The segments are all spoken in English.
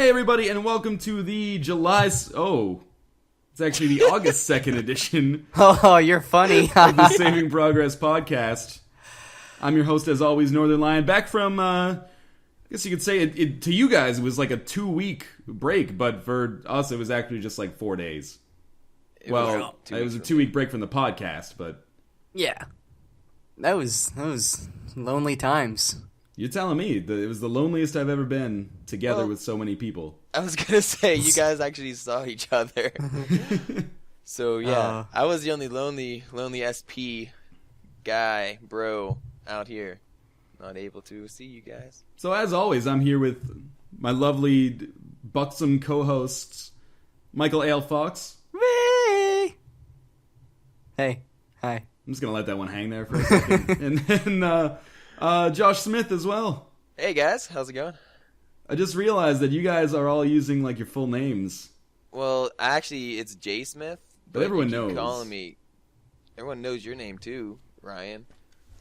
Hey everybody, and welcome to the it's actually the August 2nd edition Oh, you're funny. of the Saving Progress podcast. I'm your host, as always, Northernlion, back from, I guess you could say, to you guys, it was like a 2-week break, but for us, it was actually just like 4 days. It was a 2-week break from the podcast, but... Yeah. That was lonely times. You're telling me that it was the loneliest I've ever been together with so many people. I was gonna say, you guys actually saw each other. So yeah, I was the only lonely SP guy, bro, out here. Not able to see you guys. So as always, I'm here with my lovely, buxom co-hosts, Michael Ale Fox. Hey, hi. I'm just gonna let that one hang there for a second. And then Josh Smith as well. Hey guys, how's it going? I just realized that you guys are all using like your full names. Well, actually, it's J Smith. But everyone you keep knows. Calling me. Everyone knows your name too, Ryan.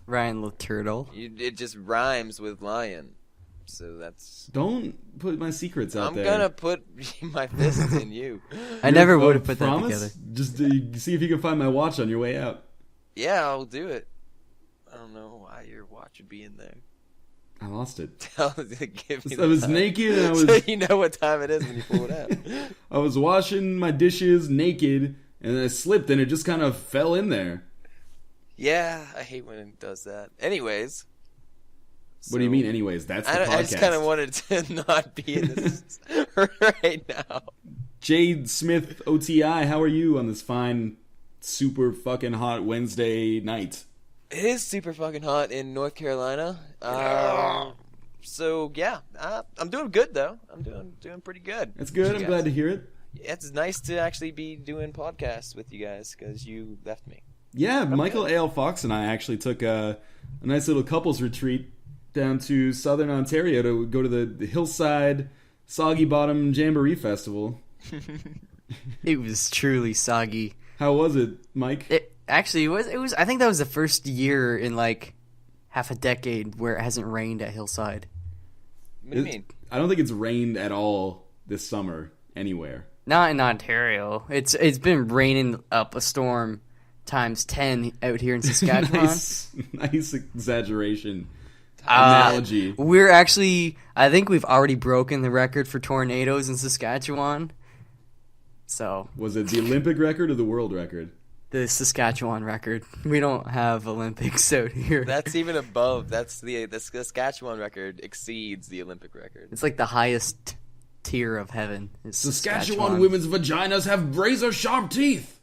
Ryan the Turtle. It just rhymes with lion, so that's. Don't put my secrets out there. I'm gonna put my fist in you. I never would have put that promise? together. Just see if you can find my watch on your way out. Yeah, I'll do it. I don't know why your watch would be in there. I lost it. I was naked and I was... So you know what time it is when you pull it out. I was washing my dishes naked and I slipped and it just kind of fell in there. Yeah, I hate when it does that. Anyways. What do you mean anyways? That's the podcast. I just kind of wanted to not be in this right now. Jade Smith OTI, how are you on this fine, super fucking hot Wednesday night? It is super fucking hot in North Carolina. So yeah, I'm doing good though. I'm doing pretty good. That's good. I'm glad to hear it. It's nice to actually be doing podcasts with you guys because you left me. Yeah, Michael Ale Fox and I actually took a nice little couples retreat down to Southern Ontario to go to the Hillside Soggy Bottom Jamboree Festival. It was truly soggy. How was it, Mike? It was. I think that was the first year in like half a decade where it hasn't rained at Hillside. What do you mean? I don't think it's rained at all this summer anywhere. Not in Ontario. It's been raining up a storm times 10 out here in Saskatchewan. nice exaggeration. Analogy. We're actually, I think we've already broken the record for tornadoes in Saskatchewan. So was it the Olympic record or the world record? The Saskatchewan record. We don't have Olympics out here. That's even above. That's the Saskatchewan record exceeds the Olympic record. It's like the highest tier of heaven. Saskatchewan women's vaginas have razor sharp teeth.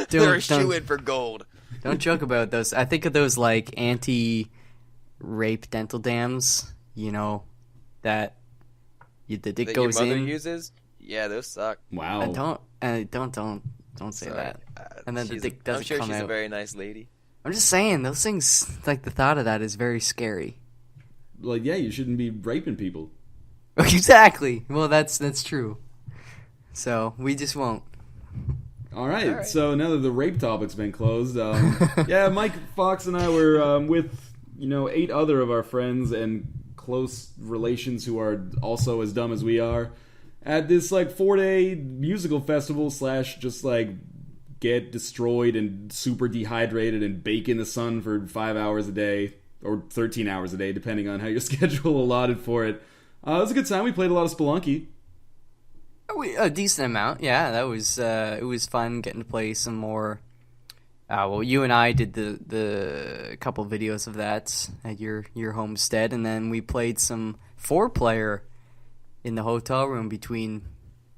They're a shoe-in for gold. Don't joke about those. I think of those like anti-rape dental dams. You know that the dick that goes your mother in. Uses? Yeah, those suck. Wow. Don't say that. And then the dick doesn't come out. I'm sure she's a very nice lady. I'm just saying, those things, like the thought of that is very scary. Like, yeah, you shouldn't be raping people. Exactly. Well, that's true. So we just won't. All right. So now that the rape topic's been closed, yeah, Mike Fox and I were with 8 other of our friends and close relations who are also as dumb as we are at this like 4-day musical festival / just like get destroyed and super dehydrated and bake in the sun for 5 hours a day or 13 hours a day depending on how your schedule allotted for it. It was a good time. We played a lot of Spelunky. A decent amount, yeah. That was it was fun getting to play some more. Well, you and I did the couple videos of that at your homestead, and then we played some 4-player in the hotel room between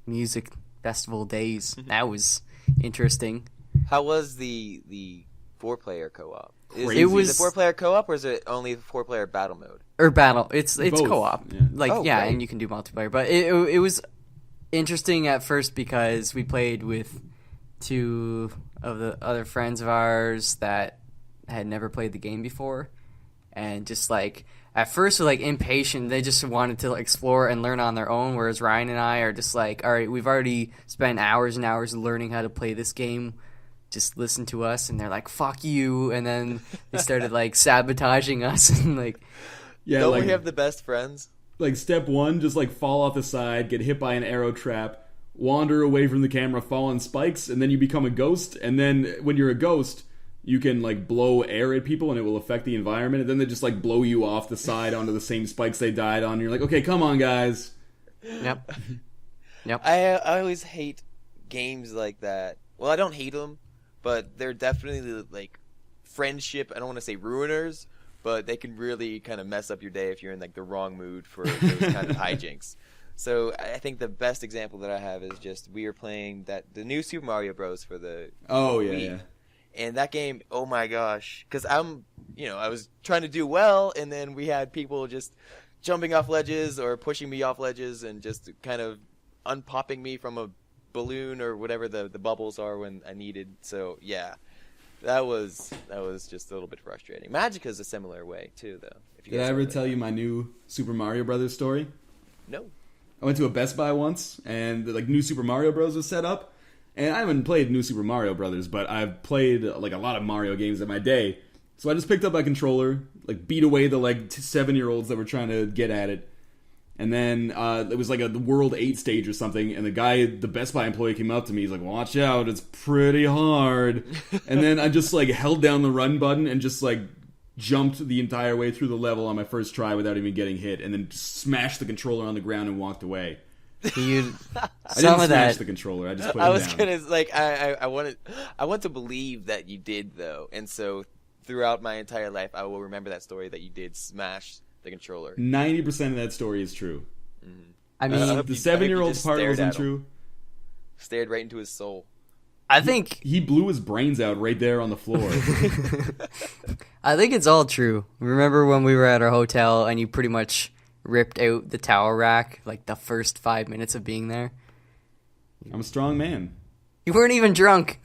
music festival days. That was interesting. How was the 4-player co-op? Is it was the 4-player co-op, or is it only 4-player battle mode? Or battle? It's both. Co-op. Yeah. And you can do multiplayer. But it was interesting at first because we played with 2 of the other friends of ours that had never played the game before, and just like at first were like impatient. They just wanted to explore and learn on their own, whereas Ryan and I are just like, all right, we've already spent hours and hours learning how to play this game. Just listen to us. And they're like, fuck you. And then they started like sabotaging us and like, Don't we have the best friends? like step one, just like fall off the side, get hit by an arrow trap, wander away from the camera, fall on spikes, and then you become a ghost. And then when you're a ghost, you can like blow air at people and it will affect the environment. And then they just like blow you off the side onto the same spikes they died on. And you're like, okay, come on, guys. Yep. Yep. I always hate games like that. Well, I don't hate them, but they're definitely like friendship. I don't want to say ruiners, but they can really kind of mess up your day if you're in like the wrong mood for those kind of hijinks. So I think the best example that I have is just we were playing the new Super Mario Bros. For the Wii. Yeah. And that game, oh my gosh, because I was trying to do well, and then we had people just jumping off ledges or pushing me off ledges and just kind of unpopping me from a balloon or whatever the bubbles are when I needed. So yeah, that was just a little bit frustrating. Magicka's a similar way too, though. Did I ever tell you my new Super Mario Brothers story? No. I went to a Best Buy once, and like new Super Mario Bros. Was set up. And I haven't played New Super Mario Brothers, but I've played like a lot of Mario games in my day. So I just picked up my controller, like beat away the like 7-year-olds that were trying to get at it. And then it was like the World 8 stage or something, and the Best Buy employee came up to me. He's like, "Watch out, it's pretty hard." And then I just like held down the run button and just like jumped the entire way through the level on my first try without even getting hit, and then smashed the controller on the ground and walked away. I didn't smash the controller. I just put it down. I was gonna like I want to believe that you did though, and so throughout my entire life I will remember that story that you did smash the controller. 90% of that story is true. Mm-hmm. I mean, the 7-year-old's part wasn't true. Stared right into his soul. I think he blew his brains out right there on the floor. I think it's all true. Remember when we were at our hotel and you pretty much ripped out the towel rack like the first 5 minutes of being there? I'm a strong man. You weren't even drunk.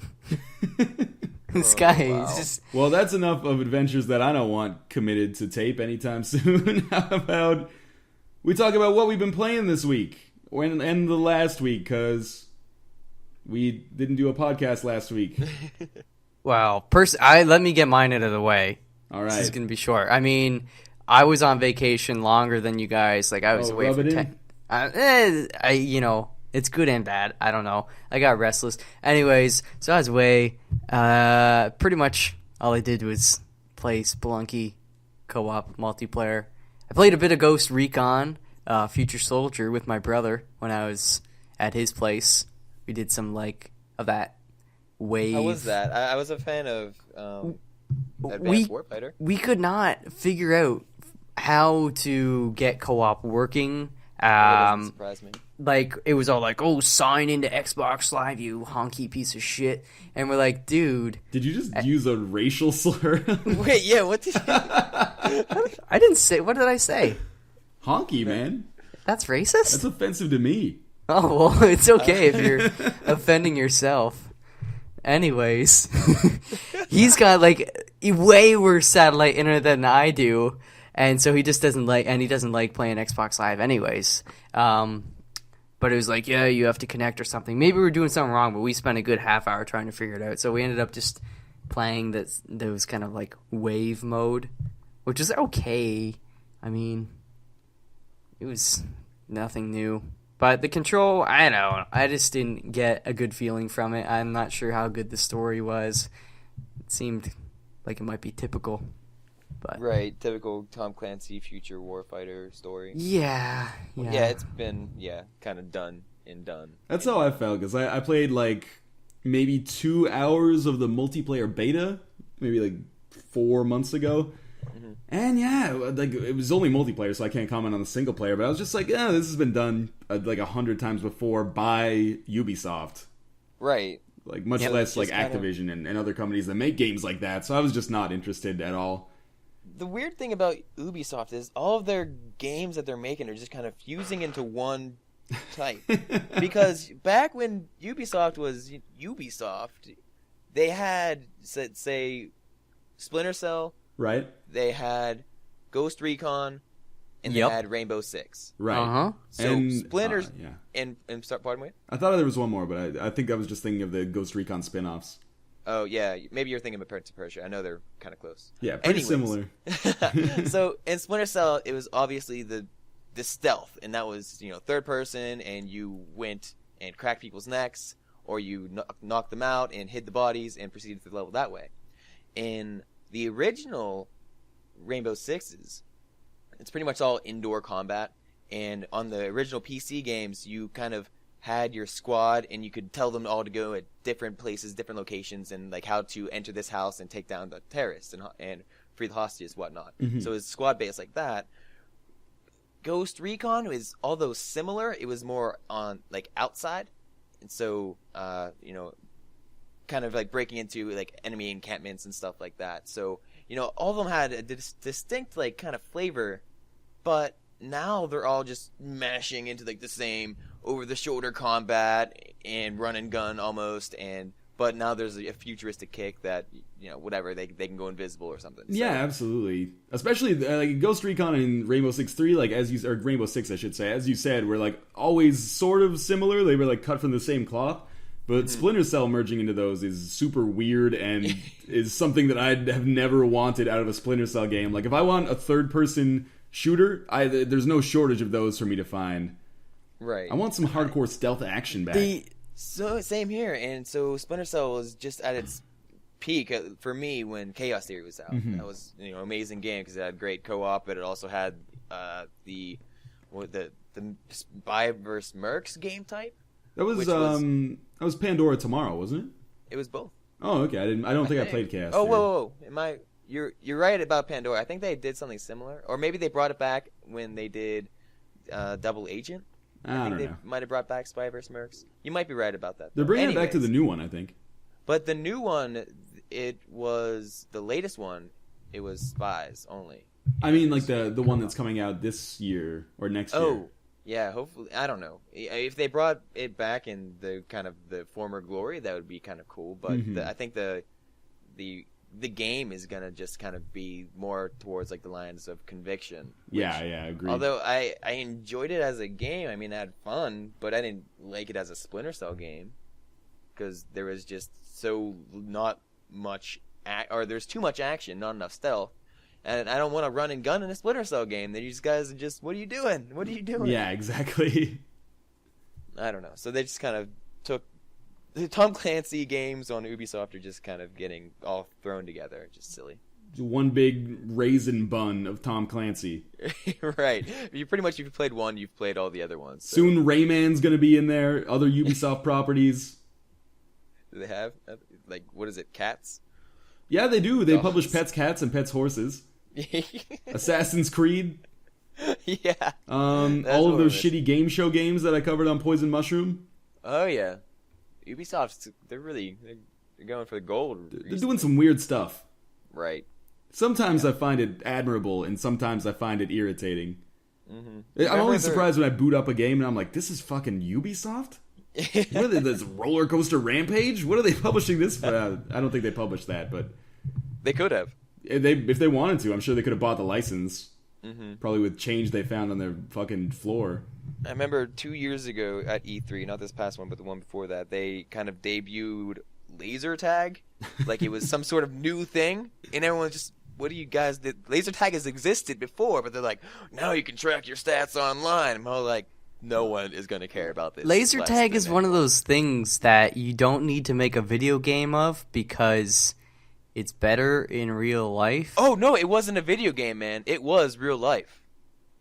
This guy wow. is just... Well, that's enough of adventures that I don't want committed to tape anytime soon. How about we talk about what we've been playing this week and the last week, because we didn't do a podcast last week. Well, let me get mine out of the way. All right. This is going to be short. I mean, I was on vacation longer than you guys. Like, I was away for 10... it's good and bad. I don't know. I got restless. Anyways, so I was away. Pretty much all I did was play Spelunky co-op multiplayer. I played a bit of Ghost Recon Future Soldier with my brother when I was at his place. We did some of that wave. How was that? I was a fan of Advanced Warfighter. We could not figure out how to get co-op working. That doesn't surprise me. Like, it was all like, "Oh, sign into Xbox Live, you honky piece of shit." And we're like, dude. Did you just use a racial slur? Wait, yeah, what did you... I didn't say, what did I say? Honky, man. That's racist? That's offensive to me. Oh, well, it's okay if you're offending yourself. Anyways, he's got like way worse satellite internet than I do. And so he just doesn't like playing Xbox Live anyways. But it was like, yeah, you have to connect or something. Maybe we were doing something wrong, but we spent a good half hour trying to figure it out. So we ended up just playing those kind of like wave mode, which is okay. I mean, it was nothing new. But the control, I don't know. I just didn't get a good feeling from it. I'm not sure how good the story was. It seemed like it might be typical. But right, typical Tom Clancy future warfighter story. Yeah. Yeah, it's been kind of done and done. That's how I felt, because I played like maybe 2 hours of the multiplayer beta, maybe like 4 months ago. Mm-hmm. And yeah, like it was only multiplayer, so I can't comment on the single player. But I was just like, yeah, this has been done like 100 times before by Ubisoft, right? Like much less like Activision and other companies that make games like that. So I was just not interested at all. The weird thing about Ubisoft is all of their games that they're making are just kind of fusing into one type. Because back when Ubisoft was Ubisoft, they had, say, Splinter Cell. Right. They had Ghost Recon, and they had Rainbow Six. Right. Uh-huh. So and, Splinters and pardon me? I thought there was one more, but I think I was just thinking of the Ghost Recon spin-offs. Oh, yeah. Maybe you're thinking of Prince of Persia. I know they're kind of close. Yeah, pretty similar. So, in Splinter Cell, it was obviously the the stealth, and that was third person, and you went and cracked people's necks, or you knocked them out and hid the bodies and proceeded to the level that way. In the original Rainbow Sixes, it's pretty much all indoor combat, and on the original PC games, you kind of had your squad, and you could tell them all to go at different places, different locations, and like how to enter this house and take down the terrorists and free the hostages, whatnot. Mm-hmm. So it's squad based like that. Ghost Recon is, although similar, it was more on like outside, and so kind of like breaking into like enemy encampments and stuff like that. So all of them had a distinct like kind of flavor, but now they're all just mashing into like the same over the shoulder combat and run and gun almost, but now there's a futuristic kick that whatever, they can go invisible or something. Yeah, absolutely. Especially like Ghost Recon and Rainbow Six 3, like or Rainbow Six I should say, as you said, were like always sort of similar. They were like cut from the same cloth. But Splinter Cell merging into those is super weird and is something that I'd have never wanted out of a Splinter Cell game. Like if I want a third person shooter, there's no shortage of those for me to find. Right. I want some hardcore stealth action back. So same here, and so Splinter Cell was just at its peak for me when Chaos Theory was out. Mm-hmm. That was amazing game because it had great co-op, but it also had the Spy vs Mercs game type. That was Pandora Tomorrow, wasn't it? It was both. Oh, okay. I don't think I played Chaos. Oh, whoa. You're right about Pandora. I think they did something similar, or maybe they brought it back when they did Double Agent. I think they might have brought back Spy vs Mercs. You might be right about that. They're bringing it back to the new one, I think. But the new one, it was the latest one. It was spies only. I mean, like the one that's coming out this year or next year. Oh, yeah. Hopefully, I don't know if they brought it back in the kind of the former glory. That would be kind of cool. But I think the game is gonna just kind of be more towards like the lines of Conviction. Yeah, agreed. Although I enjoyed it as a game. I mean, I had fun, but I didn't like it as a Splinter Cell game because there was just not much or there's too much action, not enough stealth. And I don't want to run and gun in a Splinter Cell game. These guys are just, what are you doing? What are you doing? Yeah, exactly. I don't know. So they just kind of took the Tom Clancy games on Ubisoft are just kind of getting all thrown together. Just silly. One big raisin bun of Tom Clancy. Right. If you played one, you've played all the other ones. So. Soon Rayman's going to be in there. Other Ubisoft properties. Do they have, like, what is it, cats? Yeah, they do. They publish Pets Cats and Pets Horses. Assassin's Creed. Yeah. All of those shitty game show games that I covered on Poison Mushroom. Oh, yeah. Ubisoft, they're going for the gold. They're doing some weird stuff. Right. Sometimes I find it admirable, and sometimes I find it irritating. Mm-hmm. I'm always surprised when I boot up a game, and I'm like, this is fucking Ubisoft? What are they, this Roller Coaster Rampage? What are they publishing this for? I don't think they published that, but... They could have. If they wanted to, I'm sure they could have bought the license. Mm-hmm. Probably with change they found on their fucking floor. I remember 2 years ago at E3, not this past one, but the one before that, they kind of debuted laser tag. Like it was some sort of new thing. And everyone just, what do you guys did? Laser tag has existed before, but they're like, now you can track your stats online. I'm all like, no one is going to care about this. Laser tag is one of those things that you don't need to make a video game of because it's better in real life. Oh, no, it wasn't a video game, man. It was real life.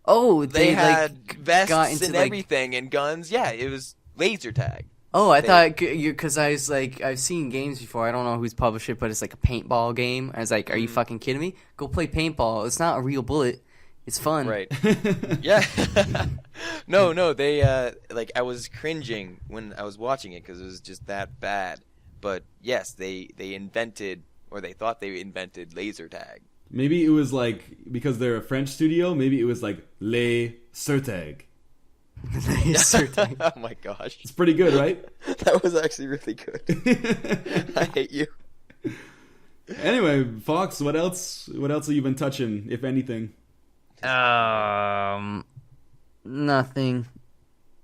Oh, they had vests and everything and guns. Yeah, it was laser tag. Oh, I thought because I was like, I've seen games before. I don't know who's published it, but it's like a paintball game. I was like, are you fucking kidding me? Go play paintball. It's not a real bullet. It's fun. Right. Yeah. No, they like I was cringing when I was watching it because it was just that bad. But yes, they invented, or they thought they invented laser tag. Maybe it was like, because they're a French studio, maybe it was like laser tag. Laser tag. Oh my gosh. It's pretty good, right? That was actually really good. I hate you. Anyway, Fox, what else have you been touching, if anything? Nothing.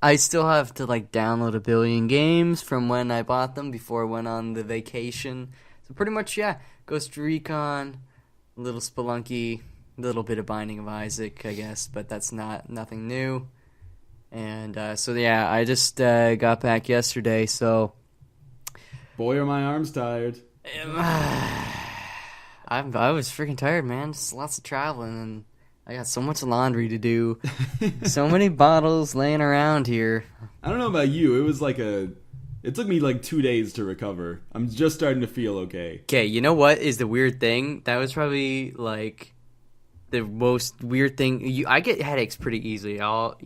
I still have to like download a billion games from when I bought them before I went on the vacation. So pretty much, yeah, Ghost Recon, a little Spelunky, little bit of Binding of Isaac, I guess, but that's nothing new. And so yeah, I just got back yesterday, so boy, are my arms tired. I was freaking tired, man. Just lots of traveling, and I got so much laundry to do. So many bottles laying around here. I don't know about you. It was like it took me like 2 days to recover. I'm just starting to feel okay. Okay, you know what is the weird thing? That was probably like the most weird thing. I get headaches pretty easily. I'll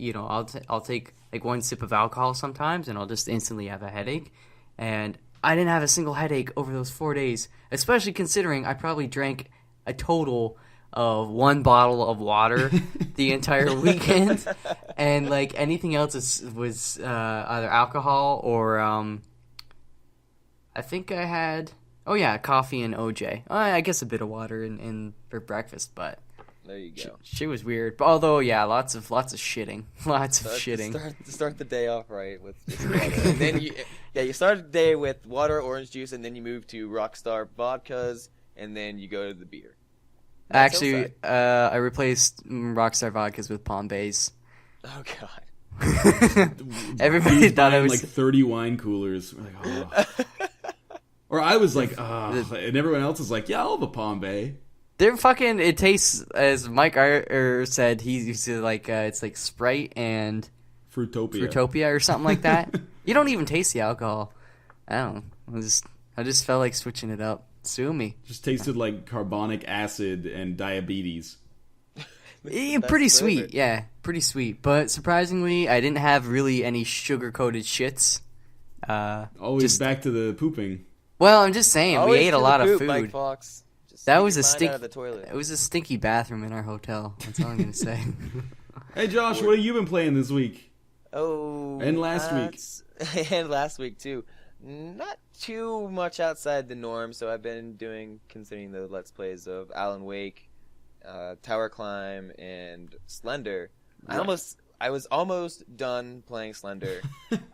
take like one sip of alcohol sometimes, and I'll just instantly have a headache. And I didn't have a single headache over those 4 days, especially considering I probably drank a total of 1 bottle of water the entire weekend, and like anything else was either alcohol or I think I had coffee and OJ. I guess a bit of water in for breakfast, but there you go. Shit was weird. But although lots of shitting, Start the day off right with just water. And then you start the day with water, orange juice, and then you move to Rockstar vodkas, and then you go to the beer. That's actually I replaced Rockstar vodkas with Palm Bays. Oh god. Everybody thought I was like 30 wine coolers. Like, oh. Or I was like, and everyone else is like, yeah, I'll have a Palm Bay. They're fucking. It tastes, as Mike said. He used to like. It's like Sprite and Fruitopia or something like that. You don't even taste the alcohol. I don't know. I just felt like switching it up. Sue me. Just tasted like carbonic acid and diabetes. Pretty sweet, yeah, pretty sweet. But surprisingly, I didn't have really any sugar-coated shits. Always back to the pooping. Well, I'm just saying, we ate a lot of food. Mike Fox. That was it was a stinky bathroom in our hotel. That's all I'm gonna say. Hey Josh, what have you been playing this week? Oh, and last week. And last week too. Not too much outside the norm. So I've been considering the Let's Plays of Alan Wake, Tower Climb, and Slender. Right. I was almost done playing Slender.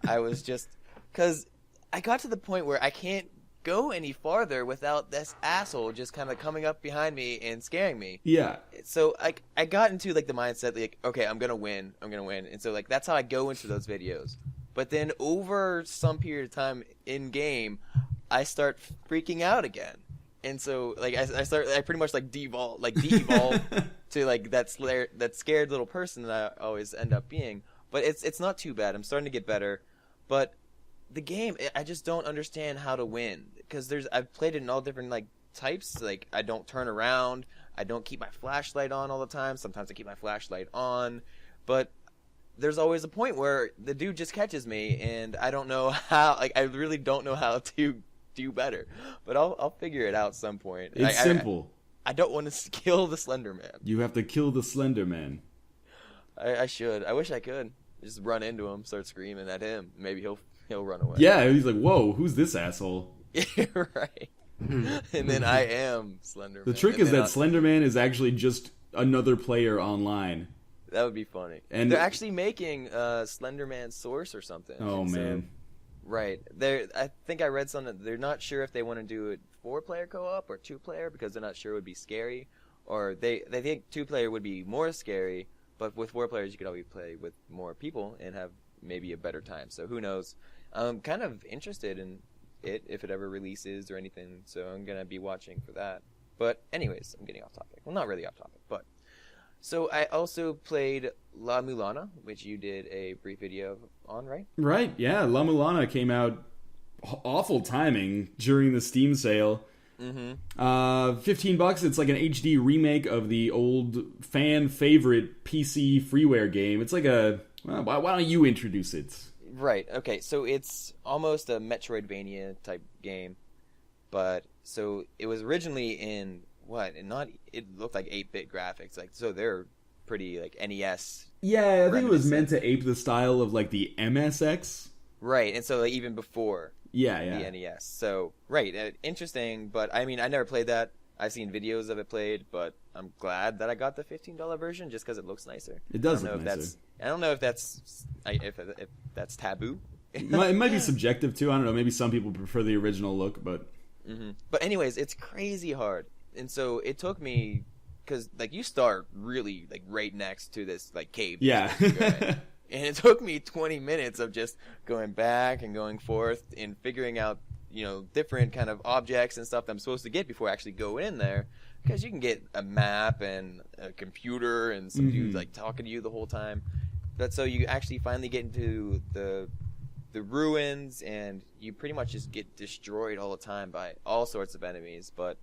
I was just because I got to the point where I can't go any farther without this asshole just kind of coming up behind me and scaring me. Yeah. So I got into like the mindset like, okay, I'm gonna win, and so like that's how I go into those videos. But then over some period of time in game, I start freaking out again, and so like I pretty much like de-evolve to like that scared little person that I always end up being. But it's not too bad. I'm starting to get better, but the game, I just don't understand how to win because I've played it in all different like types. Like I don't turn around, I don't keep my flashlight on all the time. Sometimes I keep my flashlight on, but there's always a point where the dude just catches me, and I don't know how. Like I really don't know how to do better, but I'll figure it out some point. It's simple. I don't want to kill the Slender Man. You have to kill the Slender Man. I should. I wish I could just run into him, start screaming at him. Maybe he'll run away. Yeah, he's like, whoa, who's this asshole? Right. And then I am Slender Man. The trick is that Slender Man is actually just another player online. That would be funny. And they're actually making Slender Man Source or something. Oh, man. Right. I think I read something. They're not sure if they want to do it 4-player co-op or 2-player because they're not sure it would be scary. Or they think 2-player would be more scary, but with 4 players you could always play with more people and have maybe a better time. So who knows? I'm kind of interested in it if it ever releases or anything, so I'm going to be watching for that. But anyways, I'm getting off topic. Well, not really off topic, but... So I also played La-Mulana, which you did a brief video on, right? Right, yeah. La-Mulana came out awful timing during the Steam sale. Mm-hmm. $15. It's like an HD remake of the old fan favorite PC freeware game. It's like why don't you introduce it? Right. Okay. So it's almost a Metroidvania type game, but so it was originally in it looked like 8-bit graphics, like so they're pretty like NES. Yeah, I think it was meant to ape the style of like the MSX. Right, and so like even before the NES. So right, interesting. But I mean, I never played that. I've seen videos of it played, but I'm glad that I got the $15 version just because it looks nicer. It does look nicer. I don't know if that's taboo. It might be subjective too. I don't know. Maybe some people prefer the original look, but. Mm-hmm. But anyways, it's crazy hard, and so it took me because like you start really like right next to this like cave. Yeah. And it took me 20 minutes of just going back and going forth and figuring out, different kind of objects and stuff that I'm supposed to get before I actually go in there. Because you can get a map and a computer and some dude like talking to you the whole time. But so you actually finally get into the ruins, and you pretty much just get destroyed all the time by all sorts of enemies. But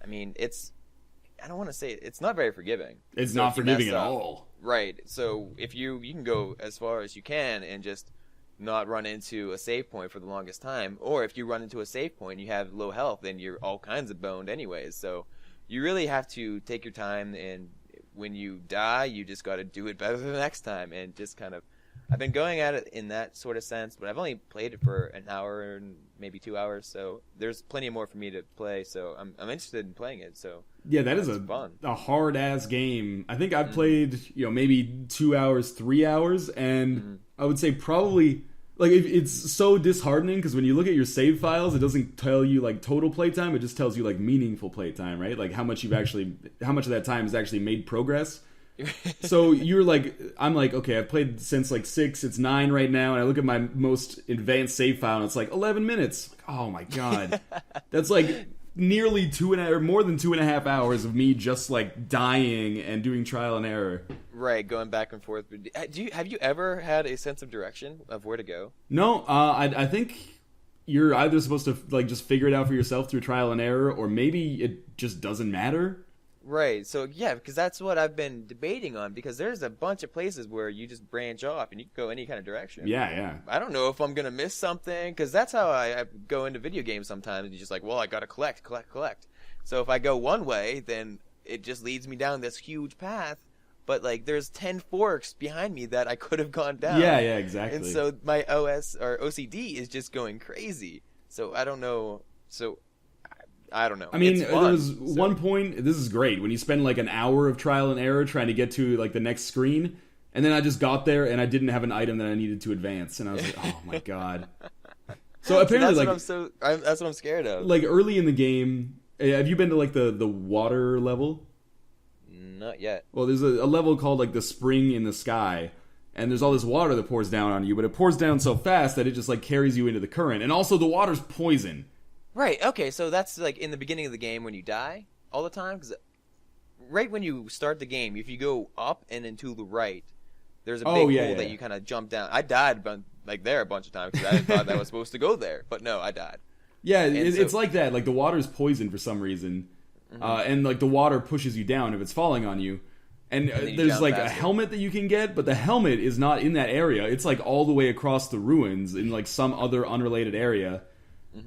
I mean, I don't want to say it's not very forgiving. It's not forgiving at all. Right. So if you can go as far as you can and just not run into a save point for the longest time, or if you run into a save point and you have low health, then you're all kinds of boned anyways. So you really have to take your time, and when you die, you just got to do it better the next time, and just kind of. I've been going at it in that sort of sense, but I've only played it for an hour and maybe 2 hours, so there's plenty more for me to play. So I'm interested in playing it. So yeah, that is a hard ass game. I think I've played maybe 2 hours, 3 hours, and I would say probably like it's so disheartening because when you look at your save files, it doesn't tell you like total playtime. It just tells you like meaningful playtime, right? Like how much of that time has actually made progress. So I'm like, okay, I've played since like 6, it's 9 right now, and I look at my most advanced save file and it's like 11 minutes. Like, oh my god. That's like nearly 2.5 or more than 2.5 hours of me just like dying and doing trial and error. Right, going back and forth. Have you ever had a sense of direction of where to go? No, I think you're either supposed to like just figure it out for yourself through trial and error, or maybe it just doesn't matter. Right, so yeah, because that's what I've been debating on, because there's a bunch of places where you just branch off and you can go any kind of direction. Yeah. I don't know if I'm going to miss something, because that's how I go into video games sometimes. You're just like, well, I got to collect. So if I go one way, then it just leads me down this huge path, but like there's 10 forks behind me that I could have gone down. Yeah, exactly. And so my OCD is just going crazy. So I don't know. I don't know. I mean, there's one point, this is great, when you spend like an hour of trial and error trying to get to like the next screen, and then I just got there and I didn't have an item that I needed to advance, and I was like, oh my god. So apparently that's what I'm scared of. Like early in the game, have you been to like the water level? Not yet. Well, there's a level called like the Spring in the Sky, and there's all this water that pours down on you, but it pours down so fast that it just like carries you into the current, and also the water's poison. Right, okay, so that's like in the beginning of the game when you die all the time? Because right when you start the game, if you go up and then to the right, there's a big hole that you kind of jump down. I died like there a bunch of times because I thought that was supposed to go there, but no, I died. Yeah, it's like that. Like the water's poison for some reason, and like the water pushes you down if it's falling on you. And there's like a helmet that you can get, but the helmet is not in that area. It's like all the way across the ruins in like some other unrelated area.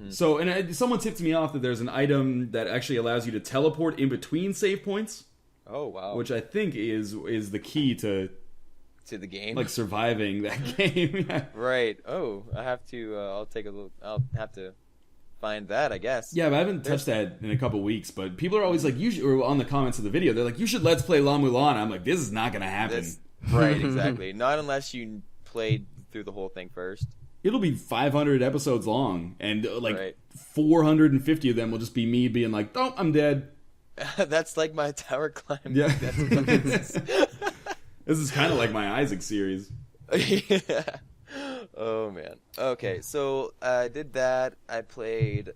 So, and someone tipped me off that there's an item that actually allows you to teleport in between save points. Oh wow! Which I think is the key to the game, like surviving that game. Right. Oh, I have to. I'll take a look. I'll have to find that, I guess. Yeah, but I haven't touched that in a couple weeks. But people are always like, you should, or on the comments of the video, they're like, you should let's play La-Mulana. I'm like, this is not gonna happen. Right. Exactly. Not unless you played through the whole thing first. It'll be 500 episodes long, and 450 of them will just be me being like, "Oh, I'm dead." That's like my tower climb. Yeah, this is kind of like my Isaac series. Yeah. Oh man. Okay, so I did that. I played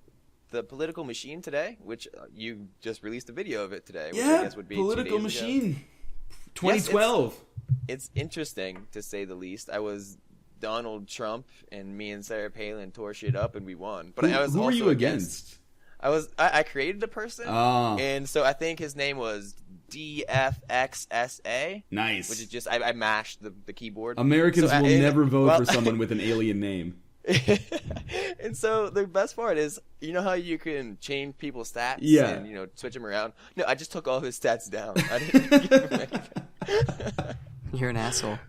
the Political Machine today, which you just released a video of it today. Which I guess would be Political 2 days Machine, ago. 2012. Yes, it's interesting to say the least. I was Donald Trump, and me and Sarah Palin tore shit up, and we won. But I was who also were you against? I created a person, and so I think his name was DFXSA. Nice. Which is just I mashed the keyboard. Americans will never vote for someone with an alien name. And so the best part is, you know how you can change people's stats and switch them around? No, I just took all his stats down. I didn't give him anything. You're an asshole.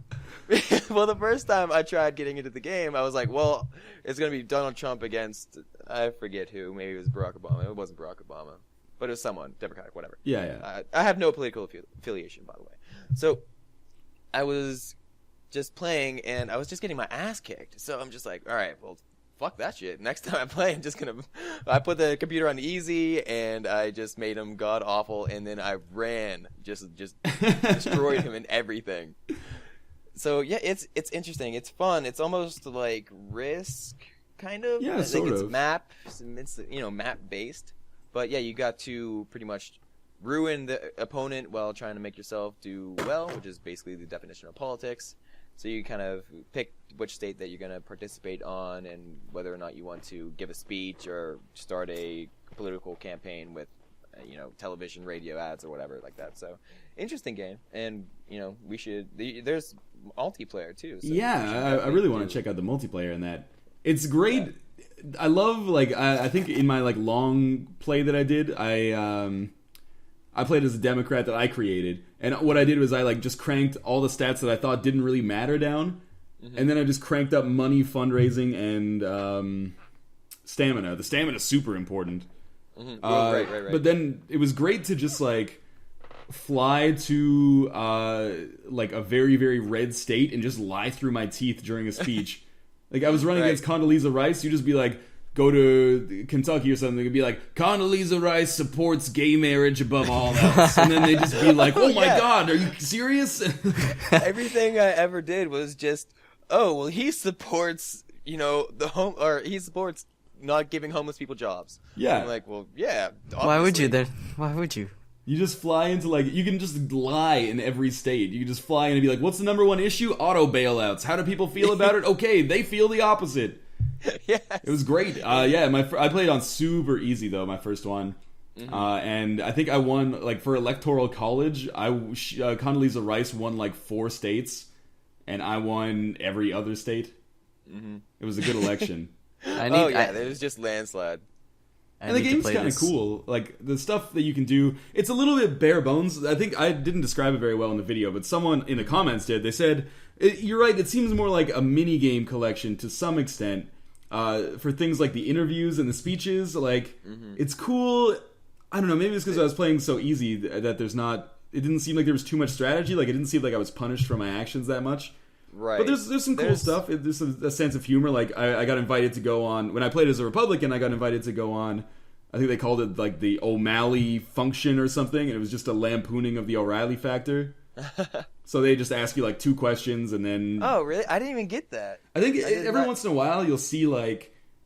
Well, the first time I tried getting into the game, I was like, well, it's going to be Donald Trump against, I forget who, maybe it was Barack Obama. It wasn't Barack Obama, but it was someone, Democratic, whatever. Yeah. I have no political affiliation, by the way. So I was just playing, and I was just getting my ass kicked. So I'm just like, all right, well, fuck that shit. Next time I play, I put the computer on easy, and I just made him god awful, and then I ran, just destroyed him and everything. So yeah, it's interesting. It's fun. It's almost like Risk, kind of. Yeah, I think sort it's of. it's map based, but yeah, you got to pretty much ruin the opponent while trying to make yourself do well, which is basically the definition of politics. So you kind of pick which state that you're going to participate on and whether or not you want to give a speech or start a political campaign with, television, radio ads or whatever like that. So interesting game. And, there's multiplayer too. So yeah, I really want to check out the multiplayer in that. It's great. Yeah. I love, I think in my, long play that I did, I played as a Democrat that I created, and what I did was I just cranked all the stats that I thought didn't really matter down, and then I just cranked up money, fundraising, and stamina. The stamina is super important. Right. But then it was great to just fly to a very, very red state and just lie through my teeth during a speech. I was running against Condoleezza Rice. You just be like, go to Kentucky or something, it'd be like, Condoleezza Rice supports gay marriage above all else. And then they'd just be like, oh my God, are you serious? Everything I ever did was just, he supports, he supports not giving homeless people jobs. Yeah. I'm like, well, yeah. Obviously. Why would you then? Why would you? You just fly into, you can just lie in every state. You can just fly in and be like, what's the number one issue? Auto bailouts. How do people feel about it? Okay, they feel the opposite. Yes. It was great. I played on super easy though, my first one, and I think I won for electoral college. Condoleezza Rice won 4 states, and I won every other state. It was a good election. It was just landslide. And the game's kind of cool. The stuff that you can do, it's a little bit bare bones. I think I didn't describe it very well in the video, but someone in the comments did. They said, you're right, it seems more like a mini-game collection to some extent. For things like the interviews and the speeches, it's cool. I don't know, maybe it's because I was playing so easy that it didn't seem like there was too much strategy. It didn't seem like I was punished for my actions that much. Right. But there's some cool stuff. There's a sense of humor. I got invited to go on, when I played as a Republican, I got invited to go on, I think they called it the O'Malley function or something, and it was just a lampooning of the O'Reilly factor. So they just ask you 2 questions and then... Oh, really? I didn't even get that. I think every once in a while you'll see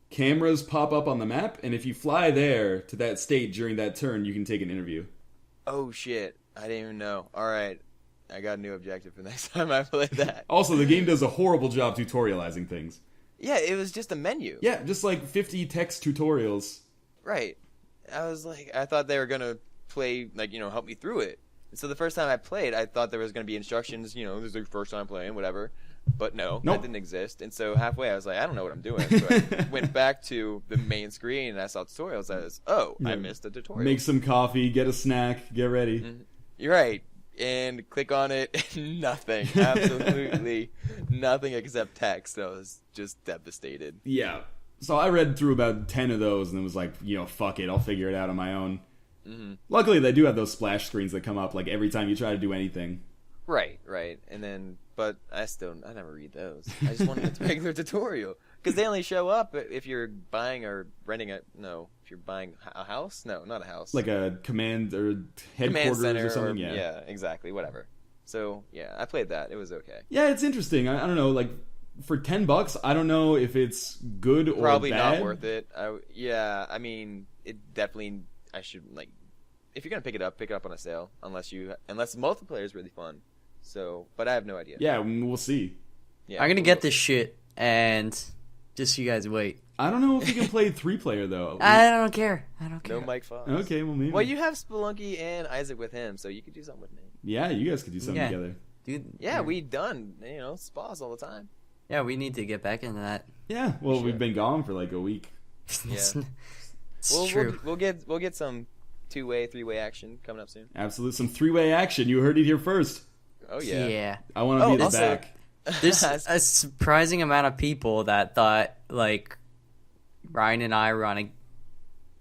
cameras pop up on the map, and if you fly there to that state during that turn, you can take an interview. Oh shit. I didn't even know. Alright. I got a new objective for next time I play that. Also, the game does a horrible job tutorializing things. Yeah, it was just a menu. Yeah, just 50 text tutorials. Right. I thought they were gonna play, help me through it. So the first time I played, I thought there was going to be instructions, this is your first time playing, whatever. But no, that didn't exist. And so halfway I was like, I don't know what I'm doing. So I went back to the main screen and I saw tutorials. I was, I missed the tutorial. Make some coffee, get a snack, get ready. Mm-hmm. You're right. And click on it, nothing. Absolutely nothing except text. I was just devastated. Yeah. So I read through about 10 of those and it was fuck it, I'll figure it out on my own. Mm-hmm. Luckily, they do have those splash screens that come up every time you try to do anything. Right. And then, but I never read those. I just wanted the regular tutorial because they only show up if you're buying or renting if you're buying a house. No, not a house. Like a command or headquarters or something. Yeah, exactly. Whatever. So yeah, I played that. It was okay. Yeah, it's interesting. I don't know. For $10, I don't know if it's good or probably bad. Not worth it. I mean, it definitely. I should if you're gonna pick it up on a sale. Unless multiplayer is really fun. So, but I have no idea. Yeah, we'll see. Yeah, I'm gonna get this shit, and just you guys wait. I don't know if you can play 3-player though. I don't care. No Mike Fox. Okay, well maybe. Well, you have Spelunky and Isaac with him, so you could do something with me. Yeah, you guys could do something together. Dude. Yeah, we done spas all the time. Yeah, we need to get back into that. Yeah, well, we've been gone for a week. Yeah, it's true. We'll get some 2-way, 3-way action coming up soon. Absolutely, some 3-way action. You heard it here first. Oh yeah. Yeah. I want to be the back. There's a surprising amount of people that thought Ryan and I were on a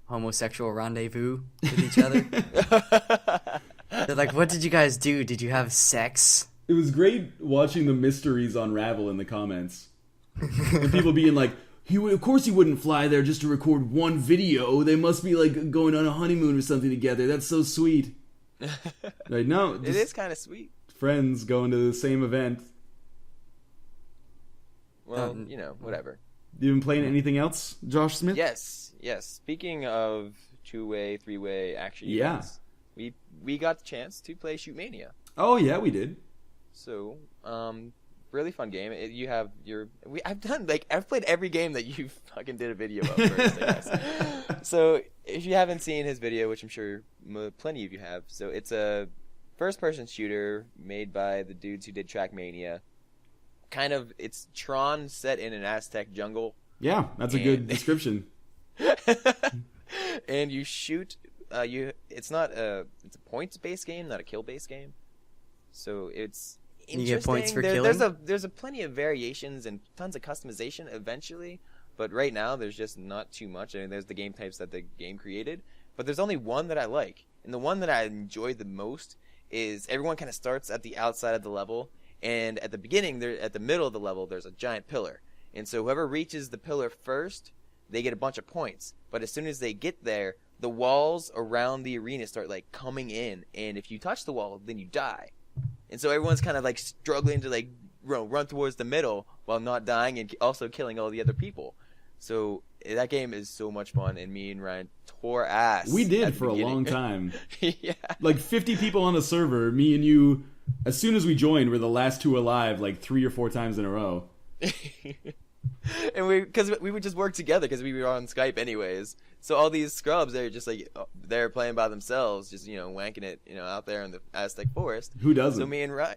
homosexual rendezvous with each other. They're like, "What did you guys do? Did you have sex?" It was great watching the mysteries unravel in the comments. And people being like, Of course he wouldn't fly there just to record one video. They must be like going on a honeymoon or something together. That's so sweet. Like, no, it is kind of sweet. Friends going to the same event. Well, whatever. You been playing anything else, Josh Smith? Yes. Speaking of 2-way, 3-way action events, we got the chance to play Shoot Mania. Oh yeah, we did. So, really fun game. I've played every game that you fucking did a video of first, I guess. So, if you haven't seen his video, which I'm sure plenty of you have, so it's a first-person shooter made by the dudes who did Trackmania. Kind of, it's Tron set in an Aztec jungle. Yeah, that's a good description. And you shoot. It's a points-based game, not a kill-based game. So it's interesting. You get points for killing? There's a plenty of variations and tons of customization eventually, but right now there's just not too much. I mean, there's the game types that the game created, but there's only one that I like, and the one that I enjoy the most is everyone kind of starts at the outside of the level, and at the beginning, at the middle of the level, there's a giant pillar, and so whoever reaches the pillar first, they get a bunch of points. But as soon as they get there, the walls around the arena start like coming in, and if you touch the wall, then you die. And so everyone's kind of like struggling to like run towards the middle while not dying and also killing all the other people. So that game is so much fun, and me and Ryan tore ass. We did for a long time. Yeah. Like 50 people on the server, me and you, as soon as we joined, were the last two alive like 3 or 4 times in a row. And because we would just work together because we were on Skype anyways. So all these scrubs, they're just like they're playing by themselves, just wanking it, out there in the Aztec forest. Who doesn't? So me and Ryan,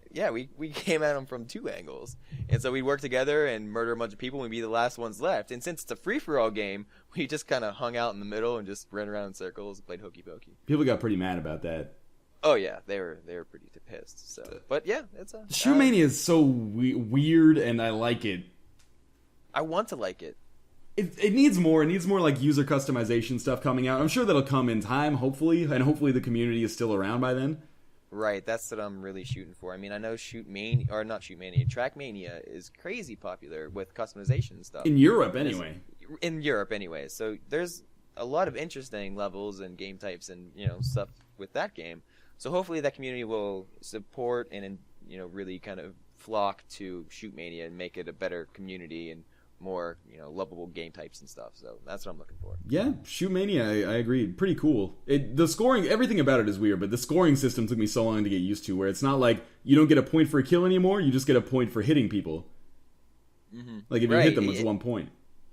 we came at them from 2 angles, and so we work together and murder a bunch of people and be the last ones left. And since it's a free for all game, we just kind of hung out in the middle and just ran around in circles and played hokey pokey. People got pretty mad about that. Oh yeah, they were pretty pissed. So, but yeah, it's a Shoot Mania is so weird, and I like it. I want to like it. It needs more. It needs more like user customization stuff coming out. I'm sure that'll come in time, hopefully, and hopefully the community is still around by then. Right, that's what I'm really shooting for. I mean, I know Trackmania is crazy popular with customization and stuff. In Europe, anyway. So there's a lot of interesting levels and game types and stuff with that game. So hopefully that community will support and really kind of flock to Shoot Mania and make it a better community and more lovable game types and stuff. So that's what I'm looking for. Yeah, Shoot Mania, I agree. Pretty cool. The scoring, everything about it is weird, but the scoring system took me so long to get used to, where it's not like you don't get a point for a kill anymore, you just get a point for hitting people. Mm-hmm. Like if you hit them, it's 1 point.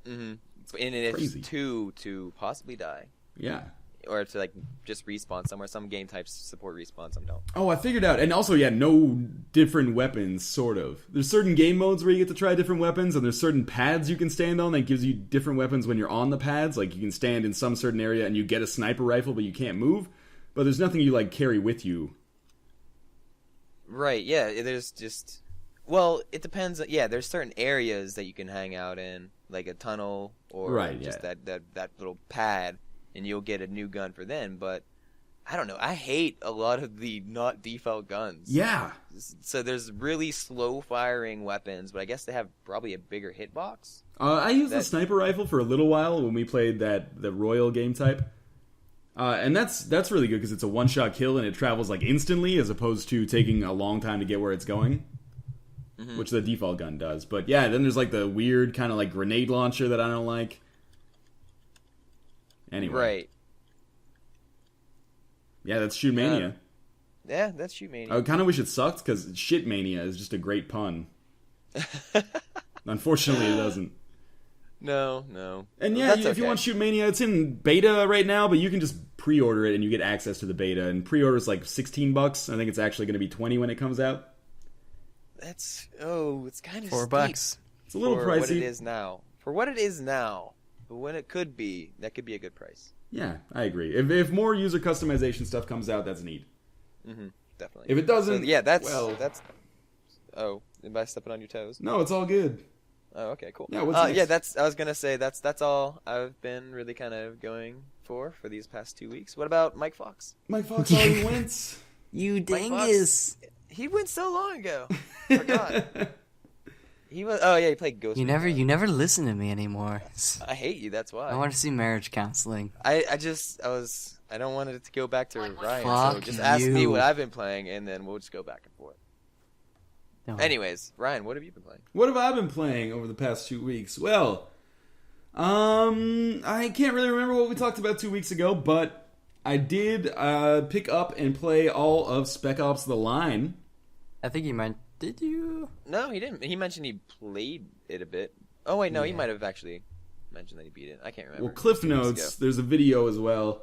Mm-hmm. And it's 2 to possibly die. Yeah. Or to like just respawn somewhere. Some game types support respawn, some don't. Oh, I figured out. And also, no different weapons, sort of. There's certain game modes where you get to try different weapons, and there's certain pads you can stand on that gives you different weapons when you're on the pads. Like, you can stand in some certain area and you get a sniper rifle, but you can't move. But there's nothing you, carry with you. Right, yeah. There's just... Well, it depends. Yeah, there's certain areas that you can hang out in, like a tunnel or just that little pad. And you'll get a new gun for then, but I don't know. I hate a lot of the not default guns. Yeah. So there's really slow firing weapons, but I guess they have probably a bigger hitbox. I used the sniper rifle for a little while when we played the Royal game type. And that's really good because it's a one-shot kill and it travels instantly as opposed to taking a long time to get where it's going. Mm-hmm. Which the default gun does. But yeah, then there's the weird kind of grenade launcher that I don't like. Anyway. Right. Yeah, that's Shoot Mania. Yeah, that's Shoot Mania. I kind of wish it sucked because Shit Mania is just a great pun. Unfortunately, it doesn't. No. And yeah, if you want Shoot Mania, it's in beta right now, but you can just pre-order it and you get access to the beta. And pre-order is $16. I think it's actually going to be $20 when it comes out. It's kind of $4. It's a little pricey. For what it is now. For what it is now. But when it could be, that could be a good price. Yeah, I agree. If more user customization stuff comes out, that's neat. Mm-hmm, definitely. If it doesn't, that's. Oh, am I stepping on your toes? No, it's all good. Oh, okay, cool. Yeah, what's next? I was gonna say that's all I've been really kind of going for these past 2 weeks. What about Mike Fox? Mike Fox already went. You dingus. He went so long ago. Forgot. He was. Oh yeah, he played Ghost. You never listen to me anymore. I hate you. That's why. I want to see marriage counseling. I don't want it to go back to Ryan. Fuck So just ask you. me what I've been playing, and then we'll just go back and forth. No. Anyways, Ryan, what have you been playing? What have I been playing over the past 2 weeks? Well, I can't really remember what we talked about 2 weeks ago, but I did pick up and play all of Spec Ops: The Line. I think you might. Did you? No, he didn't. He mentioned he played it a bit. Oh wait, no, he Yeah. might have actually mentioned that he beat it. I can't remember. Well, Cliff It was 2 weeks Notes, ago. there's a video as well.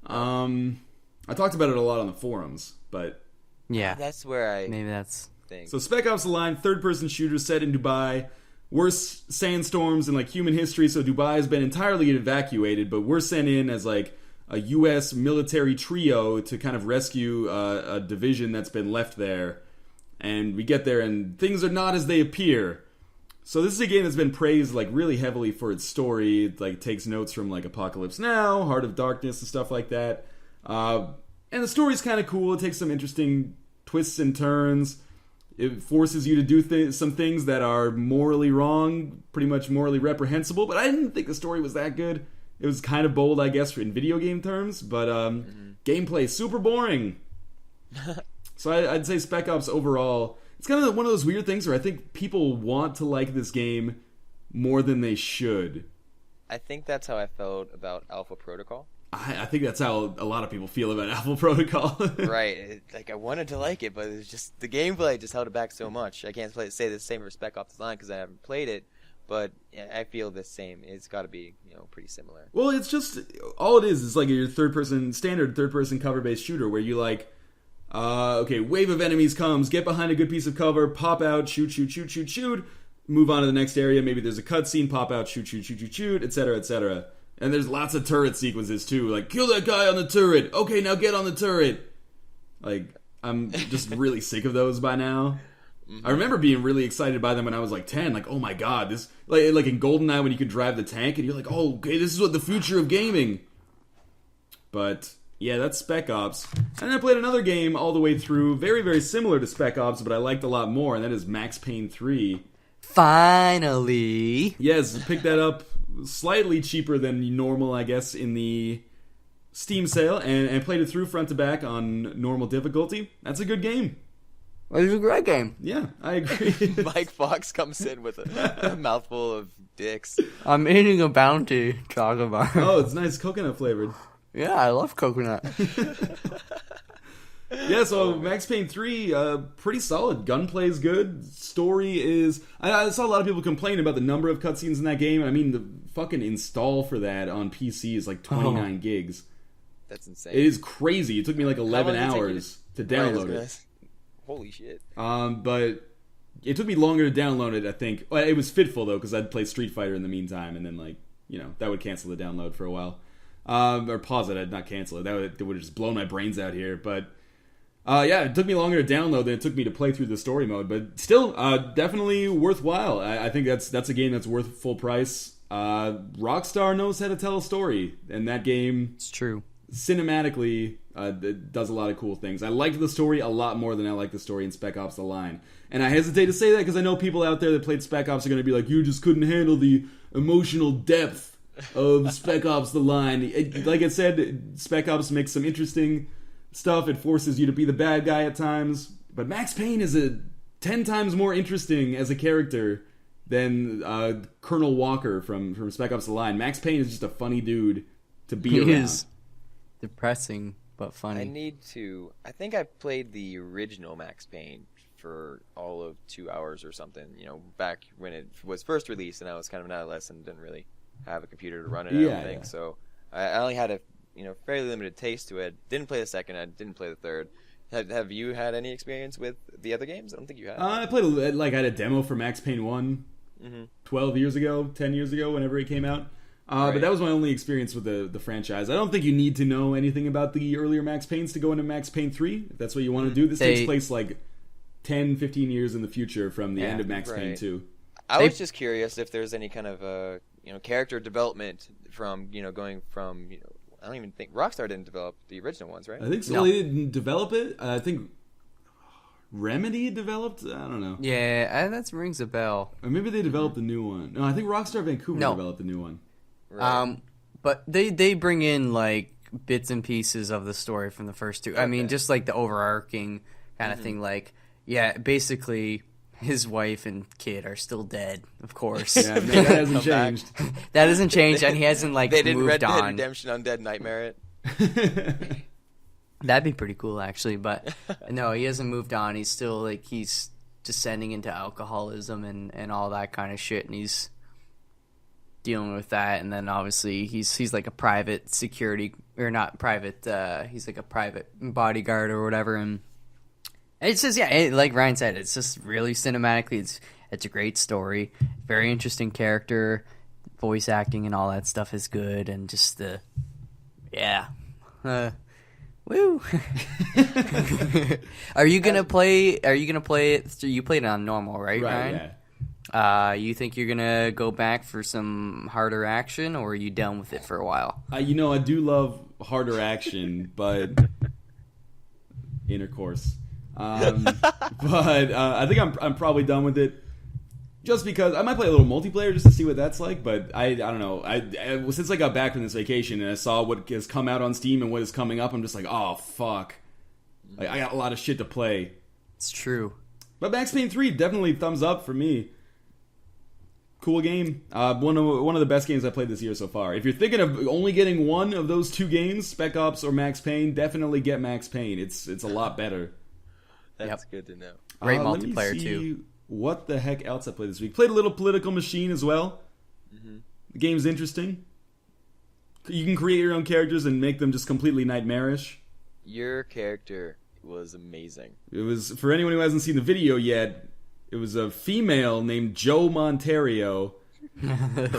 I talked about it a lot on the forums, but... Yeah. That's where I Maybe that's. think. So Spec Ops: The Line, third-person shooter set in Dubai. Worst sandstorms in, like, human history, so Dubai has been entirely evacuated, but we're sent in as, like, a U.S. military trio to kind of rescue a division that's been left there. And we get there, and things are not as they appear. So this is a game that's been praised, like, really heavily for its story. It, like, takes notes from, like, Apocalypse Now, Heart of Darkness, and stuff like that. And the story's kind of cool. It takes some interesting twists and turns. It forces you to do some things that are morally wrong, pretty much morally reprehensible. But I didn't think the story was that good. It was kind of bold, I guess, in video game terms. But gameplay, super boring. So I'd say Spec Ops overall, it's kind of one of those weird things where I think people want to like this game more than they should. I think that's how I felt about Alpha Protocol. I think that's how a lot of people feel about Alpha Protocol. Right. Like, I wanted to like it, but it's just the gameplay just held it back so much. I can't say the same for Spec Ops: The Line because I haven't played it, but I feel the same. It's got to be, pretty similar. Well, it's just, all it is like your standard third-person cover-based shooter where you, like, okay, wave of enemies comes, get behind a good piece of cover, pop out, shoot, move on to the next area, maybe there's a cutscene, pop out, shoot, etc., etc. And there's lots of turret sequences, too, like, kill that guy on the turret, okay, now get on the turret. Like, I'm just really sick of those by now. I remember being really excited by them when I was, like, 10, like, oh my god, this, like in GoldenEye when you could drive the tank, and you're like, oh, okay, this is what the future of gaming. But... yeah, that's Spec Ops. And I played another game all the way through, very, very similar to Spec Ops, but I liked a lot more, and that is Max Payne 3. Finally. Yes, picked that up slightly cheaper than normal, I guess, in the Steam sale, and played it through front to back on normal difficulty. That's a good game. It was a great game. Yeah, I agree. Mike Fox comes in with a mouthful of dicks. I'm eating a bounty chocolate bar. Oh, it's nice coconut flavored. Yeah, I love coconut. Yeah, so Max Payne 3, pretty solid. Gunplay's good. Story is... I saw a lot of people complain about the number of cutscenes in that game. I mean, the fucking install for that on PC is like 29 gigs. That's insane. It is crazy. It took me like 11 long did it take you hours to download it. Holy shit. But it took me longer to download it, I think. Well, it was fitful, though, because I'd play Street Fighter in the meantime, and then, like, that would cancel the download for a while. Or pause it, I'd not cancel it. That would have just blown my brains out here. But, yeah, it took me longer to download than it took me to play through the story mode. But still, definitely worthwhile. I think that's a game that's worth full price. Rockstar knows how to tell a story. And that game, It's true. cinematically, it does a lot of cool things. I liked the story a lot more than I liked the story in Spec Ops: The Line. And I hesitate to say that because I know people out there that played Spec Ops are going to be like, you just couldn't handle the emotional depth of Spec Ops: The Line. Like I said, Spec Ops makes some interesting stuff. It forces you to be the bad guy at times. But Max Payne is 10 times more interesting as a character than Colonel Walker from Spec Ops: The Line. Max Payne is just a funny dude to be He around. is depressing, but funny. I think I played the original Max Payne for all of 2 hours or something, back when it was first released, and I was kind of an adolescent and didn't really have a computer to run it, I don't think. Yeah. So I only had a fairly limited taste to it. Didn't play the second, I didn't play the third. Have you had any experience with the other games? I don't think you have. I played I had a demo for Max Payne 1 12 years ago, 10 years ago, whenever it came out. But that was my only experience with the franchise. I don't think you need to know anything about the earlier Max Paynes to go into Max Payne 3, if that's what you want to do. This takes place like 10, 15 years in the future from the end of Max Payne 2. I was just curious if there's any kind of character development from going from I don't even think Rockstar didn't develop the original ones, right? I think so. No. They didn't develop it. I think Remedy developed? I don't know. Yeah, that rings a bell. Or maybe they developed the new one. No, I think Rockstar Vancouver developed the new one. Right. But they bring in like bits and pieces of the story from the first two. Okay. I mean, just like the overarching kind of thing. Like, basically his wife and kid are still dead, of course. Yeah, that hasn't changed. That hasn't changed, and he hasn't like they didn't moved Red Dead on. Redemption Undead Nightmare it. That'd be pretty cool, actually. But no, he hasn't moved on. He's still like he's descending into alcoholism and all that kind of shit, and he's dealing with that. And then obviously he's like a private security, or not private. He's like a private bodyguard or whatever. And it's just like Ryan said, it's just really cinematically. It's a great story, very interesting character, voice acting and all that stuff is good, and just woo. Are you gonna play it? You played it on normal, right, Ryan? Yeah. You think you're gonna go back for some harder action, or are you done with it for a while? I do love harder action, but intercourse. But I think I'm probably done with it. Just because I might play a little multiplayer just to see what that's like, but I don't know. Since I got back from this vacation and I saw what has come out on Steam and what is coming up, I'm just like, oh fuck, like I got a lot of shit to play. It's true. But Max Payne 3 definitely thumbs up for me. Cool game. One of the best games I played this year so far. If you're thinking of only getting one of those two games, Spec Ops or Max Payne, definitely get Max Payne. It's a lot better. That's good to know. Great multiplayer too. What the heck else I played this week? Played a little Political Machine as well. Mm-hmm. The game's interesting. You can create your own characters and make them just completely nightmarish. Your character was amazing. It was, for anyone who hasn't seen the video yet, it was a female named Joe Monterio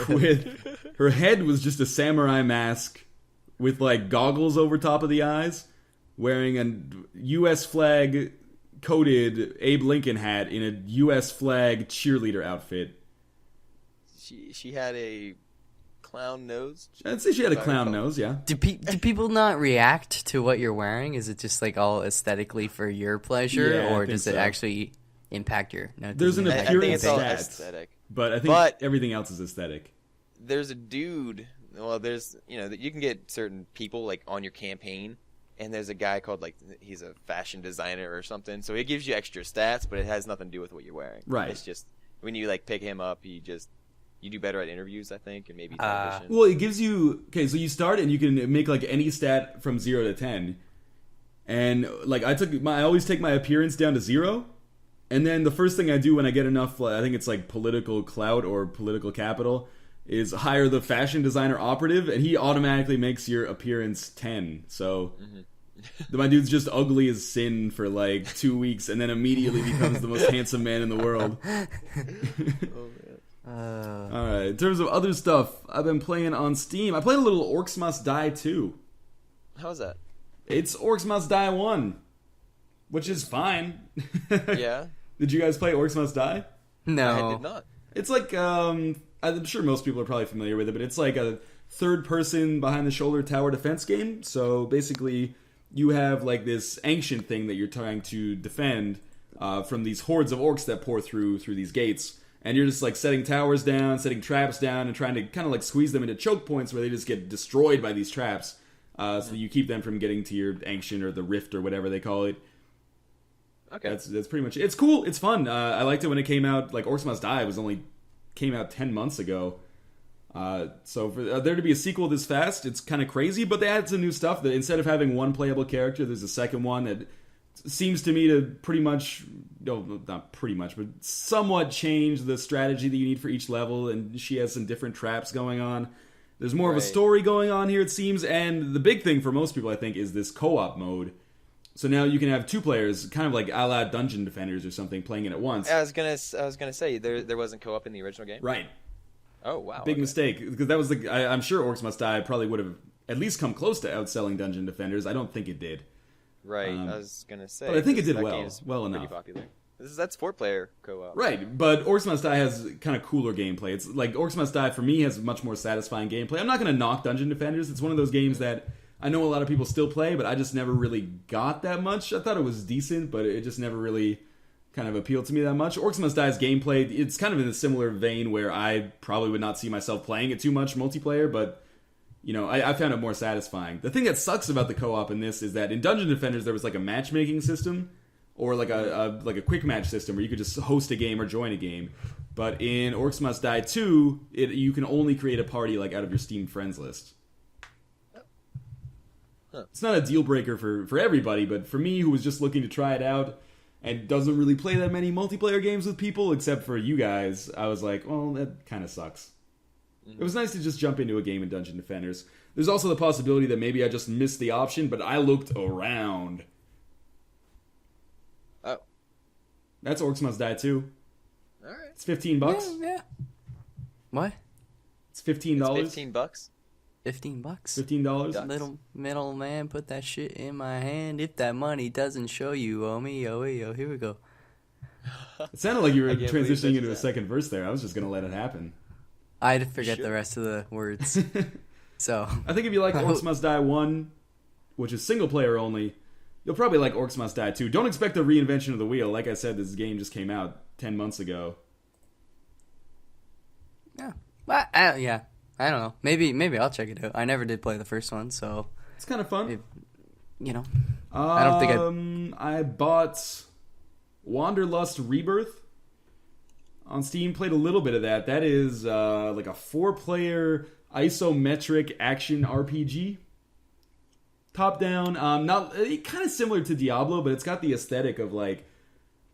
with her head was just a samurai mask with like goggles over top of the eyes, wearing a U.S. flag coated Abe Lincoln hat in a U.S. flag cheerleader outfit. She had a clown nose. I'd say she had a clown nose, yeah. Do people not react to what you're wearing? Is it just like all aesthetically for your pleasure, or does it actually impact your? No, there's an appearance aesthetic, but I think everything else is aesthetic. There's a dude. Well, there's you can get certain people like on your campaign. And there's a guy called, like, he's a fashion designer or something. So it gives you extra stats, but it has nothing to do with what you're wearing. Right. It's just, when you, like, pick him up, you do better at interviews, I think, and maybe television. Well, it gives you, okay, so you start and you can make, like, any stat from 0 to 10. And, like, I always take my appearance down to 0. And then the first thing I do when I get enough, I think it's, like, political clout or political capital, is hire the fashion designer operative, and he automatically makes your appearance 10. So my dude's just ugly as sin for like 2 weeks, and then immediately becomes the most handsome man in the world. Alright, in terms of other stuff I've been playing on Steam, I played a little Orcs Must Die 2. How's that? It's Orcs Must Die 1, which is fine. Yeah. Did you guys play Orcs Must Die? No. I did not. It's like, I'm sure most people are probably familiar with it, but it's like a third-person behind-the-shoulder tower defense game. So basically, you have like this ancient thing that you're trying to defend from these hordes of orcs that pour through these gates. And you're just like setting towers down, setting traps down, and trying to kind of like squeeze them into choke points where they just get destroyed by these traps. So that you keep them from getting to your ancient or the rift or whatever they call it. Okay. That's pretty much it. It's cool. It's fun. I liked it when it came out. Like, Orcs Must Die came out 10 months ago. So for there to be a sequel this fast, it's kind of crazy, but they added some new stuff that instead of having one playable character, there's a second one that seems to me to pretty much, no, not pretty much, but somewhat change the strategy that you need for each level, and she has some different traps going on. There's more of a story going on here, it seems, and the big thing for most people, I think, is this co-op mode. So now you can have two players, kind of like a la Dungeon Defenders or something, playing it at once. I was gonna say there wasn't co-op in the original game. Right. Oh wow. Big mistake, because that was I'm sure Orcs Must Die probably would have at least come close to outselling Dungeon Defenders. I don't think it did. Right. I was gonna say. But I think it did well enough. Pretty popular. That's 4-player co-op. Right, but Orcs Must Die has kind of cooler gameplay. It's like Orcs Must Die for me has much more satisfying gameplay. I'm not going to knock Dungeon Defenders. It's one of those games that I know a lot of people still play, but I just never really got that much. I thought it was decent, but it just never really kind of appealed to me that much. Orcs Must Die's gameplay, it's kind of in a similar vein where I probably would not see myself playing it too much multiplayer, but I found it more satisfying. The thing that sucks about the co-op in this is that in Dungeon Defenders there was like a matchmaking system, or like a quick match system where you could just host a game or join a game. But in Orcs Must Die 2, you can only create a party like out of your Steam friends list. Huh. It's not a deal breaker for everybody, but for me, who was just looking to try it out and doesn't really play that many multiplayer games with people, except for you guys, I was like, well, that kind of sucks. It was nice to just jump into a game in Dungeon Defenders. There's also the possibility that maybe I just missed the option, but I looked around. Oh. That's Orcs Must Die 2. All right. It's $15. Yeah. What? It's $15. It's $15. $15. $15. Little middleman, put that shit in my hand. If that money doesn't show you owe me, yo, here we go. It sounded like you were I can't believe transitioning into a that. second verse there. I was just going to let it happen. I'd forget Sure. the rest of the words. So I think if you like Orcs Must Die 1, which is single player only, you'll probably like Orcs Must Die 2. Don't expect a reinvention of the wheel. Like I said, this game just came out 10 months ago. yeah, yeah. I don't know. Maybe I'll check it out. I never did play the first one, so It's kind of fun. I don't think I bought Wanderlust Rebirth on Steam. Played a little bit of that. That is like a 4-player isometric action RPG. Top down. Not kind of similar to Diablo, but it's got the aesthetic of like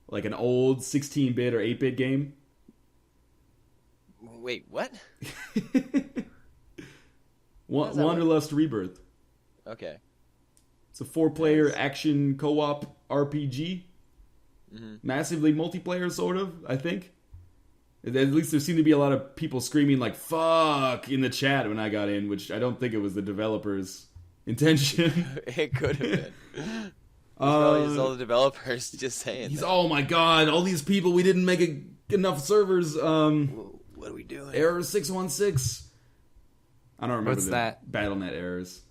an old 16-bit or 8-bit game. Wait, what? Wanderlust Rebirth. Okay. It's a 4-player action co-op RPG. Mm-hmm. Massively multiplayer, sort of, I think. At least there seemed to be a lot of people screaming like, fuck, in the chat when I got in, which I don't think it was the developers' intention. It could have been. Probably just all the developers just saying that. Oh my god, all these people, we didn't make enough servers. What are we doing? Error 616. I don't remember What's the that? BattleNet errors.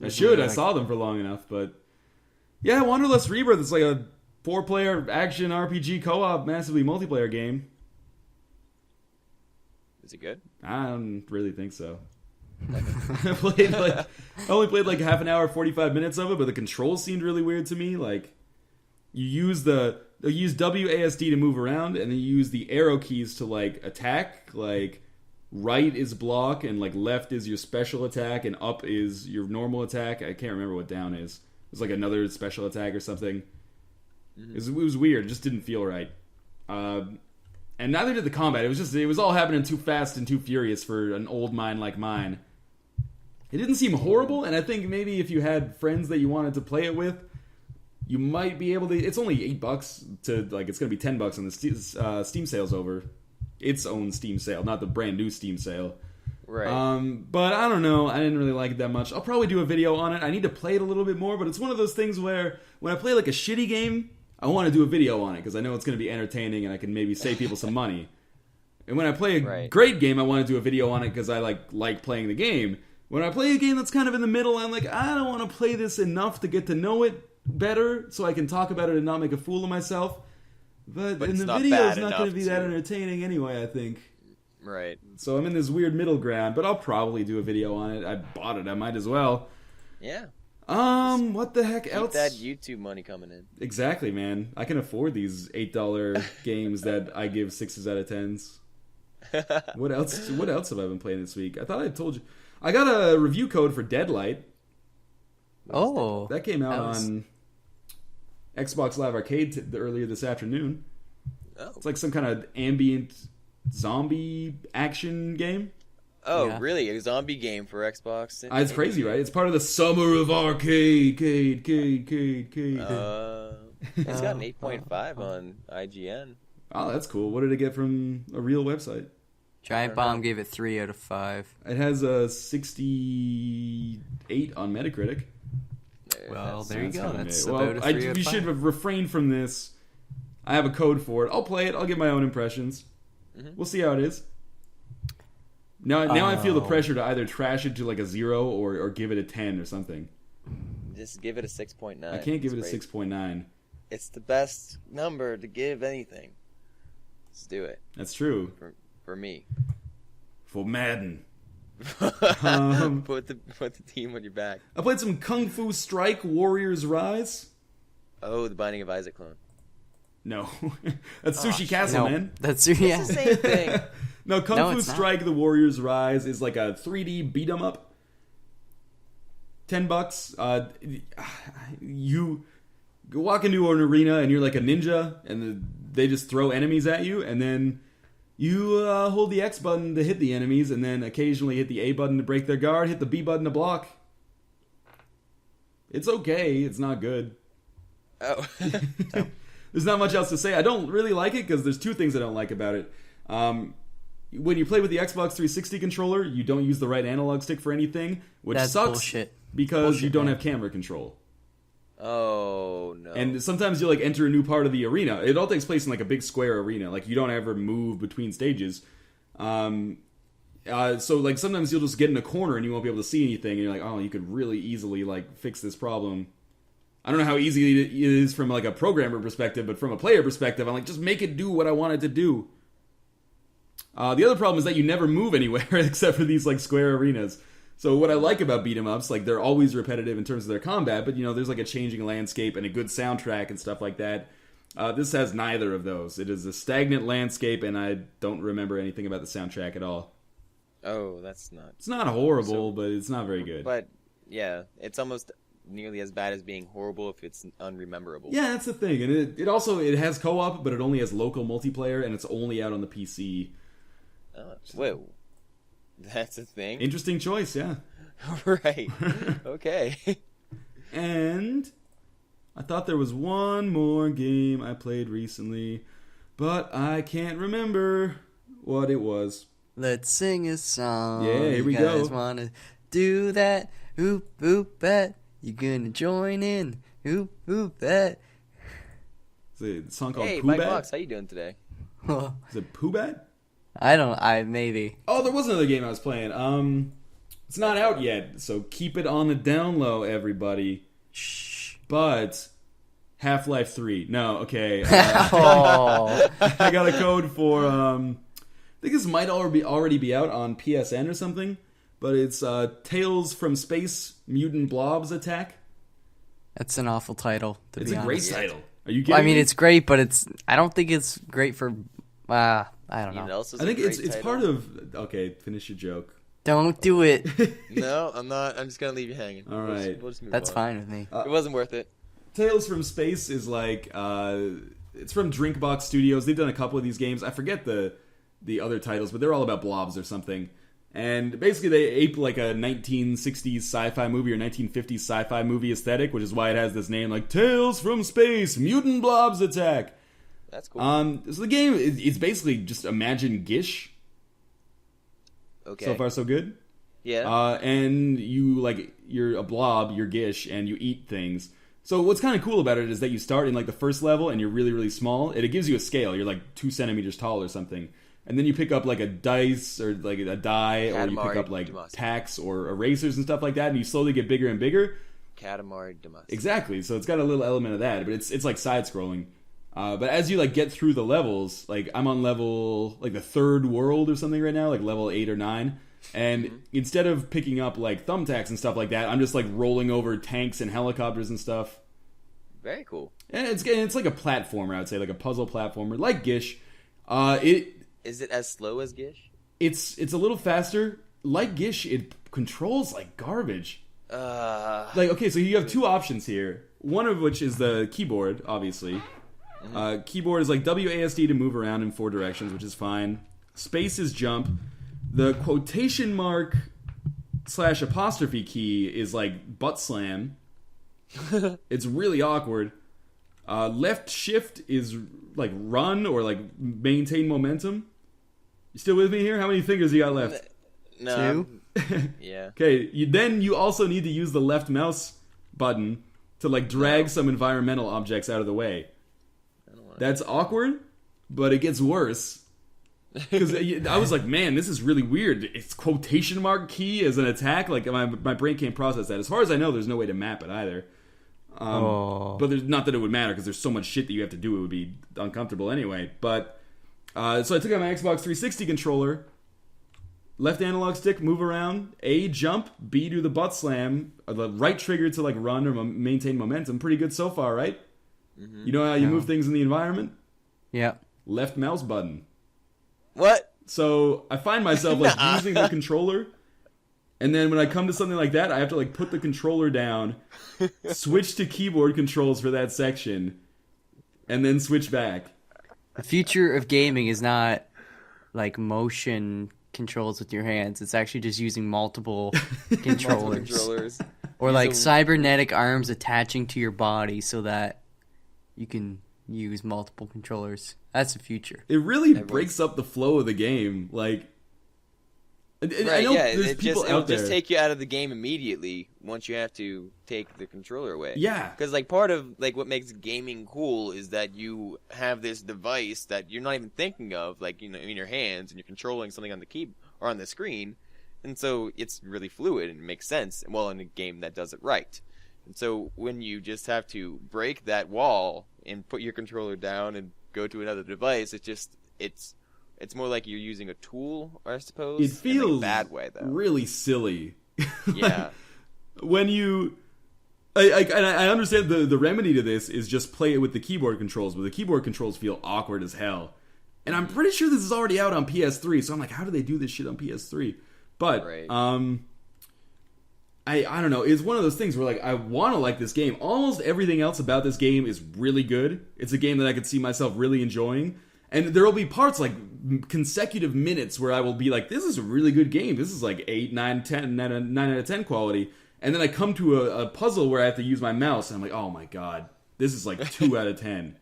I Isn't should. it I like- saw them for long enough, but yeah, Wanderlust Rebirth is like a 4-player action RPG co-op, massively multiplayer game. Is it good? I don't really think so. I only played like half an hour, 45 minutes of it, but the controls seemed really weird to me. Like, you use WASD to move around, and then you use the arrow keys to like attack. Like, right is block, and like left is your special attack, and up is your normal attack. I can't remember what down is. It was like another special attack or something. Mm-hmm. It was weird. It just didn't feel right. And neither did the combat. It was all happening too fast and too furious for an old mind like mine. It didn't seem horrible, and I think maybe if you had friends that you wanted to play it with, you might be able to. It's only $8 to like. It's going to be $10 on the Steam sale's over. Its own Steam sale, not the brand new Steam sale. Right. But I don't know. I didn't really like it that much. I'll probably do a video on it. I need to play it a little bit more, but it's one of those things where when I play like a shitty game, I want to do a video on it because I know it's going to be entertaining and I can maybe save people some money. And when I play a great game, I want to do a video on it because I like playing the game. When I play a game that's kind of in the middle, I'm like, I don't want to play this enough to get to know it better so I can talk about it and not make a fool of myself. But in the video, it's not going to be that entertaining anyway, I think. Right. So I'm in this weird middle ground, but I'll probably do a video on it. I bought it. I might as well. Yeah. What the heck Keep else? that YouTube money coming in. Exactly, man. I can afford these $8 games that I give 6s out of 10s. What else have I been playing this week? I thought I told you. I got a review code for Deadlight. Oh. That came out on Xbox Live Arcade earlier this afternoon. Oh. It's like some kind of ambient zombie action game. Oh, Yeah. really? A zombie game for Xbox? It's crazy, right? It's part of the Summer of Arcade. It's got an 8.5 on IGN. Oh, that's cool. What did it get from a real website? Giant Bomb gave it 3 out of 5. It has a 68 on Metacritic. Well, there you That's go. kinda That's meh. about a 3 out you of 5. should have refrained from this. I have a code for it. I'll play it. I'll give my own impressions. Mm-hmm. We'll see how it is. Now I feel the pressure to either trash it to like a 0 or give it a 10 or something. Just give it a 6.9. I can't give it a 6.9. It's the best number to give anything. Let's do it. That's true. For me. For Madden. Put the team on your back. I played some Kung Fu Strike Warriors Rise. Oh, the Binding of Isaac clone. No. That's Sushi Castle, man. That's It's the same thing. No, Kung Fu Strike The Warriors Rise is like a 3D beat 'em up. $10. You walk into an arena and you're like a ninja, and they just throw enemies at you, and then you hold the X button to hit the enemies, and then occasionally hit the A button to break their guard, hit the B button to block. It's okay. It's not good. Oh. There's not much else to say. I don't really like it because there's two things I don't like about it. When you play with the Xbox 360 controller, you don't use the right analog stick for anything, which That's sucks bullshit. because you don't have camera control. Oh, no. And sometimes you like enter a new part of the arena. It all takes place in like a big square arena. Like you don't ever move between stages. So like sometimes you'll just get in a corner and you won't be able to see anything, and you're like, oh, you could really easily like fix this problem. I don't know how easy it is from like a programmer perspective, but from a player perspective, I'm like, just make it do what I want it to do. The other problem is that you never move anywhere except for these like square arenas. So what I like about beat 'em ups, like they're always repetitive in terms of their combat, but you know, there's like a changing landscape and a good soundtrack and stuff like that. This has neither of those. It is a stagnant landscape, and I don't remember anything about the soundtrack at all. Oh, that's not... It's not horrible, but it's not very good. But, yeah, it's almost nearly as bad as being horrible if it's unrememberable. Yeah, that's the thing. And it also has co-op, but it only has local multiplayer, and it's only out on the PC. Wait, that's a thing? Interesting choice, yeah. Right. Okay. And I thought there was one more game I played recently, but I can't remember what it was. Let's sing a song. Yeah, here we go. You guys wanna do that? Oop, oop, bet. You gonna join in? Oop, oop, bet. Is it a song called Hey, Pooh Mike Bat? Fox, how you doing today? Is it Pooh Bat? Maybe. Oh, there was another game I was playing. It's not out yet, so keep it on the down low, everybody. Shh. But Half-Life 3. No, okay. Oh. I got a code for, I think this might already be out on PSN or something, but it's Tales from Space Mutant Blobs Attack. That's an awful title, to It's be a honest. great title. Are you kidding I mean, me? it's great, but I don't think it's great for, I don't You know know. else is I a think great it's title? part of... Okay, finish your joke. Don't do it. No, I'm not. I'm just going to leave you hanging. All right. We'll just move That's on. fine with me. It wasn't worth it. Tales from Space is like... it's from Drinkbox Studios. They've done a couple of these games. I forget the other titles, but they're all about blobs or something. And basically they ape like a 1960s sci-fi movie or 1950s sci-fi movie aesthetic, which is why it has this name like Tales from Space Mutant Blobs Attack. That's cool. So the game, it's basically just imagine Gish. Okay. So far so good. Yeah. And you're a blob, you're Gish, and you eat things. So what's kind of cool about it is that you start in like the first level and you're really, really small. It gives you a scale. You're like 2 centimeters tall or something. And then you pick up like a dice or like a die, or you pick up like tacks or erasers and stuff like that, and you slowly get bigger and bigger. Katamari Damacy. Exactly. So it's got a little element of that, but it's like side scrolling. But as you like get through the levels, like I'm on level like the 3rd world or something right now, like level 8 or 9. And instead of picking up like thumbtacks and stuff like that, I'm just like rolling over tanks and helicopters and stuff. Very cool. And it's like a platformer, I would say, like a puzzle platformer, like Gish. Is it as slow as Gish? It's a little faster. Like Gish, it controls like garbage. Like, okay, so you have 2 options here. One of which is the keyboard, obviously. Keyboard is like WASD to move around in 4 directions, which is fine. Space is jump. The quotation mark / apostrophe key is like butt slam. It's really awkward. Left shift is like run or like maintain momentum. You still with me here? How many fingers you got left? No. 2? Yeah. Okay, you also need to use the left mouse button to like drag some environmental objects out of the way. That's awkward, but it gets worse. Because I was like, man, this is really weird. It's quotation mark key as an attack. Like my brain can't process that. As far as I know, there's no way to map it either. But there's not that it would matter because there's so much shit that you have to do. It would be uncomfortable anyway. But so I took out my Xbox 360 controller, left analog stick, move around, A, jump, B, do the butt slam, the right trigger to like run or maintain momentum. Pretty good so far, right? Mm-hmm. You know how you move things in the environment? Yeah. Left mouse button. What? So I find myself like using the controller, and then when I come to something like that, I have to like put the controller down, switch to keyboard controls for that section, and then switch back. The future of gaming is not like motion controls with your hands. It's actually just using multiple controllers. Or like cybernetic arms attaching to your body so that you can use multiple controllers. That's the future. It really breaks up the flow of the game. Like, I know there's people out there. It'll just take you out of the game immediately once you have to take the controller away. Yeah. Because like part of like what makes gaming cool is that you have this device that you're not even thinking of, like, you know, in your hands, and you're controlling something on the key or on the screen, and so it's really fluid and it makes sense. Well, in a game that does it right. And so when you just have to break that wall and put your controller down and go to another device, it's more like you're using a tool, I suppose. It feels in a bad way, though. Really silly. Yeah. When you, I understand the remedy to this is just play it with the keyboard controls, but the keyboard controls feel awkward as hell. And I'm pretty sure this is already out on PS3, so I'm like, how do they do this shit on PS3? But right. I don't know. It's one of those things where like I want to like this game. Almost everything else about this game is really good. It's a game that I could see myself really enjoying. And there will be parts like consecutive minutes where I will be like, this is a really good game. This is like 8, 9, 10, 9 out of 10 quality. And then I come to a puzzle where I have to use my mouse, and I'm like, oh my god, this is like 2 out of 10.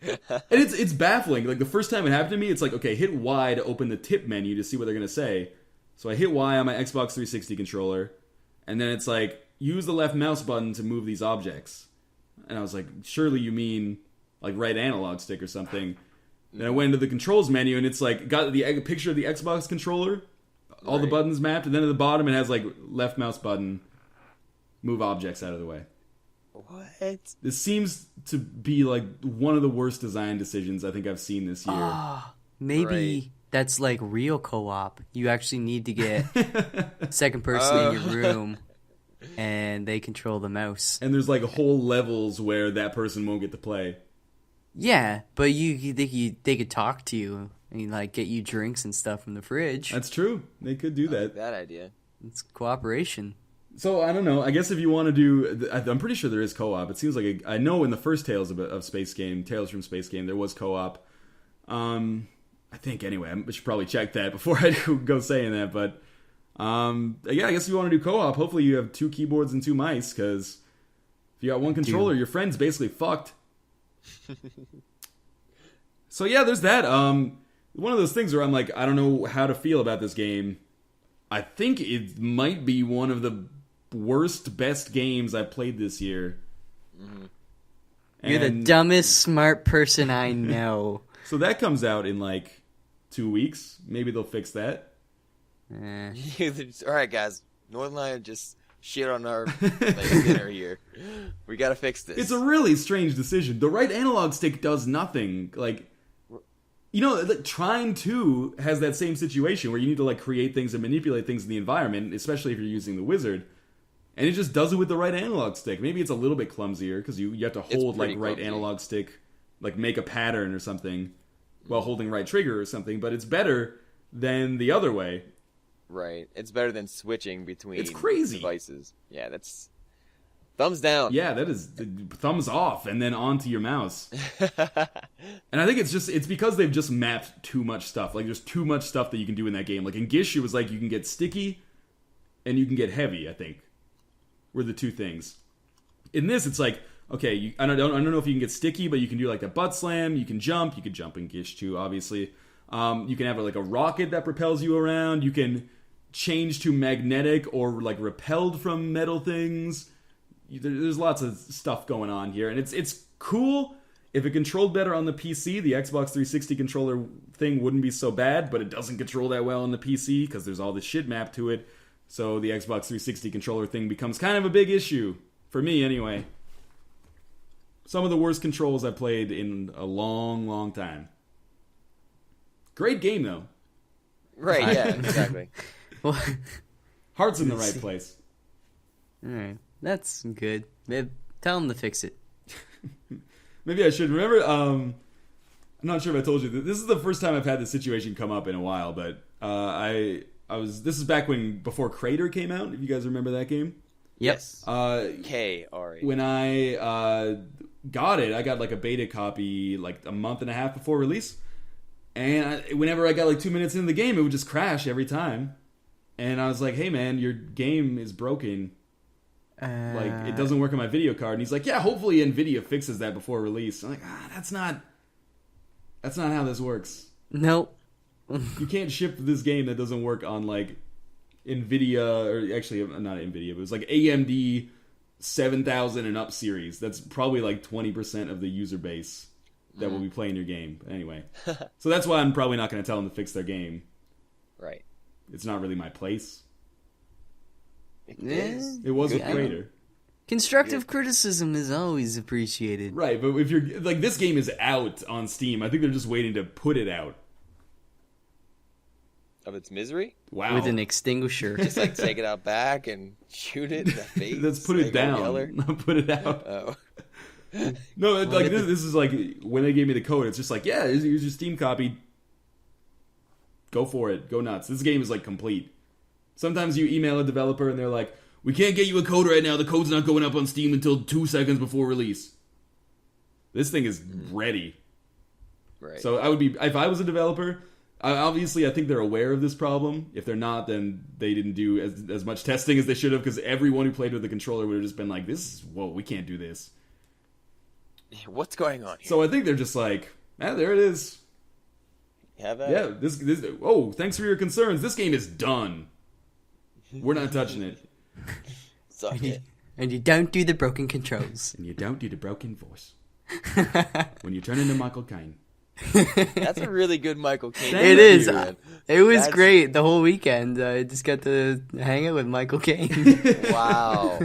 And it's baffling. Like the first time it happened to me, it's like, okay, hit Y to open the tip menu to see what they're going to say. So I hit Y on my Xbox 360 controller. And then it's like, use the left mouse button to move these objects. And I was like, surely you mean like right analog stick or something. Then I went into the controls menu, and it's like, got the picture of the Xbox controller, all the buttons mapped, and then at the bottom it has like left mouse button, move objects out of the way. What? This seems to be like one of the worst design decisions I think I've seen this year. Maybe that's like real co-op. You actually need to get second person in your room, and they control the mouse. And there's like whole levels where that person won't get to play. Yeah, but they could talk to you and like get you drinks and stuff from the fridge. That's true. They could do that. I like that idea. It's cooperation. So I don't know. I guess if you want to do, I'm pretty sure there is co-op. It seems like I know in the first Tales of Space Game, Tales from Space Game, there was co-op. I think anyway. I should probably check that before I go saying that. But yeah, I guess if you want to do co-op, hopefully you have 2 keyboards and 2 mice, because if you got 1 controller, your friend's basically fucked. So yeah, there's that. One of those things where I'm like, I don't know how to feel about this game. I think it might be one of the worst, best games I've played this year. Mm-hmm. You're the dumbest smart person I know. So that comes out in like 2 weeks. Maybe they'll fix that. All right, guys. Northernlion just shit on our dinner here. We gotta fix this. It's a really strange decision. The right analog stick does nothing. Like, you know, like, Trine 2 has that same situation where you need to like create things and manipulate things in the environment, especially if you're using the wizard. And it just does it with the right analog stick. Maybe it's a little bit clumsier because you have to hold like right analog stick, like make a pattern or something while holding right trigger or something. But it's better than the other way. Right. It's better than switching between it's crazy. Devices. Yeah, that's thumbs down. Yeah, that is thumbs off and then onto your mouse. And I think it's because they've just mapped too much stuff. Like there's too much stuff that you can do in that game. Like in Gish, it was like you can get sticky and you can get heavy, I think, were the 2 things. In this, it's like, okay, I don't know if you can get sticky, but you can do like a butt slam, you can jump in Gish too, obviously. You can have like a rocket that propels you around, you can change to magnetic or like repelled from metal things. There's lots of stuff going on here, and it's cool. if it controlled better on the PC, the Xbox 360 controller thing wouldn't be so bad, but it doesn't control that well on the PC because there's all this shit mapped to it. So the Xbox 360 controller thing becomes kind of a big issue. For me, anyway. Some of the worst controls I've played in a long, long time. Great game, though. Right, yeah, exactly. Well, Heart's in the right place. alright. That's good. Tell them to fix it. Maybe I should. Remember, I'm not sure if I told you. This is the first time I've had this situation come up in a while, but this is back before Crater came out, if you guys remember that game. Yes. K-R-A. When I got it, I got like a beta copy like a month and a half before release. And whenever I got like 2 minutes into the game, it would just crash every time. And I was like, hey man, your game is broken. Like, it doesn't work on my video card. And he's like, yeah, hopefully NVIDIA fixes that before release. I'm like, that's not how this works. Nope. You can't ship this game that doesn't work on like NVIDIA, or actually not NVIDIA, but it was like AMD 7000 and up series. That's probably like 20% of the user base that will be playing your game. Anyway, so that's why I'm probably not going to tell them to fix their game. Right. It's not really my place. It It was a Crater. Constructive criticism is always appreciated. Right, but if you're like, this game is out on Steam. I think they're just waiting to put it out. Of its misery? Wow. With an extinguisher. Just like take it out back and shoot it in the face. Let's put it down. Not put it out. Oh. No, like this is like when they gave me the code. It's just like, yeah, here's your Steam copy. Go for it. Go nuts. This game is like complete. Sometimes you email a developer and they're like, we can't get you a code right now. The code's not going up on Steam until 2 seconds before release. This thing is ready. Right. So I would be, if I was a developer, obviously I think they're aware of this problem. If they're not, then they didn't do as much testing as they should have, because everyone who played with the controller would have just been like, whoa, we can't do this. What's going on here? So I think they're just like, there it is. Have that? Yeah, this. Oh, thanks for your concerns. This game is done. We're not touching it. Suck it. And you don't do the broken controls. And you don't do the broken voice. When you turn into Michael Caine. That's a really good Michael Caine. It is. Man. It was great the whole weekend. I just got to hang out with Michael Caine. Wow.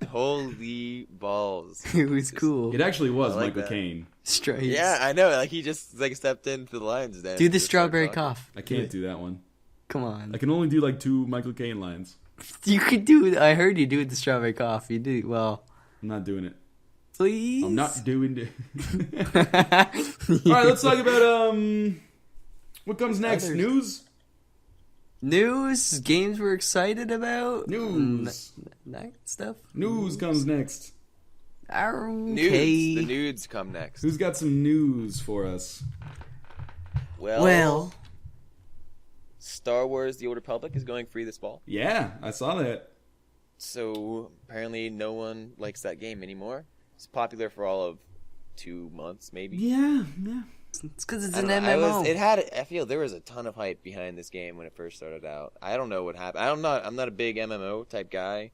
Holy balls. It was cool. It actually was like Michael that. Caine. Stripes. Yeah, I know. Like, he just like stepped into the lines then. Do the strawberry cough. I can't do that one. Come on. I can only do like 2 Michael Caine lines. You could do it. I heard you do it the strawberry cough. You do well. I'm not doing it. Please. I'm not doing it. All right, let's talk about what comes next. News. News, games we're excited about. News. That stuff. News comes next. Okay. Nudes. The nudes come next. Who's got some news for us? Well. Star Wars: The Old Republic is going free this fall. Yeah, I saw that. So apparently no one likes that game anymore. It's popular for all of 2 months, maybe. Yeah. It's because it's I an don't know. MMO. I feel there was a ton of hype behind this game when it first started out. I don't know what happened. I'm not a big MMO type guy.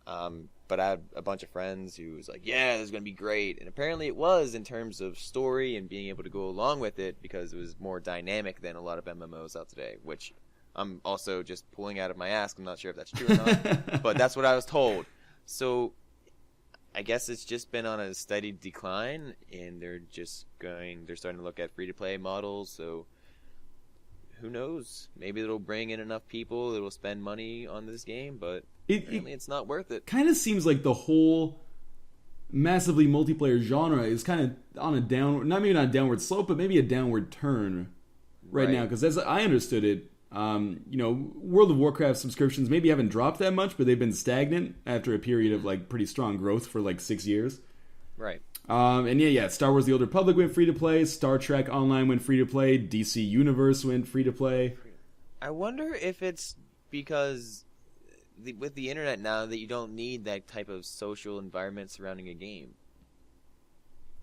But I had a bunch of friends who was like, yeah, this is going to be great. And apparently it was, in terms of story and being able to go along with it, because it was more dynamic than a lot of MMOs out today, which I'm also just pulling out of my ass. I'm not sure if that's true or not, but that's what I was told. So I guess it's just been on a steady decline, and they're starting to look at free-to-play models, so who knows? Maybe it'll bring in enough people that will spend money on this game, but apparently it's not worth it. Kind of seems like the whole massively multiplayer genre is kind of on a downward, not maybe not a downward slope, but maybe a downward turn right now. Because as I understood it, World of Warcraft subscriptions maybe haven't dropped that much, but they've been stagnant after a period of like pretty strong growth for like 6 years. Right. And Star Wars: The Old Republic went free to play. Star Trek Online went free to play. DC Universe went free to play. I wonder if it's because with the internet now that you don't need that type of social environment surrounding a game.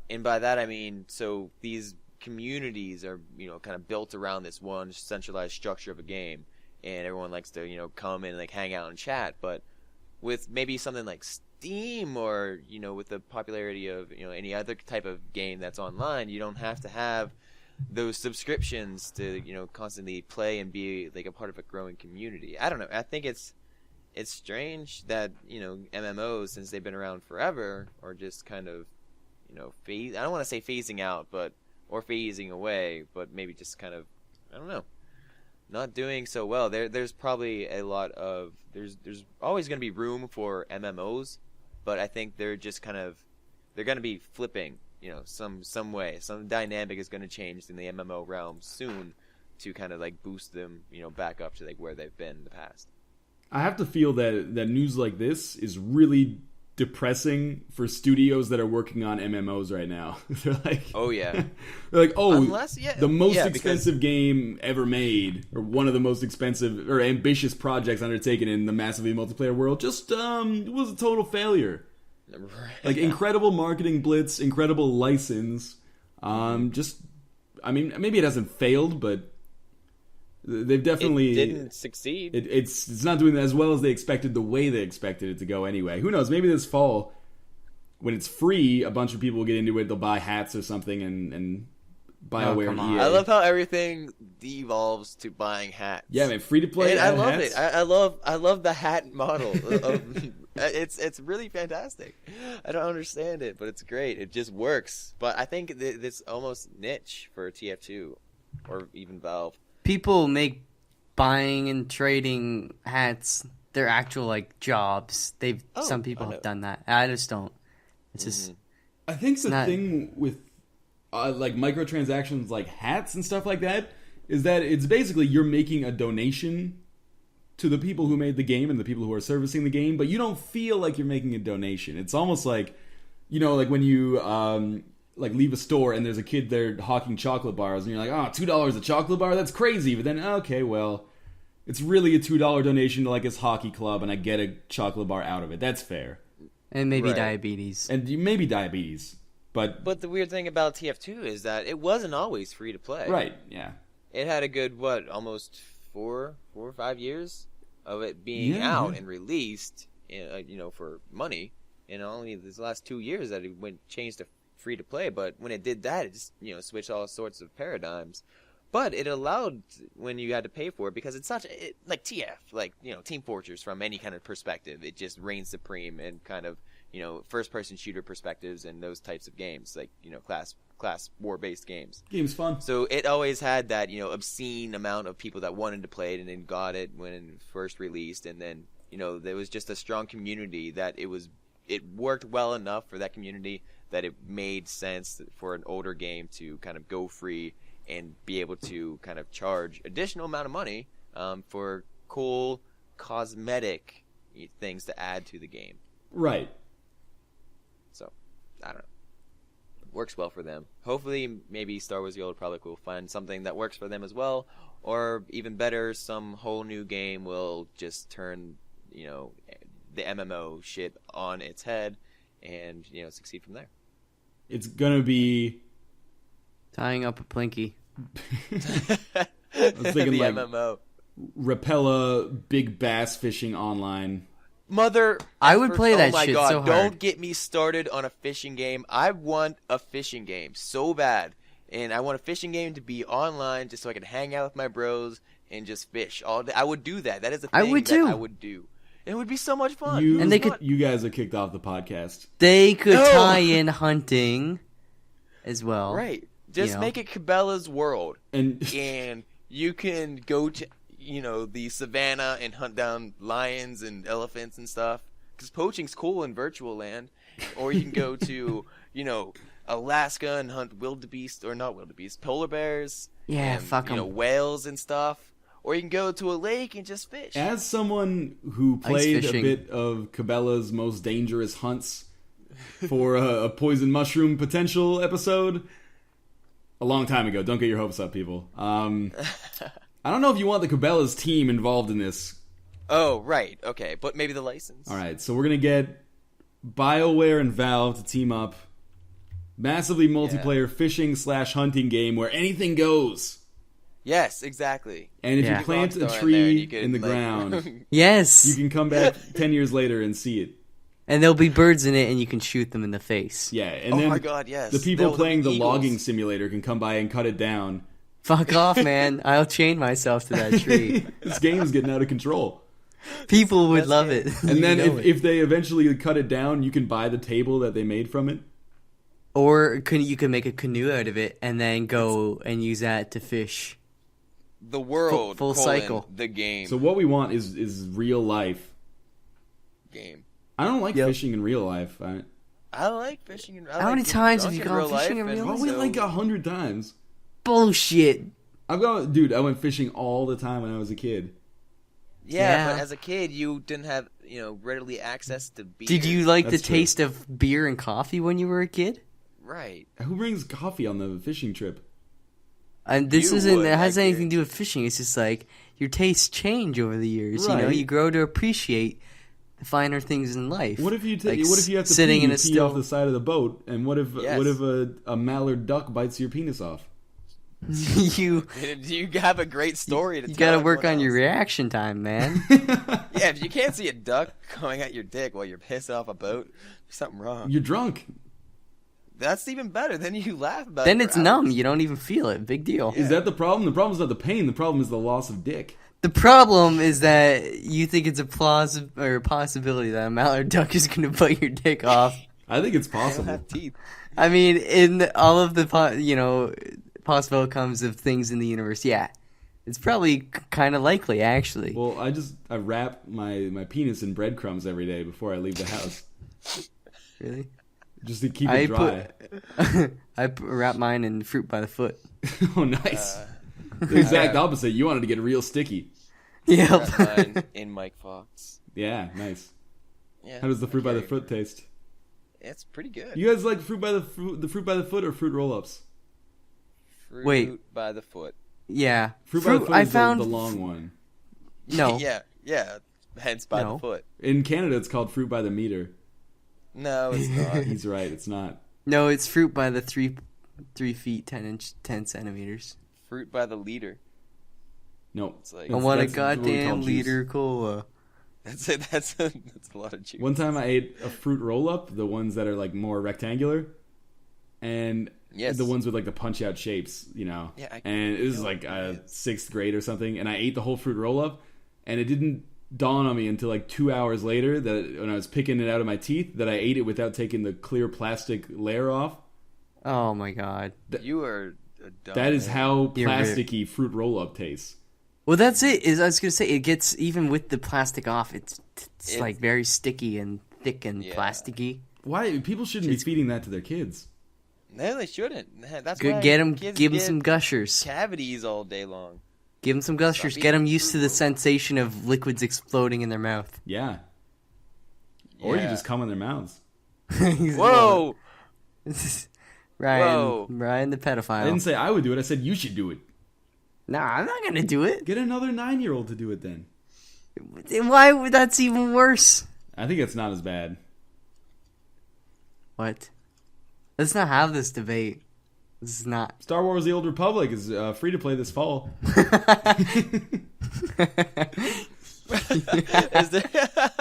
And by that I mean, so these communities are, kind of built around this one centralized structure of a game, and everyone likes to, come in and like hang out and chat. But with maybe something like Steam or, with the popularity of, any other type of game that's online, you don't have to have those subscriptions to, constantly play and be like a part of a growing community. I don't know. I think it's strange that, MMOs, since they've been around forever, are just kind of, I don't want to say phasing out, or phasing away, but maybe just kind of, I don't know, not doing so well. There's probably a lot of, there's always going to be room for MMOs, but I think they're just kind of, they're going to be flipping, some way. Some dynamic is going to change in the MMO realm soon to kind of like boost them, back up to like where they've been in the past. I have to feel that news like this is really depressing for studios that are working on MMOs right now. They're like, oh yeah, they're like, oh, the most expensive game ever made, or one of the most expensive or ambitious projects undertaken in the massively multiplayer world, just was a total failure. Right. Like incredible marketing blitz, incredible license. Just, I mean, maybe it hasn't failed, but they've definitely didn't succeed. It's not doing as well as they expected, the way they expected it to go anyway. Who knows? Maybe this fall, when it's free, a bunch of people will get into it. They'll buy hats or something and BioWare and EA. I love how everything devolves to buying hats. Yeah, man, free to play. And I love hats. I love the hat model. It's really fantastic. I don't understand it, but it's great. It just works. But I think it's almost niche for TF2 or even Valve. People make buying and trading hats their actual like jobs. Some people have done that. I just don't. It's just. I think the thing with like microtransactions, like hats and stuff like that, is that it's basically you're making a donation to the people who made the game and the people who are servicing the game, but you don't feel like you're making a donation. It's almost like, like when you like leave a store and there's a kid there hawking chocolate bars and you're like, oh, $2 a chocolate bar? That's crazy. But then, okay, well, it's really a $2 donation to like his hockey club and I get a chocolate bar out of it. That's fair. And maybe diabetes. And maybe diabetes. But the weird thing about TF2 is that it wasn't always free to play. Right, yeah. It had a good, almost 4 or 5 years of it being out and released, for money. And only these last 2 years that it changed to free to play. But when it did that, it just, switched all sorts of paradigms. But it allowed when you had to pay for it, because it's like TF, like, Team Fortress from any kind of perspective. It just reigns supreme in kind of, first-person shooter perspectives and those types of games, like, class war-based games. Game's fun. So it always had that, obscene amount of people that wanted to play it and then got it when it first released. And then, there was just a strong community that it worked well enough for that community that it made sense for an older game to kind of go free and be able to kind of charge additional amount of money for cool cosmetic things to add to the game. Right. So, I don't know. Works well for them. Hopefully, maybe Star Wars The Old Republic will find something that works for them as well. Or, even better, some whole new game will just turn, the MMO shit on its head and, succeed from there. It's gonna be... Tying up a Plinky. I was thinking the like MMO. Rapella Big Bass Fishing Online. I would play that shit God, so hard. Don't get me started on a fishing game. I want a fishing game so bad. And I want a fishing game to be online just so I can hang out with my bros and just fish all day. I would do that. That is a thing I would do. It would be so much fun. You guys are kicked off the podcast. They could tie in hunting as well. Right. Just make it Cabela's world. And you can go to, the savannah and hunt down lions and elephants and stuff. Because poaching's cool in virtual land. Or you can go to, Alaska and hunt wildebeest, or not wildebeest, polar bears. Yeah, and, fuck 'em. Whales and stuff. Or you can go to a lake and just fish. As someone who played a bit of Cabela's most dangerous hunts for a poison mushroom potential episode a long time ago, don't get your hopes up, people. I don't know if you want the Cabela's team involved in this. Oh, right. Okay. But maybe the license. All right. So we're going to get BioWare and Valve to team up. Massively multiplayer fishing/hunting game where anything goes. Yes, exactly. And if you plant a tree in the ground, yes, you can come back 10 years later and see it. And there'll be birds in it, and you can shoot them in the face. Yeah, and Oh then my god, yes. the people playing the eagles. logging simulator can come by and cut it down. Fuck off, man. I'll chain myself to that tree. This game's getting out of control. People would love it. And then if they eventually cut it down, you can buy the table that they made from it. Or you can make a canoe out of it and then go and use that to fish. The world, Full cycle. The game. So what we want is real life. Game. I don't like fishing in real life. I like fishing. How many times have you gone fishing in real life? Probably like 100 times. Bullshit. I went fishing all the time when I was a kid. Yeah, but as a kid, you didn't have readily access to beer. Did you like That's the true. taste of beer and coffee when you were a kid? Right. Who brings coffee on the fishing trip? And this You isn't. would, It has I anything to do with fishing. It's just like your tastes change over the years. Right. You grow to appreciate the finer things in life. What if you Like what if you have to sitting pee, in you a pee still? off the side of the boat? And what if a mallard duck bites your penis off? you You have a great story to tell. you got to work everyone on your else. reaction time, man. Yeah, if you can't see a duck going at your dick while you're pissed off a boat, there's something wrong. You're drunk. That's even better. Then you laugh about it. Then for it's hours. numb. You don't even feel it. Big deal. Is that the problem? The problem is not the pain. The problem is the loss of dick. The problem is that you think it's a possibility that a mallard duck is going to bite your dick off. I think it's They don't possible. have teeth. I mean, in all of the possible outcomes of things in the universe, yeah, it's probably kind of likely, actually. Well, I wrap my penis in breadcrumbs every day before I leave the house, Really? just to keep it dry. Wrap mine in fruit by the foot. Oh, nice. The exact opposite. You wanted to get real sticky. Yep. Mine in Mike Fox. Yeah, nice. Yeah. How does the fruit by the okay. foot taste? It's pretty good. You guys like fruit by the foot or fruit roll-ups? Fruit Wait. by the foot. Yeah. Fruit by the foot I is found the long one. No. yeah. Hence by No. the foot. In Canada, it's called fruit by the meter. No, it's not. He's right. It's not. No, it's fruit by the 3 feet 10 centimeters. Fruit by the liter. No. It's like I want a that's what we call goddamn juice. liter cola. that's it. That's a lot of juice. One time I ate a fruit roll-up, the ones that are like more rectangular, and Yes. the ones with like the punch-out shapes, Yeah, and it was like sixth grade or something, and I ate the whole fruit roll-up, and it didn't dawn on me until like 2 hours later that when I was picking it out of my teeth that I ate it without taking the clear plastic layer off. Oh my god. You are a dumb That is man. how You're weird. plasticky fruit roll-up tastes. Well, that's it. I was gonna say it gets even with the plastic off. It's like very sticky and thick and plasticky. Why people shouldn't be feeding that to their kids? No, they shouldn't. That's Good, why get them, kids give them get some gushers. cavities all day long. Give them some gushers. Stop Get them eating used to the sensation of liquids exploding in their mouth. Yeah. Or you Yeah. just come in their mouths. Whoa! Ryan, Whoa. Ryan the pedophile. I didn't say I would do it. I said you should do it. Nah, I'm not gonna do it. Get another 9-year-old to do it then. Why would that's even worse? I think it's not as bad. What? Let's not have this debate. This is not. Star Wars: The Old Republic is free to play this fall. Is there...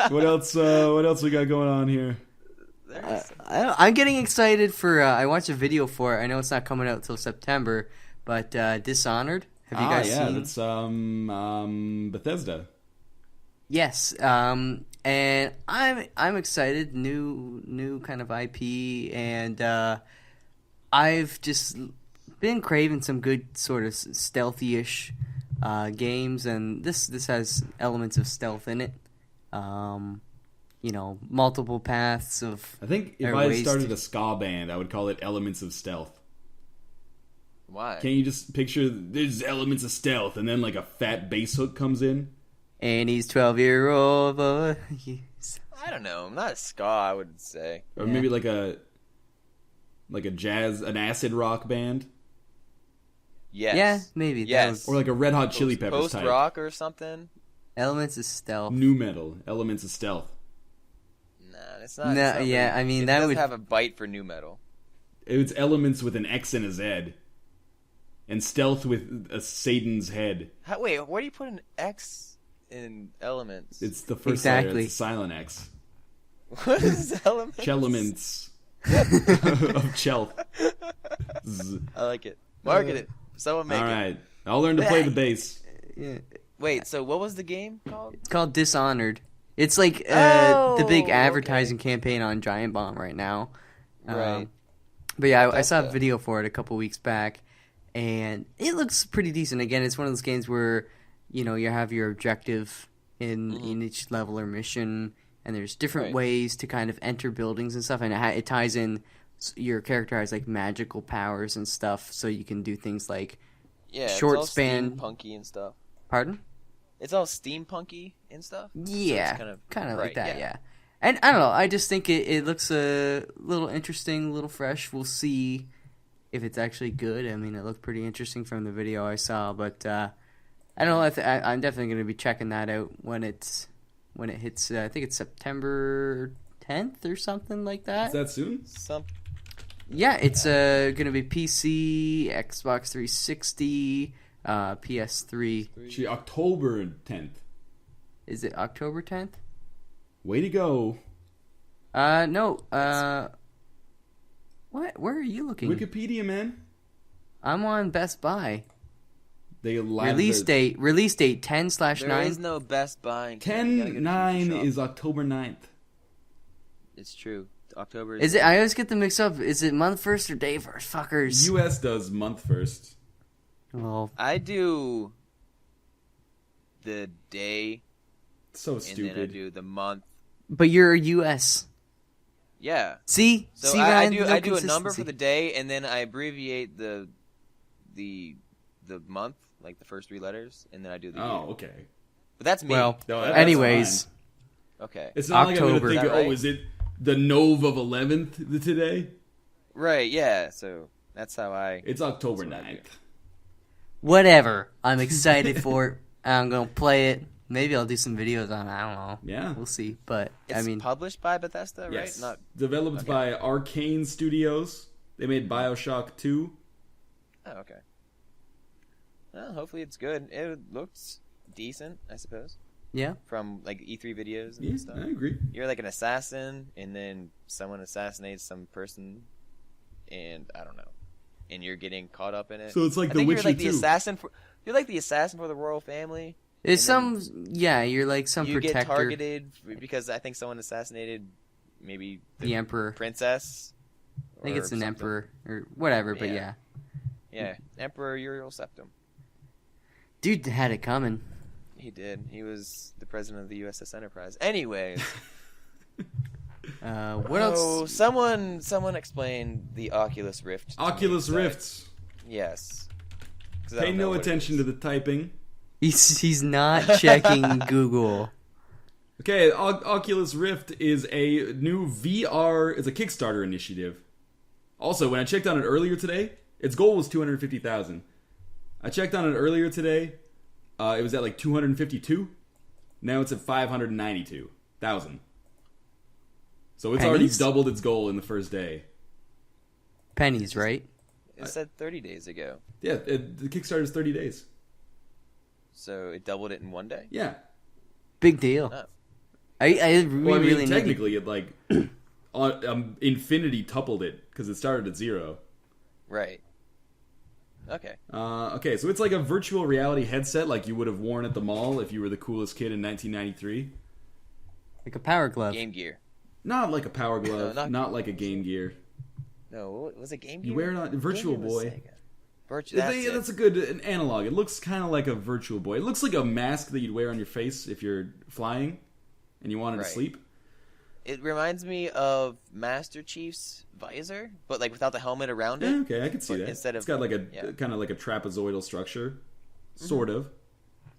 What else? What else we got going on here? I'm getting excited for. I watched a video for it. I know it's not coming out till September, but Dishonored. Have you guys seen? That's Bethesda. Yes. And I'm excited. New kind of IP, and I've just been craving some good sort of stealthy-ish games, and this has elements of stealth in it. Multiple paths of. I think if I started a ska band, I would call it Elements of Stealth. Why? Can't you just picture there's elements of stealth, and then like a fat bass hook comes in? And he's 12-year-old. I don't know. I'm not a ska, I would say. Or maybe like a an acid rock band, Yes. Yeah, maybe. Yes. or like a Red Hot Chili Peppers Post type. rock or something. Elements of stealth. New metal, Elements of Stealth. Nah, it's not. No, it's not yeah, really- I mean, it that does would- have a bite for new metal. It's elements with an X and a Z, and stealth with a Satan's head. Wait, where do you put an X in elements? It's the first letter. Exactly. It's a silent X. What is elements? Chelements. Of Chel. I like it. Market it. Someone make it. All right. I'll learn to play the bass. Yeah. Wait, so what was the game called? It's called Dishonored. It's like the big okay. advertising campaign on Giant Bomb right now. Right. But yeah, I saw a video for it a couple weeks back, and it looks pretty decent. Again, it's one of those games where, you know, you have your objective in each level or mission, and there's different ways to kind of enter buildings and stuff, and it ties in. Your character has like magical powers and stuff, so you can do things like short it's all span, steampunky and stuff. Pardon? It's all steampunky and stuff. Yeah, so kind of like that. Yeah. And I don't know. I just think it looks a little interesting, a little fresh. We'll see if it's actually good. I mean, it looked pretty interesting from the video I saw, but I don't know. I'm definitely going to be checking that out when it hits. I think it's September 10th or something like that. Is that soon? Yeah, it's going to be PC, Xbox 360, PS3. Actually, October 10th. Is it October 10th? Way to go. No. What? Where are you looking? Wikipedia, man. I'm on Best Buy. They Release date 10/9. There is no Best Buy. 10/9 is October 9th. It's true. October Is it? I always get them mixed up. Is it month first or day first? Fuckers. US does month first. Well, I do the day. So And stupid. then I do the month. but you're US. Yeah. See? So See, I Ryan? do No I do a number consistency. for the day, and then I abbreviate the month, like the first 3 letters, and then I do the year. Oh, okay. But that's me. Well, No, that's anyways, fine. Okay. It's not like I'm October. going to think, Is that right? oh, is it the Nove of 11th today? Right. Yeah. So that's how I. It's October That's what I 9th. whatever. I'm excited for it. I'm gonna play it. Maybe I'll do some videos on it. I don't know. Yeah. We'll see. But It's I mean, published by Bethesda, Yes. right? Not. Developed Okay. by Arcane Studios. They made BioShock 2. Oh, okay. Well, hopefully it's good. It looks decent, I suppose, yeah. from like E3 videos and Yeah, stuff. I agree. You're like an assassin, and then someone assassinates some person, and I don't know, and you're getting caught up in it. So it's like I The think Witcher you're like 2. the assassin for. You're like the assassin for the royal family. It's And some. Yeah, you're like some You protector. get targeted because I think someone assassinated maybe The emperor. princess. I think it's an something. emperor or whatever. But Yeah. yeah, Yeah, Emperor Uriel Septim. dude had it coming. He did. He was the president of the USS Enterprise. Anyways, What else? Someone explain the Oculus Rift. to me, Oculus 'cause I- Rifts. Yes. Pay no attention to the typing. He's not checking Google. Okay, Oculus Rift is a new VR. It's a Kickstarter initiative. Also, when I checked on it earlier today, its goal was 250,000. I checked on it earlier today. It was at like 252. Now it's at 592,000. So it's already Pennies? doubled its goal in the first day. Pennies, right? It said 30 days ago, Yeah, the Kickstarter is 30 days. so it doubled it in one day. Yeah. Big deal. Oh. I Well, I mean, really need technically, it like Infinity tupled it because it started at 0. Right. Okay. Okay, so it's like a virtual reality headset like you would have worn at the mall if you were the coolest kid in 1993. like a power glove. Game Gear. Not like a Power Glove, No, not like a Game Gear. No, what was it Game Gear? You wear it on Virtual Game Gear was Boy. Sega. That's it. That's a good an analog. It looks kind of like a Virtual Boy. It looks like a mask that you'd wear on your face if you're flying and you wanted to Right. sleep. It reminds me of Master Chief's visor, but like without the helmet around it. Yeah, okay, I can see But that. instead It's of- got like a yeah. kind of like a trapezoidal structure, sort of.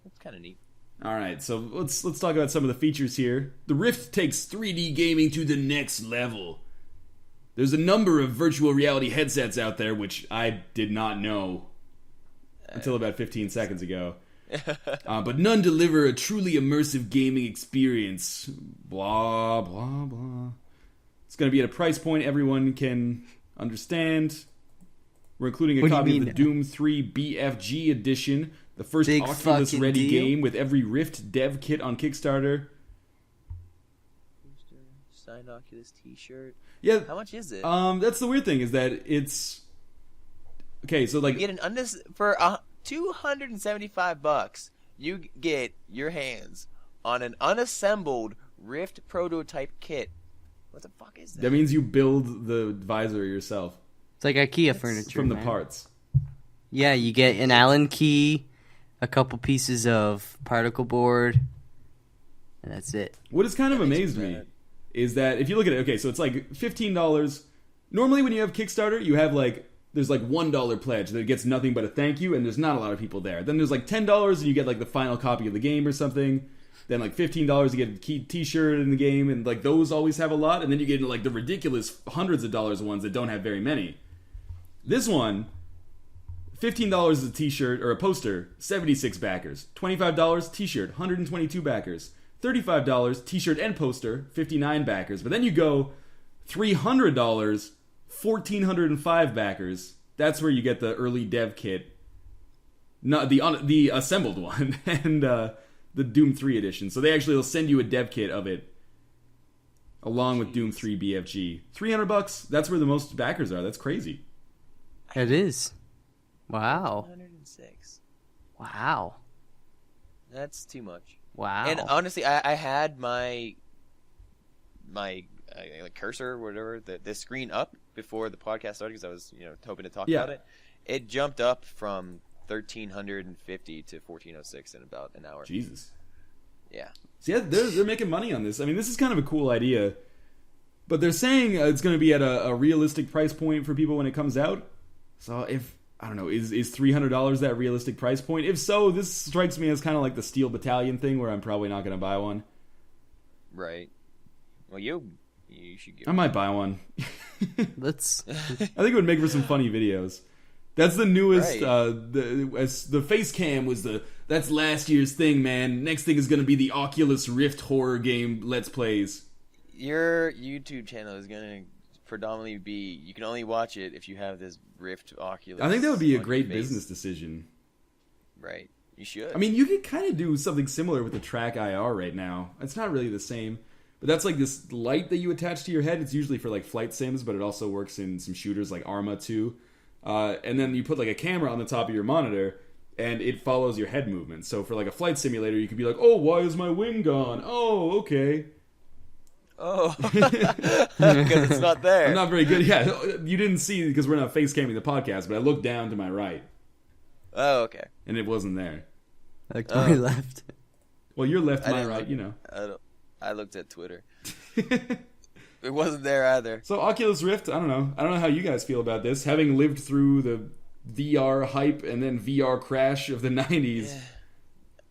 It's kind of neat. All right, so let's talk about some of the features here. The Rift takes 3D gaming to the next level. There's a number of virtual reality headsets out there, which I did not know until about 15 seconds ago. But none deliver a truly immersive gaming experience. Blah, blah, blah. It's going to be at a price point everyone can understand. We're including a What do you copy of the mean? Doom 3 BFG edition, the first Big Oculus-ready fucking deal. game with every Rift dev kit on Kickstarter. signed Oculus T-shirt. Yeah. How much is it? That's the weird thing is that it's okay. So like, you get for $275. You get your hands on an unassembled Rift prototype kit. What the fuck is that? That means you build the visor yourself. It's like IKEA furniture from the man. parts. Yeah, you get an Allen key, a couple pieces of particle board, and that's it. What has kind of amazed me is that if you look at it, okay, so it's like $15. Normally when you have Kickstarter, you have like, there's like $1 pledge that gets nothing but a thank you, and there's not a lot of people there. Then there's like $10 and you get like the final copy of the game or something. Then like $15 you get a t-shirt in the game, and like those always have a lot. And then you get into like the ridiculous hundreds of dollars ones that don't have very many. This one, $15 is a t-shirt or a poster, 76 backers. $25 t-shirt, 122 backers. $35 t-shirt and poster, 59 backers. But then you go $300, 1,405 backers. That's where you get the early dev kit, not the assembled one, and the Doom 3 edition. So they actually will send you a dev kit of it along with Doom 3 BFG. $300. That's where the most backers are. That's crazy. It is. Wow. 106. Wow. That's too much. Wow. And honestly, I had my like cursor or whatever, the screen up before the podcast started because I was hoping to talk about it. It jumped up from 1,350 to 1,406 in about an hour. Jesus. Yeah. So yeah, they're making money on this. I mean, this is kind of a cool idea, but they're saying it's going to be at a realistic price point for people when it comes out. So if I don't know, is $300 that realistic price point? If so, this strikes me as kind of like the Steel Battalion thing, where I'm probably not going to buy one. Right. Well, you should get. I might buy one. Let's. I think it would make for some funny videos. That's the newest. Right. The face cam was that's last year's thing, man. Next thing is going to be the Oculus Rift horror game Let's Plays. Your YouTube channel is going to predominantly be, you can only watch it if you have this Rift Oculus. I think that would be a great business decision. Right. You should. I mean, you could kind of do something similar with the Track IR right now. It's not really the same, but that's like this light that you attach to your head. It's usually for like flight sims, but it also works in some shooters like Arma 2. And then you put like a camera on the top of your monitor, and it follows your head movement. So for like a flight simulator, you could be like, oh, why is my wing gone? Oh, okay. Oh, because it's not there. I'm not very good. Yeah, you didn't see because we're not face camming the podcast, but I looked down to my right. Oh, okay. And it wasn't there. I looked to my left. Well, your left, my right, you know. I looked at Twitter. It wasn't there either. So Oculus Rift, I don't know how you guys feel about this. Having lived through the VR hype and then VR crash of the 90s. Yeah.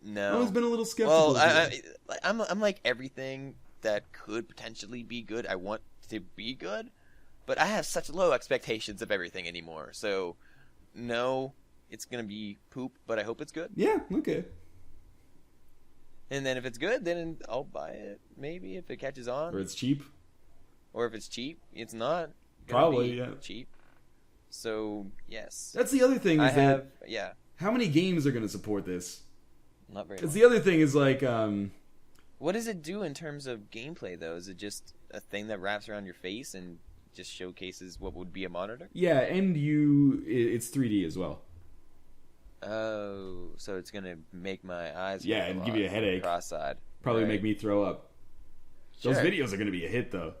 No. I've always been a little skeptical. Well, I'm like everything that could potentially be good. I want to be good, but I have such low expectations of everything anymore. So, no, it's going to be poop, but I hope it's good. Yeah, okay. And then if it's good, then I'll buy it, maybe, if it catches on. Or it's cheap. Or if it's cheap. It's not Probably, yeah. cheap. So, yes. That's the other thing is yeah. how many games are going to support this? Not very Because long. the other thing is like... What does it do in terms of gameplay, though? Is it just a thing that wraps around your face and just showcases what would be a monitor? Yeah, and it's 3D as well. Oh, so it's going to make my eyes... Yeah, and give you a headache. Cross-eyed. Probably Right. make me throw up. Sure. Those videos are going to be a hit, though.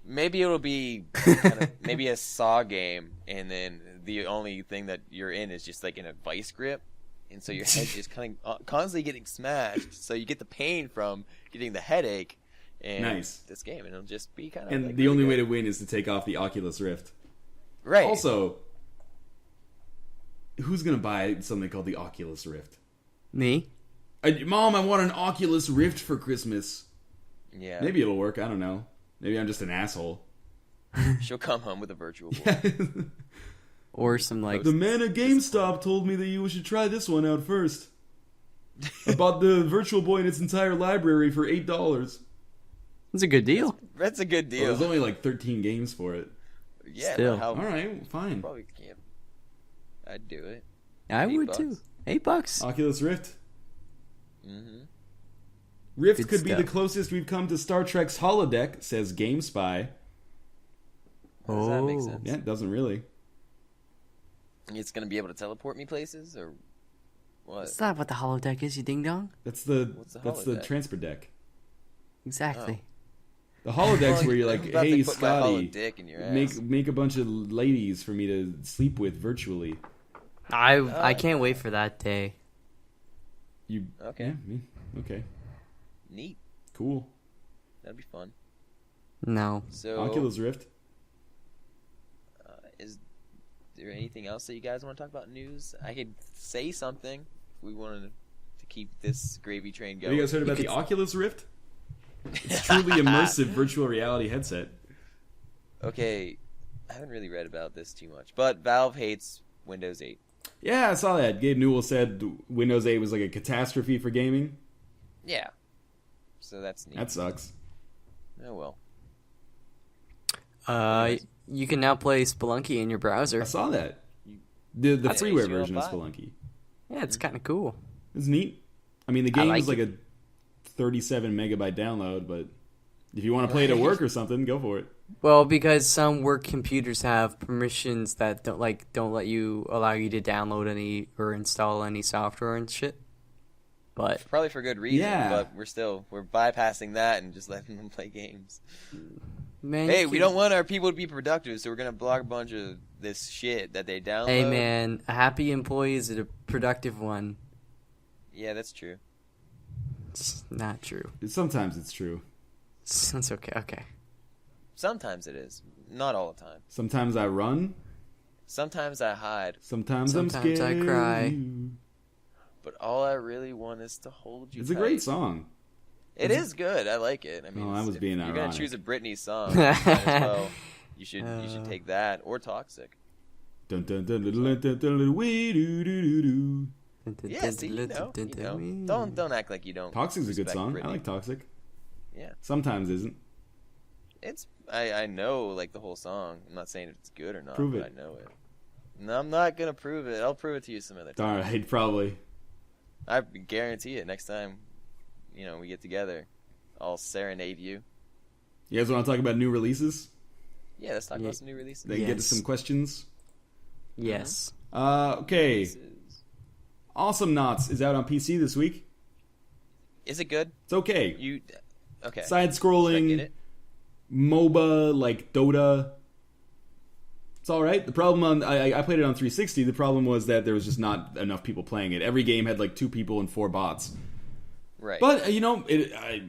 Maybe it'll be kind of, maybe a Saw game, and then the only thing that you're in is just like in a vice grip, and so your head is kind of constantly getting smashed. So you get the pain from getting the headache. And Nice. This game, and it'll just be kind of. And like the really only good. way to win is to take off the Oculus Rift. Right. Also, who's going to buy something called the Oculus Rift? Me? Mom, I want an Oculus Rift for Christmas. Yeah. Maybe it'll work. I don't know. Maybe I'm just an asshole. She'll come home with a virtual boy. Or some like... The man at GameStop told me that you should try this one out first. I bought the Virtual Boy in its entire library for $8. It's a good deal. That's a good Well, deal. there's only like 13 games for it. Yeah. Still. How, All right, fine. Probably can't. I'd do it. I would $8. too. $8. Oculus Rift. Mm-hmm. Rift Good could be the stuff. closest we've come to Star Trek's holodeck, says GameSpy. How does that make Oh. sense? Yeah, it doesn't really. It's gonna be able to teleport me places, or what? That's not what the holodeck is, you ding dong. That's the What's the the holodeck? transfer deck. Exactly. The holodeck's where you're I'm like, about to hey put my hollow Scotty, dick in your ass. make a bunch of ladies for me to sleep with virtually. I can't wait for that day. You Okay. Yeah, okay, Neat. cool. That'd be fun. No. So, Oculus Rift. is there anything else that you guys want to talk about in news? I could say something if we wanted to keep this gravy train Have going. you guys heard about the Oculus Rift? It's truly immersive virtual reality headset. Okay, I haven't really read about this too much, but Valve hates Windows 8. Yeah, I saw that. Gabe Newell said Windows 8 was like a catastrophe for gaming. Yeah. So that's neat. That sucks. Oh well. You can now play Spelunky in your browser. I saw that. The That's freeware HTML5. version of Spelunky. Yeah, it's kind of cool. It's neat. I mean, the game like is like a 37 megabyte download, but if you want to play it at work or something, go for it. Well, because some work computers have permissions that don't let you allow you to download any or install any software and shit. But Probably for good reason, Yeah. but we're bypassing that and just letting them play games. man, Hey, you we can- don't want our people to be productive, so we're gonna block a bunch of this shit that they download. Hey, man, a happy employee is a productive one. Yeah, that's true. It's not true. Sometimes it's true. It's okay. Okay. Sometimes it is, not all the time. Sometimes I run. Sometimes I hide, Sometimes Sometimes I'm scared. I cry. but all I really want is to hold you. It's a tight. great song. It is good. I like it. I mean, Oh, I was if being you're ironic. gonna choose a Britney song, might as well. You should take that or Toxic. Dun dun dun dun dun dun dun dun wee doo doo doo doo. Yeah, see, you know. Don't act like you don't. Toxic's a good respect song. Britney. I like Toxic. Yeah, Sometimes isn't. it's. I know like the whole song. I'm not saying if it's good or not. Prove but it. I know it. No, I'm not gonna prove it. I'll prove it to you some other time. Alright, probably. I guarantee it. Next time, we get together, I'll serenade you. You guys want to talk about new releases? Yeah, let's talk Yeah. about some new releases. Then get to Yes. some questions. Yes. Okay. Releases. Awesome Knots is out on PC this week. Is it good? It's okay. You okay? Side Should I get scrolling it? MOBA like Dota. It's all right. The problem I played it on 360. The problem was that there was just not enough people playing it. Every game had like 2 people and 4 bots. Right. But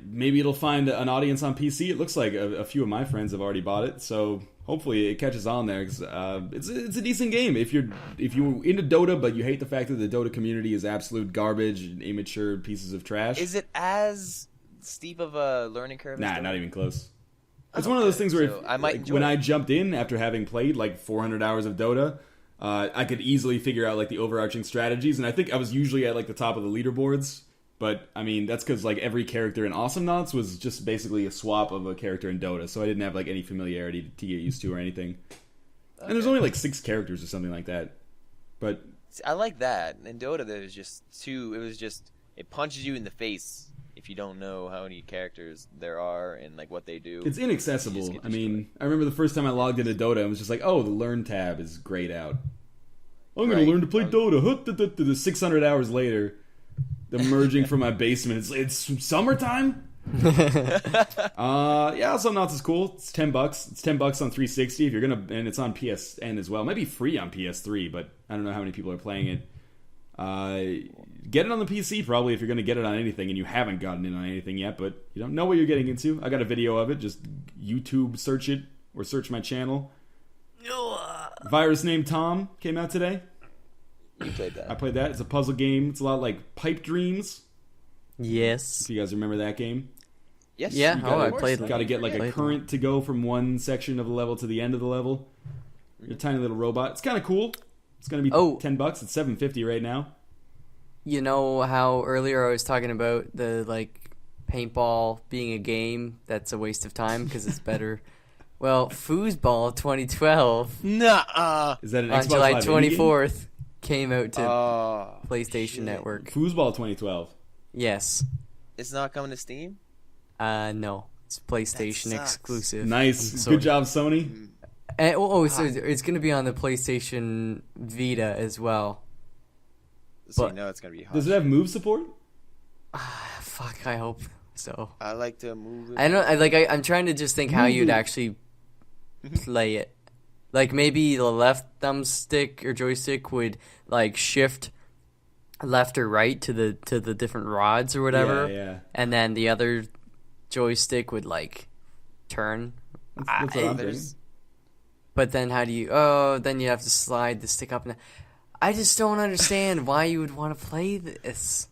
maybe it'll find an audience on PC. It looks like a few of my friends have already bought it, so hopefully it catches on there. 'Cause, it's a decent game if you're into Dota, but you hate the fact that the Dota community is absolute garbage and immature pieces of trash. Is it as steep of a learning curve? Nah, as Dota? not even close. It's Oh, one of those okay. things where So I might enjoy when it. I jumped in after having played like 400 hours of Dota, I could easily figure out like the overarching strategies, and I think I was usually at like the top of the leaderboards. But I mean, that's because like every character in Awesome Knots was just basically a swap of a character in Dota, so I didn't have like any familiarity to get used to or anything. And there's only like 6 characters or something like that. But See, I like that. In Dota, there's just 2. It was just it punches you in the face if you don't know how many characters there are and like what they do. it's You inaccessible. just get I mean, I remember the first time I logged into Dota, it was just like, oh, the Learn tab is grayed out. I'm gonna Right. learn to play Dota. 600 hours later, emerging from my basement, it's summertime. Yeah, Awesome Knots is cool. It's $10. It's $10 on 360 if you're gonna, and it's on PSN as well. It might be free on PS3, but I don't know how many people are playing it. Get it on the PC probably if you're gonna get it on anything, and you haven't gotten it on anything yet. But you don't know what you're getting into. I got a video of it. Just YouTube search it or search my channel. Virus Named Tom came out today. You played I that. played that. It's a puzzle game. It's a lot like Pipe Dreams. Yes. If you guys remember that game. Yes. Yeah, you oh, gotta- I of course. played Got to get like a Played current to go from one section of the level to the end of the level. You're a tiny little robot. It's kind of cool. It's gonna be Oh. $10. It's $7.50 right now. You know how earlier I was talking about the like paintball being a game that's a waste of time because it's better. Well, Foosball 2012 Nuh-uh. Is that an on Xbox July Live indie game? 24th came out to Oh, PlayStation shit. Network. Foosball 2012. Yes. It's not coming to Steam? No. It's PlayStation exclusive. Nice. Good job, Sony. And, so it's going to be on the PlayStation Vita as well. So you know it's going to be hot. Does it have move support? Fuck, I hope so. I like to move it. I'm trying to just think how you'd actually play it. Like, maybe the left thumbstick or joystick would, like, shift left or right to the different rods or whatever. Yeah. And then the other joystick would, like, turn. That's what I'm thinking. But then how do you... Oh, then you have to slide the stick up. I just don't understand why you would want to play this.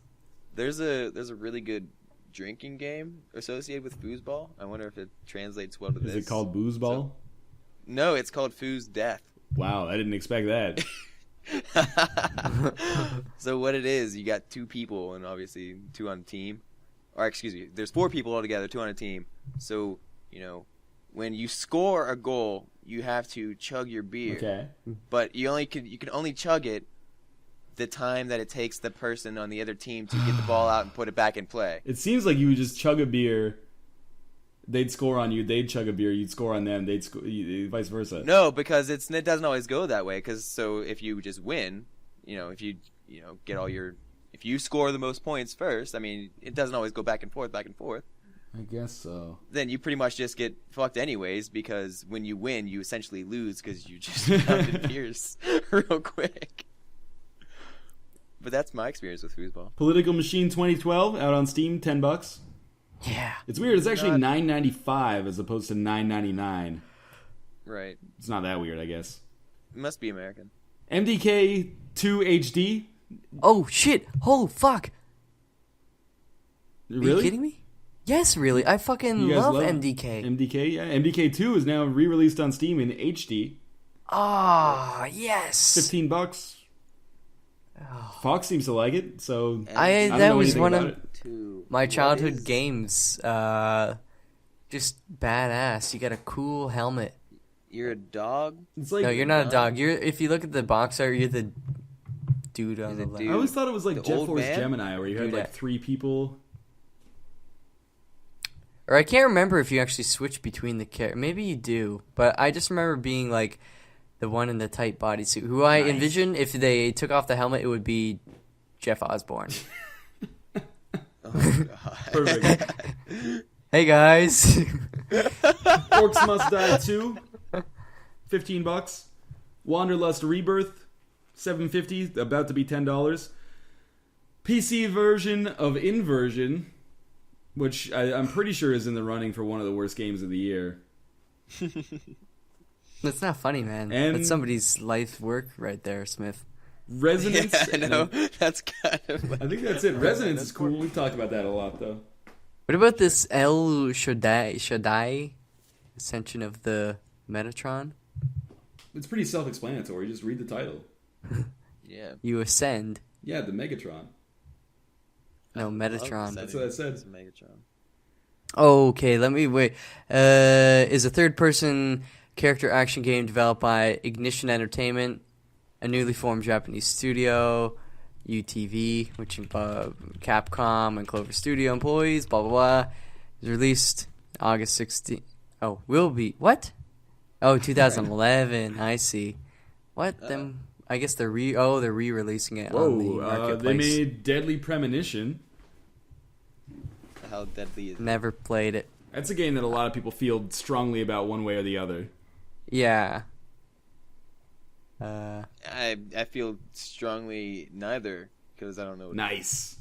There's a really good drinking game associated with foosball. I wonder if it translates well to this. Is it called Boozball? No, it's called Foos Death. Wow, I didn't expect that. So what it is, you got 2 people and obviously 2 on a team. Or excuse me, there's 4 people altogether, 2 on a team. So, you know, when you score a goal, you have to chug your beer. Okay. But you can only chug it the time that it takes the person on the other team to get the ball out and put it back in play. It seems like you would just chug a beer, they'd score on you, they'd chug a beer, you'd score on them, they'd vice versa. No, because it doesn't always go that way. So if you just win, if you get if you score the most points first, I mean, it doesn't always go back and forth. I guess so. Then you pretty much just get fucked anyways, because when you win, you essentially lose because you just counted beers real quick. But that's my experience with foosball. Political Machine 2012 out on Steam, $10. Yeah. It's weird. It's actually $9.95 as opposed to $9.99. Right. It's not that weird, I guess. It must be American. MDK 2 HD. Oh shit! Oh fuck! Really? Are you kidding me? Yes, really. I fucking love MDK. MDK, yeah. MDK 2 is now re-released on Steam in HD. Ah, yes. $15. Fox seems to like it, so I don't that know was anything one about of it. my childhood games. Just badass. You got a cool helmet. You're a dog? It's like, No, you're not a dog. If you look at the box art, you're the dude on the left. I always thought it was like The Jet old Force man? Gemini, where you had like 3 people. Or I can't remember if you actually switch between the characters. Maybe you do, but I just remember being like the one in the tight bodysuit, who I envision if they took off the helmet, it would be Jeff Osborne. Oh, God. Perfect. Hey guys. Orcs Must Die 2, $15. Wanderlust Rebirth, $7.50, about to be $10. PC version of Inversion, which I'm pretty sure is in the running for one of the worst games of the year. That's not funny, man. And that's somebody's life work right there, Smith. Resonance. Yeah, I know. That's kind of... I think that's it. Resonance is cool. We've talked about that a lot, though. What about this El Shaddai Ascension of the Metatron? It's pretty self-explanatory. Just read the title. Yeah. You ascend. Yeah, the Megatron. No, Metatron. That's what I said. It's Megatron. Okay, let me wait. Is a third-person character action game developed by Ignition Entertainment, a newly formed Japanese studio, UTV, which involves Capcom and Clover Studio employees, blah, blah, blah. It was released August 16th. Oh, will be. What? Oh, 2011. I see. What? Then I guess they're re-releasing it on the marketplace. They made Deadly Premonition. How deadly is it? Never played it. That's a game that a lot of people feel strongly about one way or the other. Yeah. I feel strongly neither, because I don't know. Nice.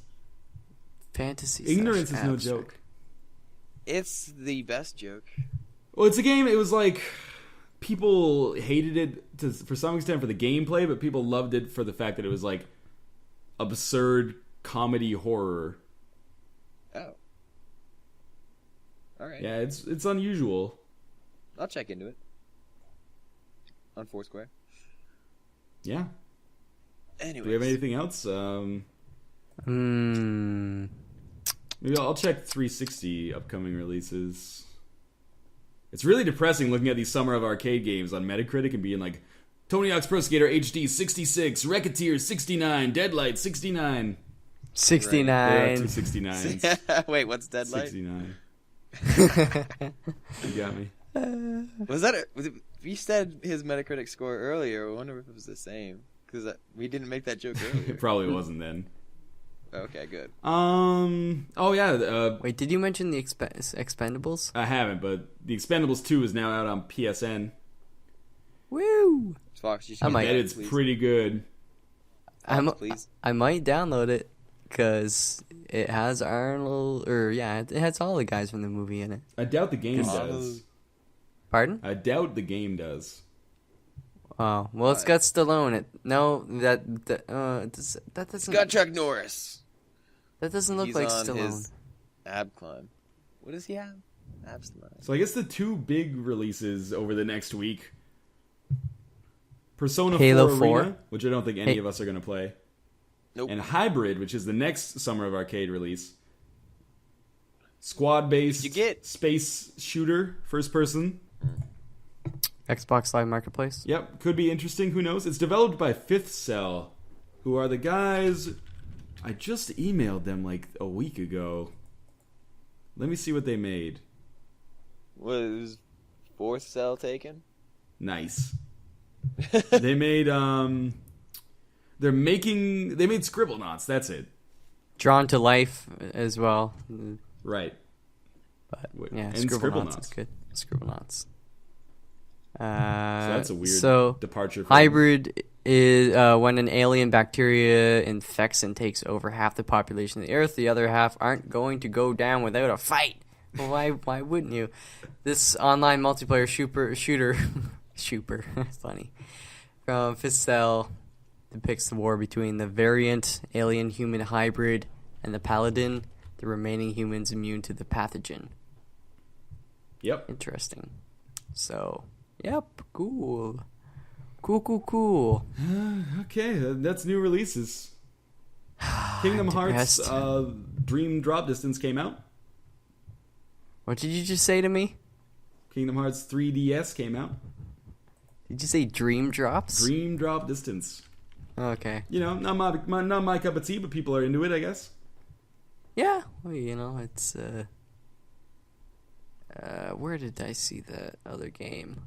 Fantasy. Ignorance is no abstract. joke. It's the best joke. Well, it's a game, it was like, people hated it for some extent for the gameplay, but people loved it for the fact that it was like absurd comedy horror. Oh. Alright. Yeah, it's unusual. I'll check into it. On Foursquare. Yeah. Anyways. Do we have anything else? Maybe I'll check 360 upcoming releases. It's really depressing looking at these Summer of Arcade games on Metacritic and being like, Tony Hawk's Pro Skater HD 66, Racketeer 69, Deadlight 69. 69. 269s. Wait, what's Deadlight? 69. You got me. Was it? We said his Metacritic score earlier. I wonder if it was the same because we didn't make that joke earlier. It probably wasn't then. Okay, good. Oh yeah. Wait, did you mention the Expendables? I haven't, but the Expendables 2 is now out on PSN. Woo! Fox, you should. I might. get that, It's please. pretty good. Please. I might download it because it has Arnold, it has all the guys from the movie in it. I doubt the game Cause- does. Pardon? I doubt the game does. Oh, well, it's got Stallone. That doesn't. It's got Chuck Norris. That doesn't look He's like on Stallone. his ab climb. What does he have? Abs climb. So I guess the two big releases over the next week: Persona Halo 4 Arena, 4. which I don't think any of us are going to play, Nope. and Hybrid, which is the next Summer of Arcade release. Squad-based You get- space shooter, first person. Xbox Live Marketplace. Yep, could be interesting. Who knows? It's developed by Fifth Cell, who are the guys. I just emailed them like a week ago. Let me see what they made. Was fourth cell taken? Nice. They made they made Scribblenauts. That's it. Drawn to Life as well. Right. But yeah, And Scribblenauts is good. Scribblenauts. So that's a weird So departure. From Hybrid is when an alien bacteria infects and takes over half the population of the Earth. The other half aren't going to go down without a fight. Well, why wouldn't you? This online multiplayer shooter, funny, from Fifth Cell depicts the war between the variant alien-human hybrid and the Paladin, the remaining humans immune to the pathogen. Yep. Interesting. So, yep, cool. Cool. Okay, that's new releases. Kingdom Hearts Depressed. Dream Drop Distance came out. What did you just say to me? Kingdom Hearts 3DS came out. Did you say Dream Drops? Dream Drop Distance. Okay. You know, not my cup of tea, but people are into it, I guess. Yeah, well, you know, it's, where did I see that other game?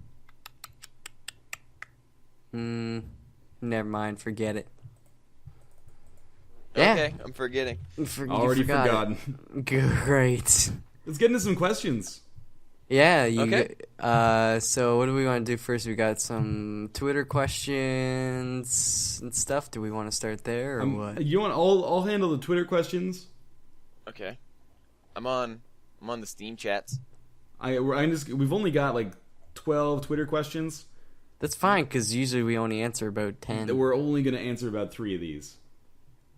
Never mind, forget it. Yeah. Okay, I'm forgetting. You Already forgot forgotten. it. Great. Let's get into some questions. Yeah, Okay. So what do we want to do first? We got some Twitter questions and stuff. Do we want to start there or what? You want? I'll handle the Twitter questions. Okay, I'm on the Steam chats. We've only got like 12 Twitter questions. That's fine, because usually we only answer about 10. We're only going to answer about 3 of these.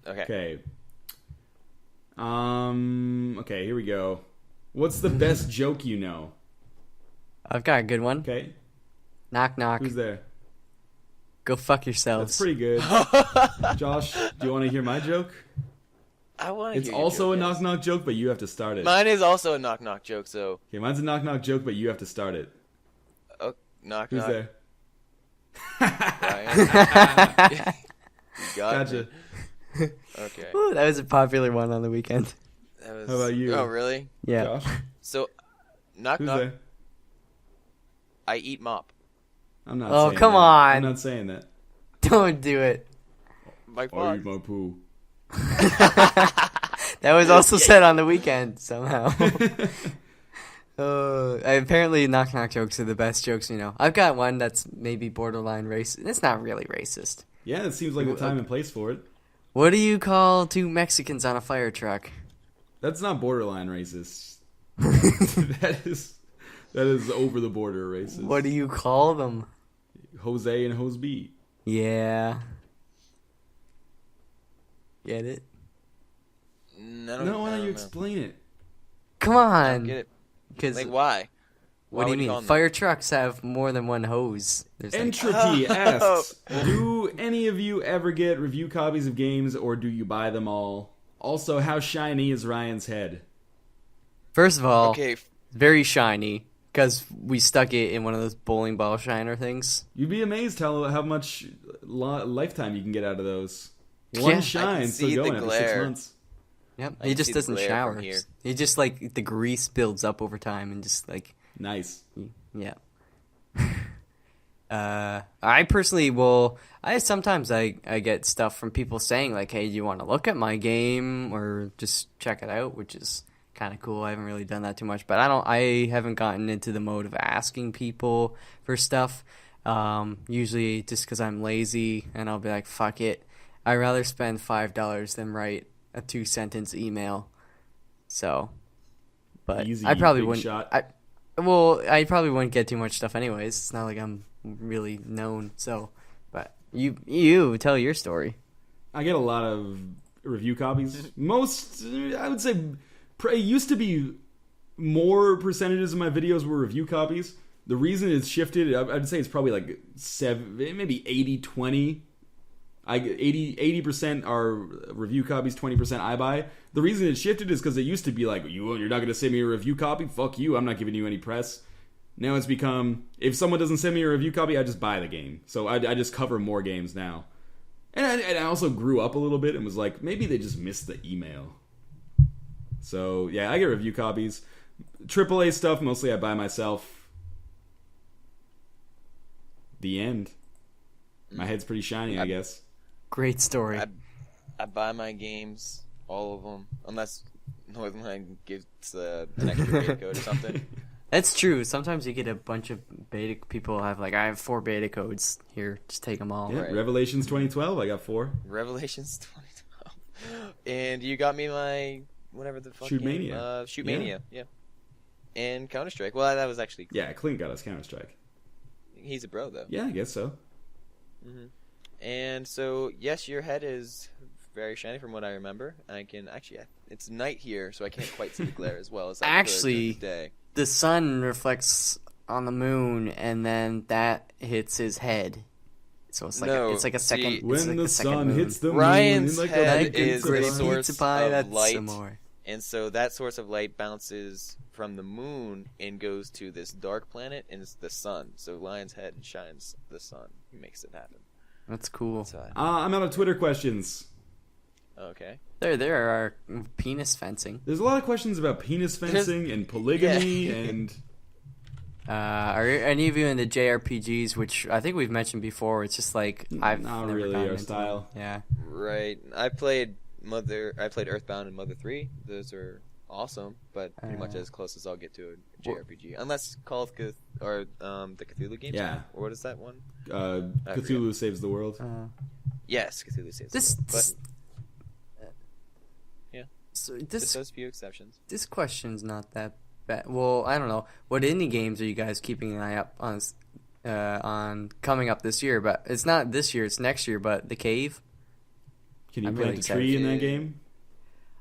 Okay. Okay, here we go. What's the best joke you know? I've got a good one. Okay. Knock, knock. Who's there? Go fuck yourselves. That's pretty good. Josh, do you want to hear my joke? I want to. It's also a knock knock joke, but you have to start it. Mine is also a knock knock joke. So. Okay, mine's a knock knock joke, but you have to start it. Oh, knock Who's knock. there? Ryan. You got Gotcha. me. Okay. Ooh, that was a popular one on the weekend. That was... How about you? Oh, really? Yeah. Josh? So, knock Who's knock. there? I eat mop. I'm not Oh, saying come that. on. I'm not saying that. Don't do it. Mike I Fox. eat my poo. That was also said on the weekend somehow. Apparently, knock knock jokes are the best jokes you know. I've got one that's maybe borderline racist. It's not really racist. Yeah, it seems like the time and place for it. What do you call 2 Mexicans on a fire truck? That's not borderline racist. that is over the border racist. What do you call them? Jose and Jose B. Yeah. Get it? No, why don't you explain it? Come I don't on. get it. Because Like, why? what do you mean? Fire trucks have more than one hose. There's like, Entropy asks, do any of you ever get review copies of games, or do you buy them all? Also, how shiny is Ryan's head? first of all, Okay. very shiny because we stuck it in one of those bowling ball shiner things. You'd be amazed how much lifetime you can get out of those. One Yeah. shine, I can still see going the after 6 glare. months. Yep. I He can just see the doesn't glare shower. from here. He just like the grease builds up over time and just like Nice. yeah. I personally will. I sometimes I get stuff from people saying like, "Hey, do you want to look at my game or just check it out?" Which is kind of cool. I haven't really done that too much, but I haven't gotten into the mode of asking people for stuff. Usually just because I'm lazy and I'll be like, "Fuck it." I'd rather spend $5 than write a 2-sentence email. So, but Easy, I probably big wouldn't. shot. I probably wouldn't get too much stuff anyways. It's not like I'm really known. So, but you tell your story. I get a lot of review copies. Most, I would say, it used to be more percentages of my videos were review copies. The reason it's shifted, I'd say it's probably like 7, maybe 80-20. 80% are review copies, 20% I buy. The reason it shifted is because it used to be like, you're not going to send me a review copy? Fuck you, I'm not giving you any press. Now it's become, if someone doesn't send me a review copy, I just buy the game. So I just cover more games now. And I also grew up a little bit and was like, maybe they just missed the email. So yeah, I get review copies. AAA stuff, mostly I buy myself. The end. My head's pretty shiny, I guess. Great story. I buy my games, all of them, unless Northernlion gives an extra beta code or something. That's true. Sometimes you get a bunch of beta people have like, I have 4 beta codes here. Just take them all. Yeah, Right. Revelations 2012, I got 4. Revelations 2012. And you got me my whatever the fuck Shoot game? Mania. Shoot Mania, yeah. And Counter-Strike. Well, that was actually Yeah, Clint got us Counter-Strike. He's a bro though. Yeah, I guess so. Mm-hmm. And so, yes, your head is very shiny from what I remember. I can actually, it's night here, so I can't quite see the glare as well as I could during the day. The sun reflects on the moon, and then that hits his head. So it's like it's like a second. When like the sun moon. hits the Ryan's moon, head is a a source. source that's of light, some more. and so that source of light bounces from the moon and goes to this dark planet, and it's the sun. So Lion's head shines the sun. He makes it happen. That's cool. So I'm out of Twitter questions. okay. There are penis fencing. There's a lot of questions about penis fencing and polygamy and... Are any of you into JRPGs, which I think we've mentioned before? It's just like I've not never really gotten our into style. them. Yeah. Right. I played Earthbound and Mother 3. Those are awesome, but pretty much as close as I'll get to a JRPG. Unless Call of Cthulhu or the Cthulhu games. Yeah. Or what is that one? Cthulhu Saves the World. Yes, Cthulhu Saves This, the World. Yeah. So Just those few exceptions. this question's not that bad. Well, I don't know. What indie games are you guys keeping an eye up on coming up this year? But it's not this year; it's next year. But The Cave. Can you I'm plant really a tree in that excited. game?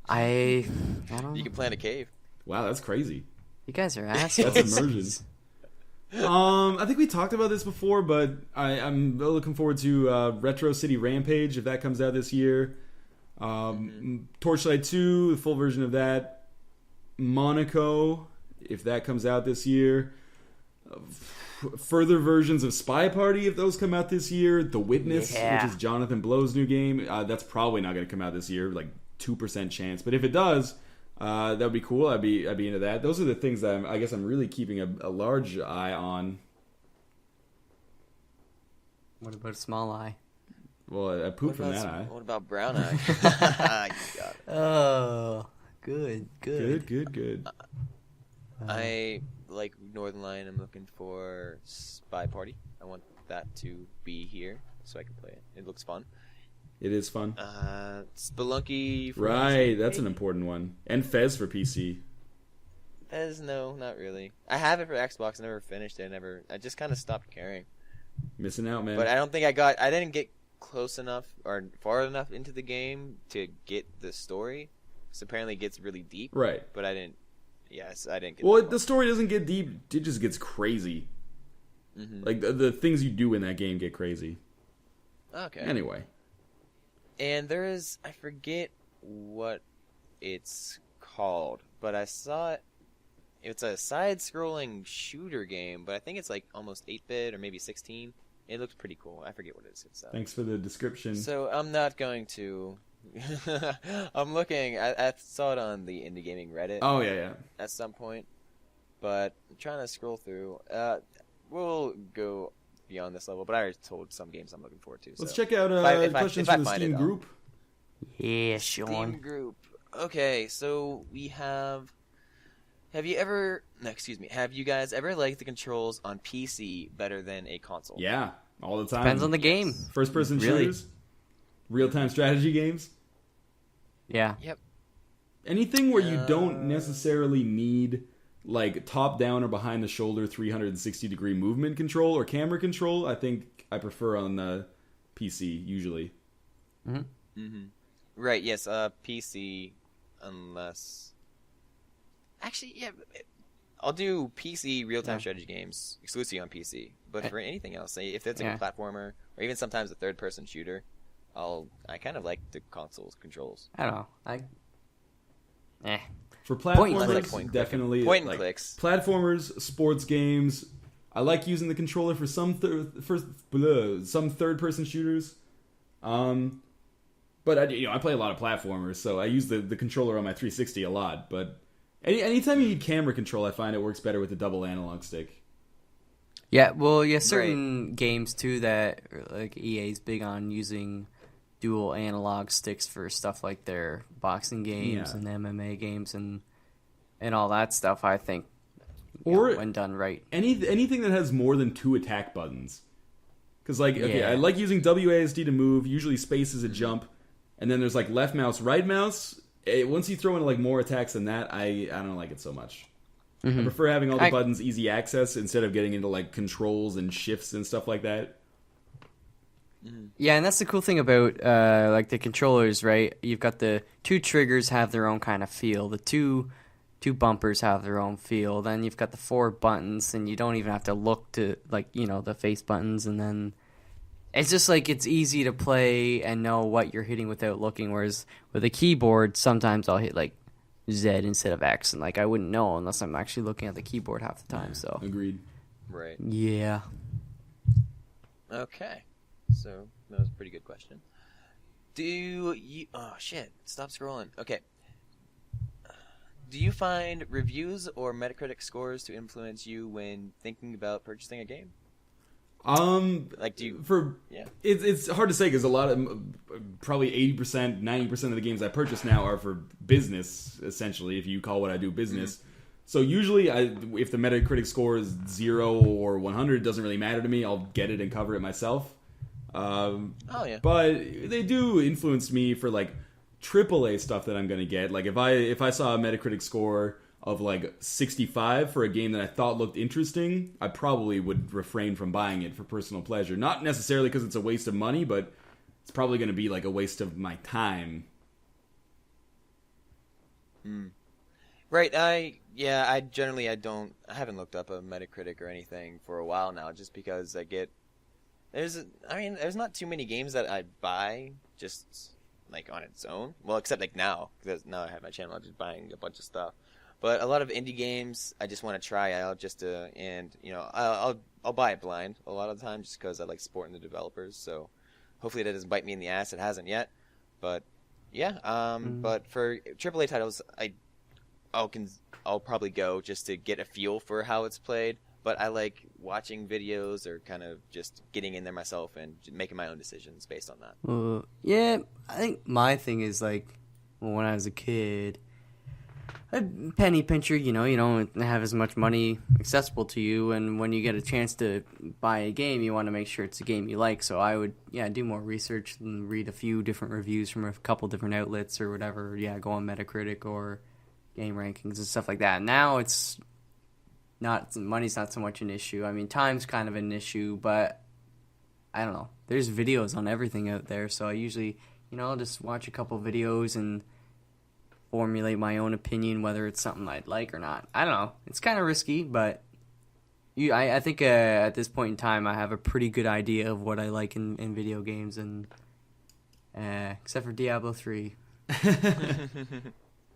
I don't know. You can plant a cave. Wow, that's crazy. You guys are assholes. That's immersion. I think we talked about this before, but I'm looking forward to Retro City Rampage if that comes out this year. Torchlight 2, the full version of that. Monaco, if that comes out this year. Further versions of Spy Party, if those come out this year. The Witness, Yeah. which is Jonathan Blow's new game. That's probably not going to come out this year, like 2% chance. But if it does, that would be cool. I'd be into that. Those are the things that I guess I'm really keeping a large eye on. What about a small eye? Well, I pooped from that eye. What about brown eye? You got it. Oh, good. Good. I like Northernlion. I'm looking for Spy Party. I want that to be here so I can play it. It looks fun. It is fun. Spelunky. For Right, PC. that's an important one. And Fez for PC. Fez, no, not really. I have it for Xbox. I never finished it. I just kind of stopped caring. Missing out, man. But I don't think I didn't get close enough or far enough into the game to get the story. Because apparently it gets really deep. Right. But I didn't. Yes, I didn't get. Well, that the far. story doesn't get deep. It just gets crazy. Mhm. Like, the things you do in that game get crazy. Okay. Anyway. And there is, I forget what it's called, but I saw it. It's a side-scrolling shooter game, but I think it's like almost 8-bit or maybe 16. It looks pretty cool. I forget what it is. Thanks for the description. So I'm not going to I'm looking. I saw it on the indie gaming Reddit. Oh yeah. At some point, but I'm trying to scroll through. We'll go beyond this level, but I already told some games I'm looking forward to. Let's so. check out questions from the Steam group. Yeah, Sean. Steam group. Okay, so we have. Have you guys ever liked the controls on PC better than a console? Yeah, all the time. Depends on the game. First-person shooters, real-time strategy games. Yeah. Yep. Anything where you don't necessarily need like top-down or behind-the-shoulder 360-degree movement control or camera control, I think I prefer on the PC usually. Right. Yes. PC, unless. Actually, yeah, I'll do PC real-time strategy games exclusively on PC. But for anything else, say if it's like a platformer or even sometimes a third-person shooter, I kind of like the console's controls. I don't know. For platformers, like point definitely point and clicks. Platformers, sports games. I like using the controller for some third-person shooters. But I play a lot of platformers, so I use the controller on my 360 a lot. But anytime you need camera control, I find it works better with the double analog stick. Yeah, well, certain games too that like EA's big on using dual analog sticks for stuff like their boxing games and MMA games and all that stuff. I think, when done right, anything that has more than 2 attack buttons, because I like using WASD to move. Usually space is a jump, and then there's like left mouse, right mouse. Once you throw in like more attacks than that, I don't like it so much. I prefer having all the buttons easy access instead of getting into like controls and shifts and stuff like that. Yeah, and that's the cool thing about like the controllers, right? You've got the 2 triggers have their own kind of feel. The two bumpers have their own feel. Then you've got the 4 buttons, and you don't even have to look to the face buttons. And then it's just like it's easy to play and know what you're hitting without looking. Whereas with a keyboard, sometimes I'll hit like Z instead of X, and like I wouldn't know unless I'm actually looking at the keyboard half the time. So agreed. Right. Yeah. Okay. So that was a pretty good question. Do you? Oh shit! Stop scrolling. Okay. Do you find reviews or Metacritic scores to influence you when thinking about purchasing a game? Like, do you? It's hard to say because a lot of probably 80%, 90% of the games I purchase now are for business. Essentially, if you call what I do business. So usually, if the Metacritic score is 0 or 100, it doesn't really matter to me. I'll get it and cover it myself. But they do influence me for like AAA stuff that I'm gonna get. Like if I saw a Metacritic score of like 65 for a game that I thought looked interesting, I probably would refrain from buying it for personal pleasure. Not necessarily because it's a waste of money, but it's probably gonna be like a waste of my time. Right. I haven't looked up a Metacritic or anything for a while now, just because there's not too many games that I buy just like on its own. Well, except like now, because now I have my channel, I'm just buying a bunch of stuff. But a lot of indie games I just want to try out I'll buy it blind a lot of the time just because I like supporting the developers. So hopefully that doesn't bite me in the ass. It hasn't yet, but yeah. But for AAA titles, I'll probably go just to get a feel for how it's played. But I like watching videos or kind of just getting in there myself and making my own decisions based on that. Yeah, I think my thing is like when I was a kid, a penny pincher, you don't have as much money accessible to you. And when you get a chance to buy a game, you want to make sure it's a game you like. So I would, do more research and read a few different reviews from a couple different outlets or whatever. Yeah, go on Metacritic or game rankings and stuff like that. Now it's money's not so much an issue. I mean, time's kind of an issue, but I don't know. There's videos on everything out there, so I usually, I'll just watch a couple videos and formulate my own opinion whether it's something I'd like or not. I don't know. It's kind of risky, but I think at this point in time I have a pretty good idea of what I like in video games, and except for Diablo 3.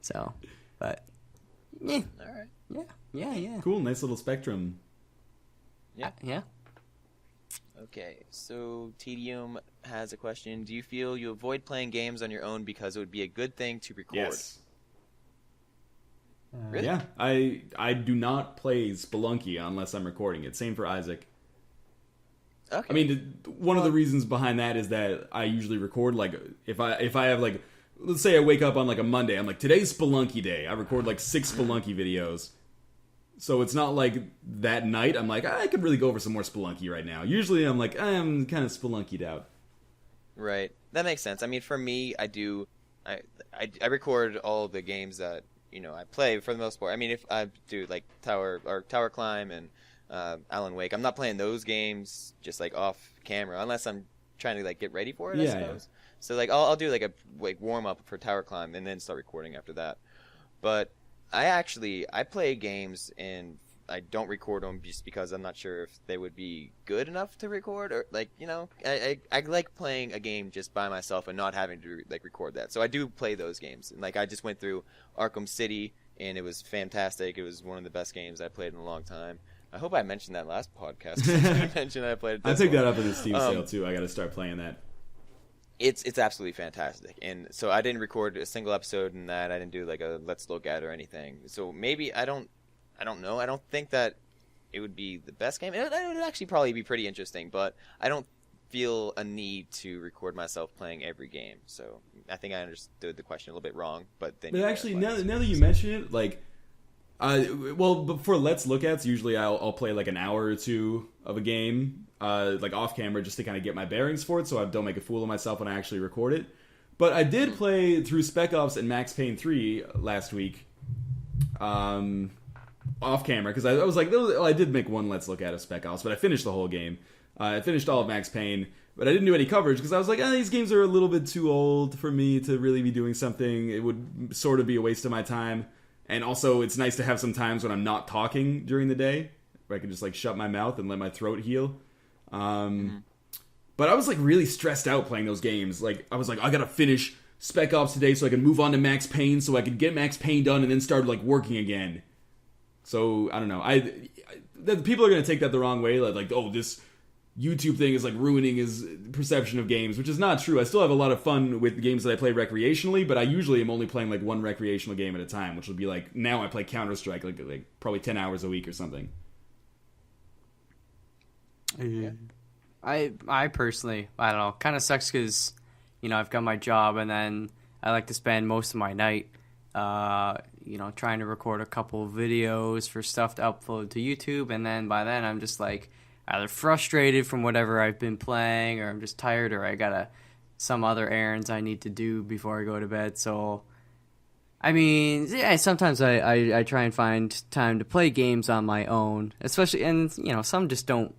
So, but yeah. All right. Yeah. Cool, nice little spectrum. Yeah. Yeah. Okay, so Tedium has a question. Do you feel you avoid playing games on your own because it would be a good thing to record? Yes. Really? Yeah, I do not play Spelunky unless I'm recording it. Same for Isaac. Okay. I mean, one of the reasons behind that is that I usually record, like, if I have, like, let's say I wake up on, like, a Monday. I'm like, today's Spelunky day. I record, like, 6 Spelunky videos. So it's not like that night I'm like, I could really go over some more Spelunky right now. Usually I'm like, I'm kind of Spelunkied out. Right. That makes sense. I mean, for me, I record all the games that, I play for the most part. I mean, if I do, like, Tower Climb and Alan Wake, I'm not playing those games just, like, off camera unless I'm trying to, like, get ready for it, I suppose. Yeah. So, like, I'll do, like, a warm-up for Tower Climb and then start recording after that. But I play games and I don't record them just because I'm not sure if they would be good enough to record, or, like, I like playing a game just by myself and not having to, like, record that. So I do play those games. And, like, I just went through Arkham City and it was fantastic. It was one of the best games I played in a long time. I hope I mentioned that last podcast. I mentioned I played it. I picked that up in the Steam sale too. I got to start playing that. It's absolutely fantastic, and so I didn't record a single episode in that. I didn't do like a let's look at or anything. So maybe I don't know. I don't think that it would be the best game. It would actually probably be pretty interesting, but I don't feel a need to record myself playing every game. So I think I understood the question a little bit wrong. But actually, now that you mention it, like, but for let's look ats, usually I'll play like an hour or two of a game. Like off camera, just to kind of get my bearings for it, so I don't make a fool of myself when I actually record it. But I did play through Spec Ops and Max Payne 3 last week, off camera, because I was like, I did make one Let's Look at of Spec Ops, but I finished the whole game. I finished all of Max Payne, but I didn't do any coverage because I was like, these games are a little bit too old for me to really be doing something. It would sort of be a waste of my time, and also it's nice to have some times when I'm not talking during the day, where I can just like shut my mouth and let my throat heal. But I was like really stressed out playing those games. Like I was like, I gotta finish Spec Ops today so I can move on to Max Payne, so I could get Max Payne done and then start like working again. So I don't know. People are gonna take that the wrong way. Like, oh, this YouTube thing is like ruining his perception of games, which is not true. I still have a lot of fun with the games that I play recreationally, but I usually am only playing like one recreational game at a time, which would be like now I play Counter-Strike like probably 10 hours a week or something. Yeah. I personally, I don't know, kind of sucks because, I've got my job and then I like to spend most of my night, trying to record a couple of videos for stuff to upload to YouTube, and then by then I'm just like either frustrated from whatever I've been playing, or I'm just tired, or I got some other errands I need to do before I go to bed. So, I mean, yeah, sometimes I try and find time to play games on my own, especially, and, some just don't,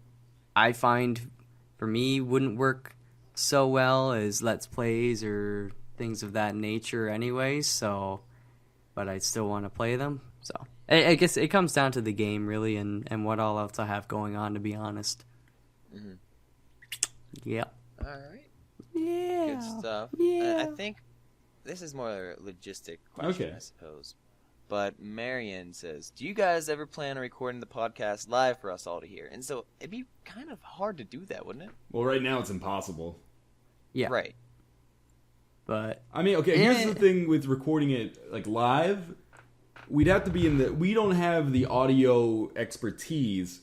I find, for me, wouldn't work so well as Let's Plays or things of that nature anyways, so, but I still want to play them, so. I guess it comes down to the game, really, and what all else I have going on, to be honest. Mm-hmm. Yeah. All right. Yeah. Good stuff. Yeah. I think this is more a logistic question, Okay. I suppose. But Marion says, do you guys ever plan on recording the podcast live for us all to hear? And so it'd be kind of hard to do that, wouldn't it? Well, right now it's impossible. Yeah. Right. But I mean, okay, here's the thing with recording it like live. We'd have to be we don't have the audio expertise,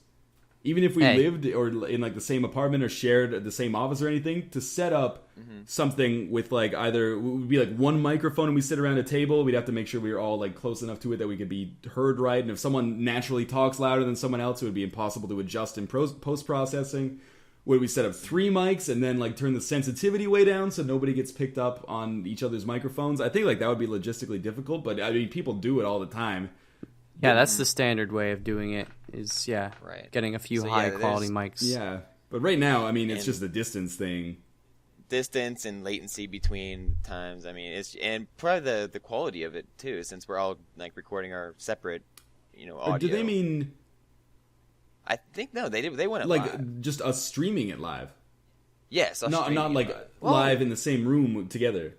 even if we lived or in like the same apartment or shared the same office or anything, to set up something with like either it would be like one microphone and we sit around a table. We'd have to make sure we were all like close enough to it that we could be heard right. And if someone naturally talks louder than someone else, it would be impossible to adjust in post-processing. Would we set up 3 mics and then like turn the sensitivity way down so nobody gets picked up on each other's microphones? I think like that would be logistically difficult, but I mean people do it all the time. yeah, that's the standard way of doing it, is, Right. getting a few So, high-quality mics. Yeah, but right now, I mean, it's just a distance thing. Distance and latency between times. I mean, and probably the quality of it too, since we're all like recording our separate, audio. Or do they mean I think no, they went it like live. just us streaming it live? Yes, us Not streaming like it live in the same room together.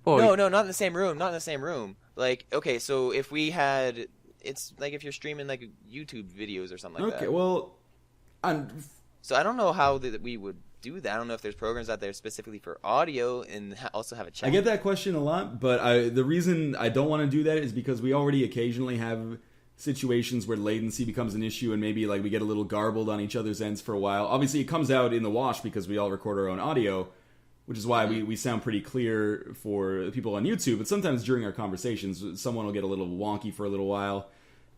Oh, No, not in the same room. Not in the same room. Like, okay, so if we had, it's like if you're streaming like YouTube videos or something like that. Okay, well, So I don't know how that we would do that. I don't know if there's programs out there specifically for audio and also have a chat. I get that question a lot, but the reason I don't want to do that is because we already occasionally have situations where latency becomes an issue and maybe like we get a little garbled on each other's ends for a while. Obviously, it comes out in the wash because we all record our own audio, which is why we sound pretty clear for people on YouTube. But sometimes during our conversations, someone will get a little wonky for a little while.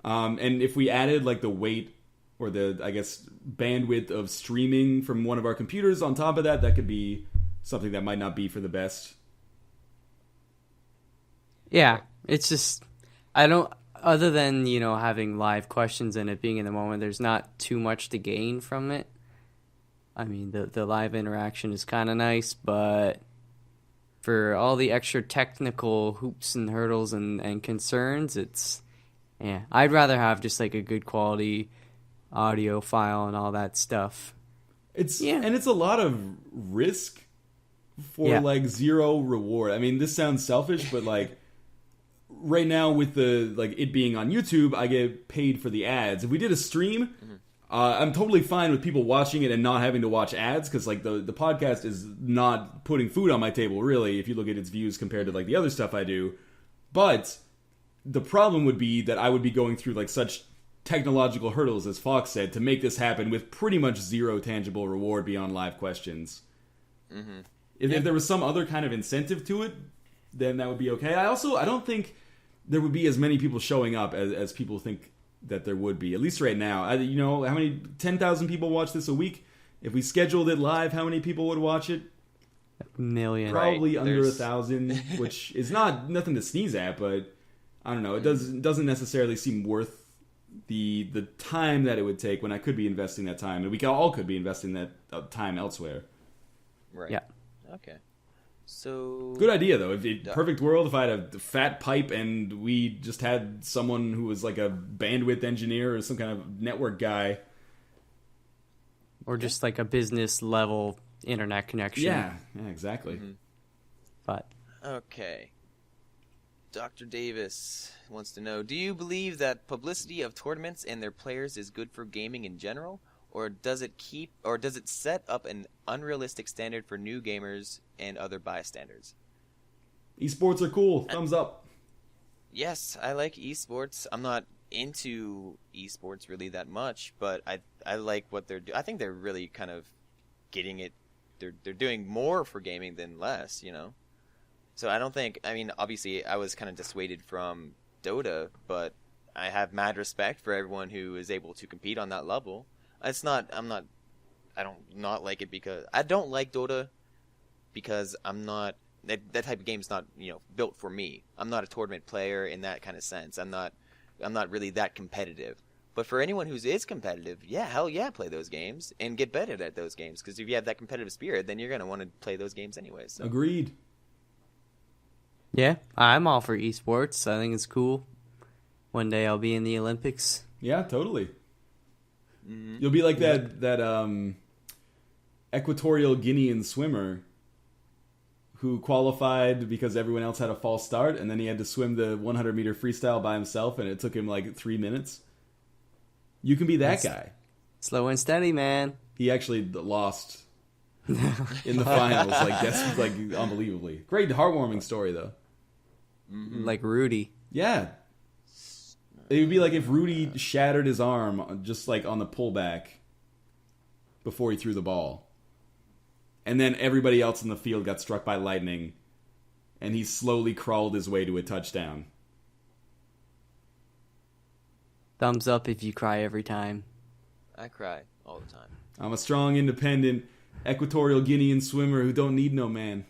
And if we added like the weight or the, I guess, bandwidth of streaming from one of our computers on top of that, that could be something that might not be for the best. Yeah, it's just, I don't, other than, you know, having live questions and it being in the moment, there's not too much to gain from it. I mean, the live interaction is kind of nice, but for all the extra technical hoops and hurdles and concerns, it's, yeah, I'd rather have just like a good quality audio file and all that stuff. And it's a lot of risk for like zero reward. I mean, this sounds selfish, but like right now with the like it being on YouTube, I get paid for the ads. If we did a stream, I'm totally fine with people watching it and not having to watch ads because like the podcast is not putting food on my table really if you look at its views compared to like the other stuff I do. But the problem would be that I would be going through like such technological hurdles, as Fox said, to make this happen with pretty much zero tangible reward beyond live questions. Mm-hmm. If there was some other kind of incentive to it, then that would be okay. I don't think there would be as many people showing up as people think that there would be, at least right now. You know, how many 10,000 people watch this a week? If we scheduled it live, how many people would watch it? A million. Probably under 1,000, which is nothing to sneeze at, but I don't know. It doesn't necessarily seem worth the time that it would take when I could be investing that time, and we all could be investing that time elsewhere. Right. Yeah. Okay. So good idea though. Perfect world, if I had a fat pipe and we just had someone who was like a bandwidth engineer or some kind of network guy, or just like a business level internet connection. Yeah, exactly. Mm-hmm. But okay. Dr. Davis wants to know, do you believe that publicity of tournaments and their players is good for gaming in general, or does it set up an unrealistic standard for new gamers and other bystanders? Esports are cool. Thumbs up. Yes, I like esports. I'm not into esports really that much, but I like what they're doing. I think they're really kind of getting it. They're doing more for gaming than less, you know. So I don't think, I mean, obviously I was kind of dissuaded from Dota, but I have mad respect for everyone who is able to compete on that level. I don't like it because, I don't like Dota because I'm not, that type of game is not, you know, built for me. I'm not a tournament player in that kind of sense. I'm not really that competitive. But for anyone who is competitive, yeah, hell yeah, play those games and get better at those games. Because if you have that competitive spirit, then you're going to want to play those games anyways. So. Agreed. Yeah, I'm all for esports. I think it's cool. One day I'll be in the Olympics. Yeah, totally. Mm-hmm. You'll be like that Equatorial Guinean swimmer who qualified because everyone else had a false start, and then he had to swim the 100-meter freestyle by himself, and it took him like 3 minutes. You can be that guy. Slow and steady, man. He actually lost in the finals. Like that's like unbelievably great, heartwarming story though. Mm-hmm. Like Rudy. Yeah. It would be like if Rudy shattered his arm just like on the pullback before he threw the ball. And then everybody else in the field got struck by lightning and he slowly crawled his way to a touchdown. Thumbs up if you cry every time. I cry all the time. I'm a strong, independent Equatorial Guinean swimmer who don't need no man.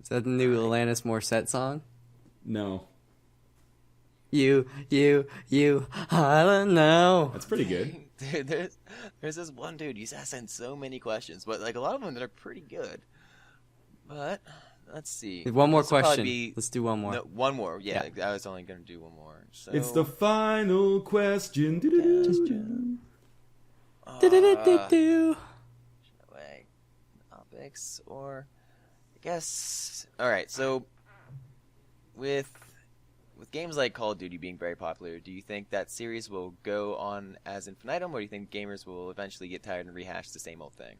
Is that the new Alanis Morissette song? No. You, I don't know. That's pretty good. Dude, there's this one dude, he's asking so many questions, but like a lot of them that are pretty good. But, let's see. One more question. Let's do one more. No, one more, yeah. I was only going to do one more. So, it's the final question. Topics or I guess alright, so with with games like Call of Duty being very popular, do you think that series will go on as infinitum, or do you think gamers will eventually get tired and rehash the same old thing?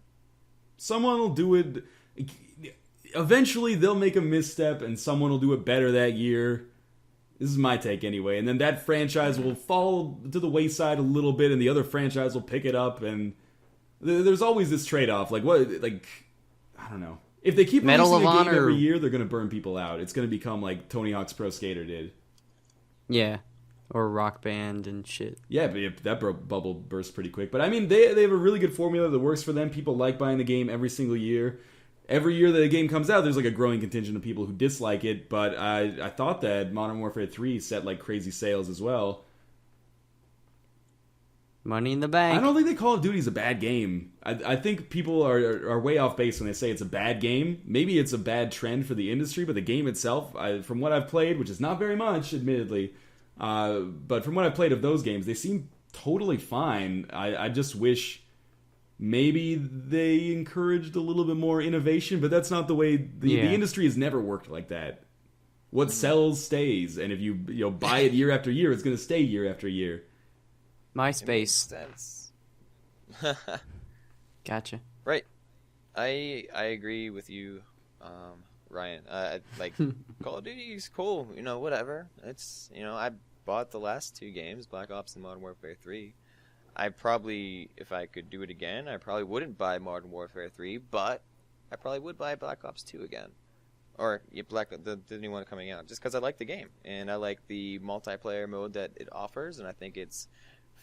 Someone will do it. Eventually, they'll make a misstep, and someone will do it better that year. This is my take anyway. And then that franchise will fall to the wayside a little bit, and the other franchise will pick it up. And there's always this trade-off. Like what? Like I don't know. If they keep Medal releasing of a game Honor. every year, they're going to burn people out. It's going to become like Tony Hawk's Pro Skater did. Yeah, or Rock Band and shit. Yeah, but that bubble burst pretty quick. But I mean, they have a really good formula that works for them. People like buying the game every single year. Every year that a game comes out, there's like a growing contingent of people who dislike it. But I thought that Modern Warfare 3 set like crazy sales as well. Money in the Bank. I don't think that Call of Duty is a bad game. I think people are way off base when they say it's a bad game. Maybe it's a bad trend for the industry, but the game itself, from what I've played, which is not very much, admittedly, but from what I've played of those games, they seem totally fine. I just wish maybe they encouraged a little bit more innovation, but that's not the way the industry has never worked like that. What sells stays, and if you buy it year after year, it's going to stay year after year. MySpace. Sense. Gotcha. Right. I agree with you, Ryan. Like Call of Duty is cool, whatever. It's I bought the last 2 games, Black Ops and Modern Warfare 3. I probably, if I could do it again, I probably wouldn't buy Modern Warfare 3, but I probably would buy Black Ops 2 again. Or the new one coming out, just because I like the game and I like the multiplayer mode that it offers, and I think it's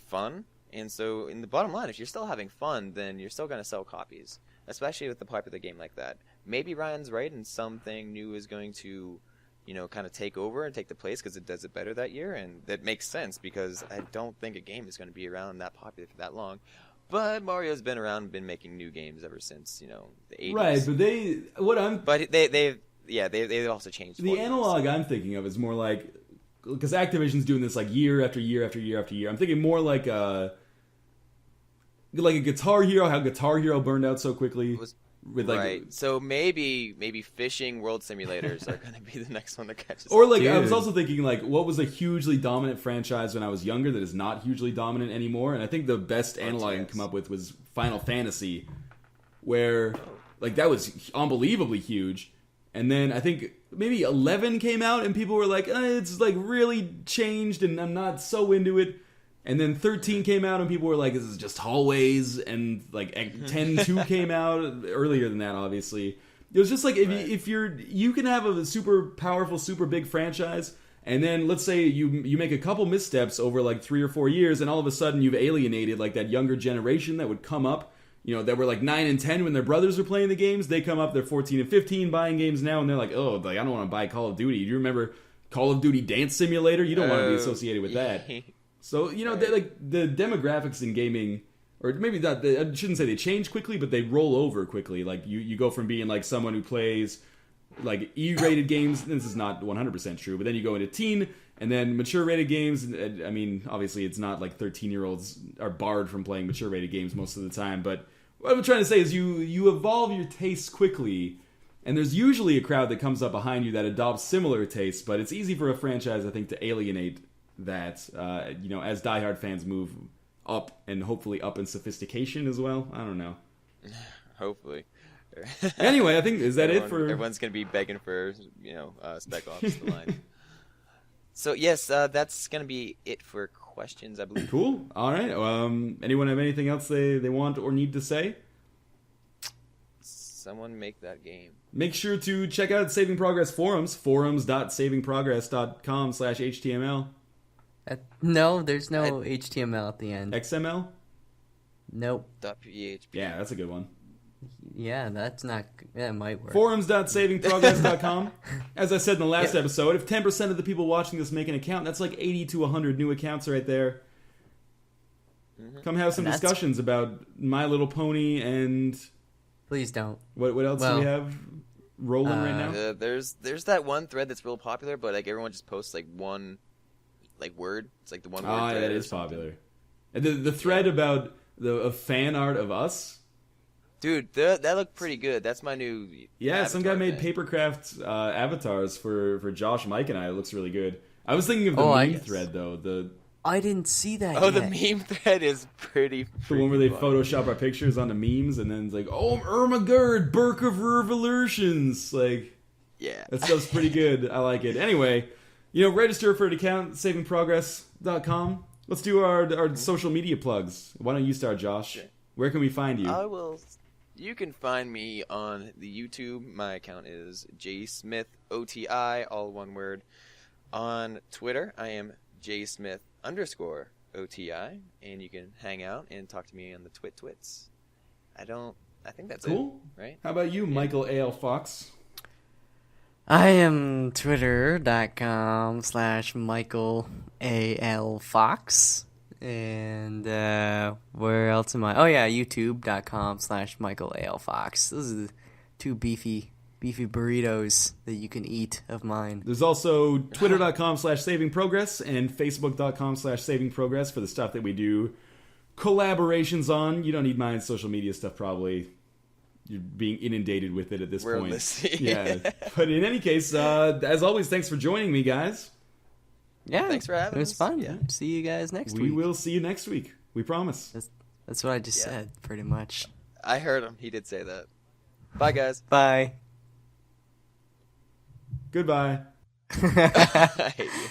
fun. And so in the bottom line, if you're still having fun, then you're still going to sell copies, especially with the popular game like that. Maybe Ryan's right and something new is going to kind of take over and take the place because it does it better that year, and that makes sense because I don't think a game is going to be around that popular for that long. But Mario's been around and been making new games ever since the 80s. Right, but they've also changed the analog I'm thinking of is more like, because Activision's doing this like year after year after year after year. I'm thinking more like a Guitar Hero, how Guitar Hero burned out so quickly. Right. So maybe fishing world simulators are going to be the next one that catches. Or like, I was also thinking like, what was a hugely dominant franchise when I was younger that is not hugely dominant anymore? And I think the best analog I can come up with was Final Fantasy, where like that was unbelievably huge. And then I think maybe 11 came out and people were like, it's like really changed and I'm not so into it. And then 13 came out and people were like, this is just hallways. And like 10-2 came out earlier than that, obviously. It was just like, if you can have a super powerful, super big franchise, and then let's say you make a couple missteps over like 3 or 4 years, and all of a sudden you've alienated like that younger generation that would come up, that were like 9 and 10 when their brothers were playing the games. They come up, they're 14 and 15 buying games now, and they're like, oh, like I don't want to buy Call of Duty. Do you remember Call of Duty Dance Simulator? You don't want to be associated with that. So, right. The demographics in gaming, or maybe not, I shouldn't say they change quickly, but they roll over quickly. Like, you go from being like someone who plays like E-rated games, and this is not 100% true, but then you go into teen, and then mature-rated games. I mean, obviously it's not like 13-year-olds are barred from playing mature-rated games most of the time, but what I'm trying to say is you evolve your tastes quickly, and there's usually a crowd that comes up behind you that adopts similar tastes, but it's easy for a franchise, I think, to alienate that, as diehard fans move up, and hopefully up in sophistication as well. I don't know. Hopefully. Anyway, I think, is that it for... Everyone's going to be begging for, Spec Ops the line. So, yes, that's going to be it for questions, I believe. Cool. All right. Anyone have anything else they want or need to say? Someone make that game. Make sure to check out Saving Progress forums, forums.savingprogress.com/HTML. No, there's no HTML at the end. XML? Nope. .php. Yeah, that's a good one. Yeah, that might work. Forums.savingprogress.com. As I said in the last episode, if 10% of the people watching this make an account, that's like 80 to 100 new accounts right there. Mm-hmm. Come have some discussions about My Little Pony and... Please don't. What else do we have rolling right now? There's that one thread that's real popular, but like everyone just posts like one word. It's like the one word thread. That is popular. And the thread about the fan art of us. Dude, that looked pretty good. That's my new some guy made papercraft avatars for Josh, Mike, and I. It looks really good. I was thinking of the meme thread though. I didn't see that. Oh, yet. the meme thread is pretty the one where they funny. Photoshop our pictures onto memes, and then it's like, oh, Ermagerd, Burke of Revolutions. Like, Yeah. that stuff's pretty good. I like it. Anyway, register for an account, savingprogress.com. Let's do our social media plugs. Why don't you start, Josh? Sure. Where can we find you? I will. You can find me on the YouTube. My account is jsmithoti, all one word. On Twitter, I am jsmith_OTI, and you can hang out and talk to me on the twits. I think that's Cool. it, right? How about you, Michael A.L. Fox? I am twitter.com/Michael A.L. Fox. And where else am I? Oh, yeah, youtube.com/Michael A.L. Fox. Those are the two beefy burritos that you can eat of mine. There's also twitter.com/savingprogress and facebook.com/savingprogress for the stuff that we do collaborations on. You don't need my social media stuff, probably. You're being inundated with it at this point. Listening. Yeah. But in any case, as always, thanks for joining me, guys. Yeah, Thanks for having us. It was us. fun. Yeah. See you guys next week. We will see you next week. We promise. That's what I just said, pretty much. I heard him. He did say that. Bye, guys. Bye. Goodbye. I hate you.